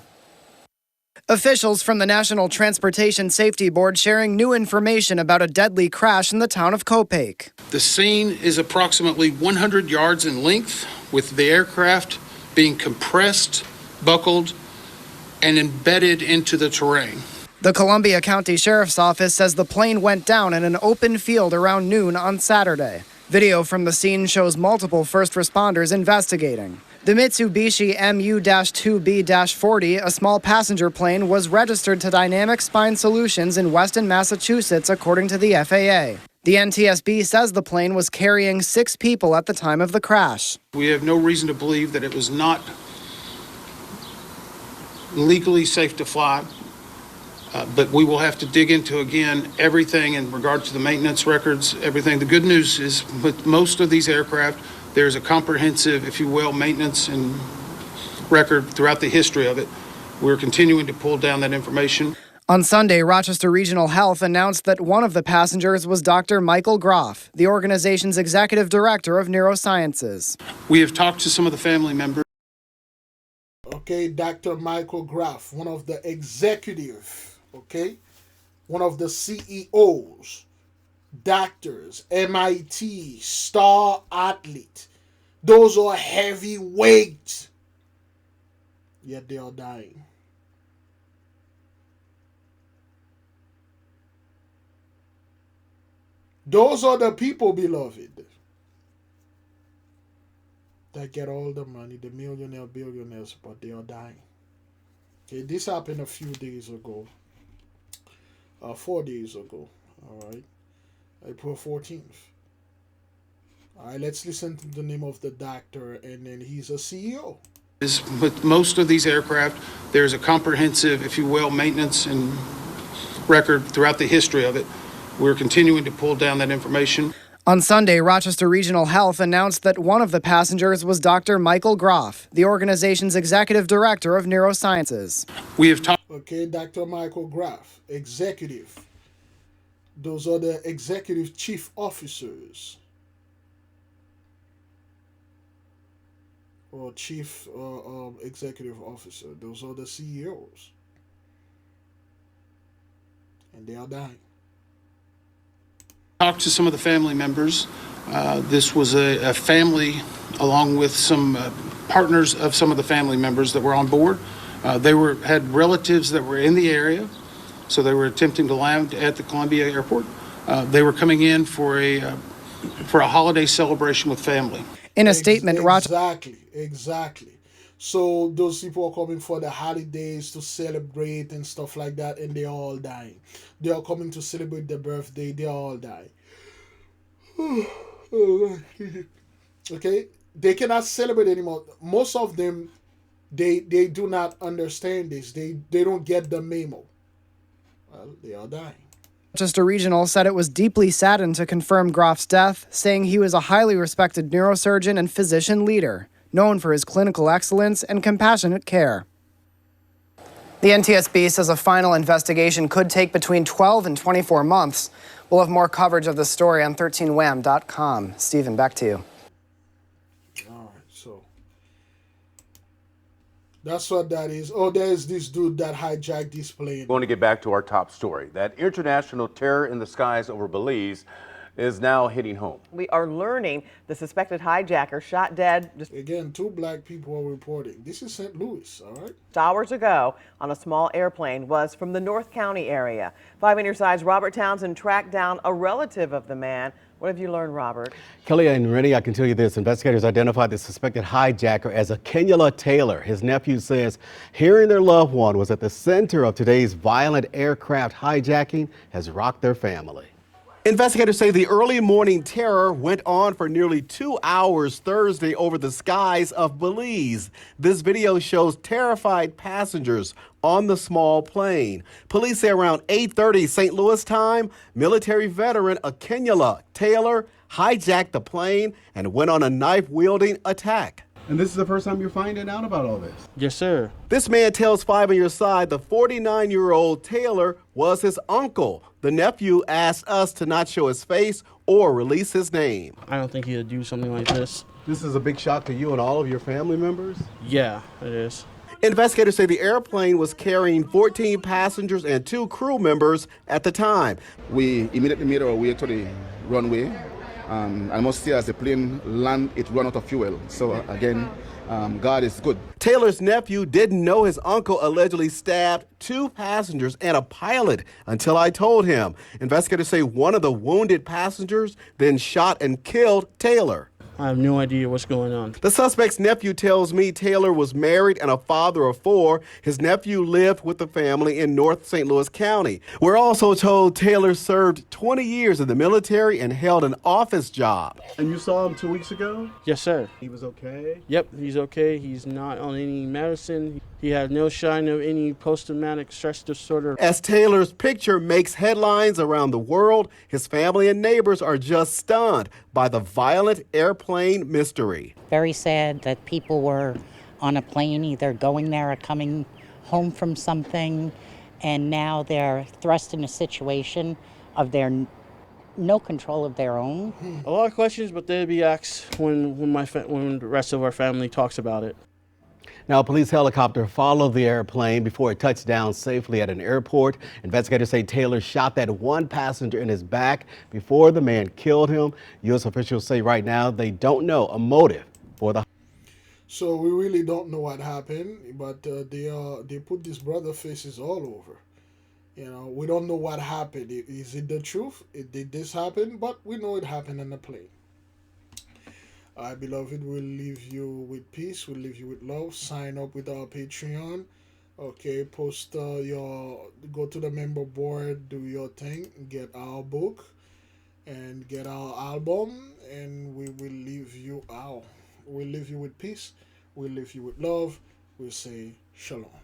Officials from the National Transportation Safety Board sharing new information about a deadly crash in the town of Copake. The scene is approximately 100 yards in length, with the aircraft being compressed, buckled, and embedded into the terrain. The Columbia County Sheriff's Office says the plane went down in an open field around noon on Saturday. Video from the scene shows multiple first responders investigating. The Mitsubishi MU-2B-40, a small passenger plane, was registered to Dynamic Spine Solutions in Weston, Massachusetts, according to the FAA. The NTSB says the plane was carrying 6 people at the time of the crash. We have no reason to believe that it was not legally safe to fly, but we will have to dig into, again, everything in regard to the maintenance records, everything. The good news is with most of these aircraft, there's a comprehensive, if you will, maintenance and record throughout the history of it. We're continuing to pull down that information. On Sunday, Rochester Regional Health announced that one of the passengers was Dr. Michael Groff, the organization's executive director of neurosciences. We have talked to some of the family members. Okay, Dr. Michael Groff, one of the executive, okay, one of the CEOs, doctors, MIT, star athlete. Those are heavyweight. Yet they are dying. Those are the people, beloved, that get all the money, the millionaire, billionaires, but they are dying. Okay, this happened a few days ago, 4 days ago, all right, April 14th. All right, let's listen to the name of the doctor, and then he's a CEO. With most of these aircraft, there's a comprehensive, if you will, maintenance and record throughout the history of it. We're continuing to pull down that information. On Sunday, Rochester Regional Health announced that one of the passengers was Dr. Michael Groff, the organization's executive director of neurosciences. We have talked. Okay, Dr. Michael Groff, executive. Those are the executive chief officers. Or chief executive officer. Those are the CEOs. And they are dying. Talked to some of the family members. This was a family, along with some partners of some of the family members that were on board. They had relatives that were in the area, so they were attempting to land at the Columbia Airport. They were coming in for a holiday celebration with family. In a statement, Exactly. So those people are coming for the holidays to celebrate and stuff like that, and they're all dying. They are coming to celebrate their birthday, they're all dying. Okay? They cannot celebrate anymore. Most of them, they do not understand this. They don't get the memo. Well, they are dying. Rochester Regional said it was deeply saddened to confirm Groff's death, saying he was a highly respected neurosurgeon and physician leader, known for his clinical excellence and compassionate care. The NTSB says a final investigation could take between 12 and 24 months. We'll have more coverage of the story on 13wham.com. Stephen, back to you. All right, so that's what that is. Oh, there's this dude that hijacked this plane. Going to get back to our top story. That international terror in the skies over Belize is now hitting home. We are learning the suspected hijacker shot dead just again. 2 black people are reporting. This is St. Louis, all right? Hours ago on a small airplane, was from the North County area. 5 on your side's Robert Townsend tracked down a relative of the man. What have you learned, Robert? Kelly and Rennie, I can tell you this. Investigators identified the suspected hijacker as a Kenyala Taylor. His nephew says hearing their loved one was at the center of today's violent aircraft hijacking has rocked their family. Investigators say the early morning terror went on for nearly 2 hours Thursday over the skies of Belize. This video shows terrified passengers on the small plane. Police say around 8:30 St. Louis time, military veteran Akenyola Taylor hijacked the plane and went on a knife-wielding attack. And this is the first time you're finding out about all this? Yes, sir. This man tells 5 on your side the 49-year-old Taylor was his uncle. The nephew asked us to not show his face or release his name. I don't think he'd do something like this. This is a big shock to you and all of your family members? Yeah, it is. Investigators say the airplane was carrying 14 passengers and 2 crew members at the time. We immediately made our way to the runway. I must say, as the plane landed, it ran out of fuel. So again, God is good. Taylor's nephew didn't know his uncle allegedly stabbed 2 passengers and a pilot until I told him. Investigators say one of the wounded passengers then shot and killed Taylor. I have no idea what's going on. The suspect's nephew tells me Taylor was married and a father of 4. His nephew lived with the family in North St. Louis County. We're also told Taylor served 20 years in the military and held an office job. And you saw him 2 weeks ago? Yes, sir. He was okay? Yep, he's okay. He's not on any medicine. He had no sign of any post-traumatic stress disorder. As Taylor's picture makes headlines around the world, his family and neighbors are just stunned by the violent airplane mystery. Very sad that people were on a plane either going there or coming home from something, and now they're thrust in a situation of their no control of their own. A lot of questions, but they'll be asked when the rest of our family talks about it. Now, a police helicopter followed the airplane before it touched down safely at an airport. Investigators say Taylor shot that one passenger in his back before the man killed him. U.S. officials say right now they don't know a motive for the. So we really don't know what happened, but they put these brother faces all over. You know, we don't know what happened. Is it the truth? Did this happen? But we know it happened on the plane. Beloved, we'll leave you with peace. We'll leave you with love. Sign up with our Patreon. Okay, post go to the member board, do your thing, get our book, and get our album, and we will leave you out. We'll leave you with peace. We'll leave you with love. We'll say shalom.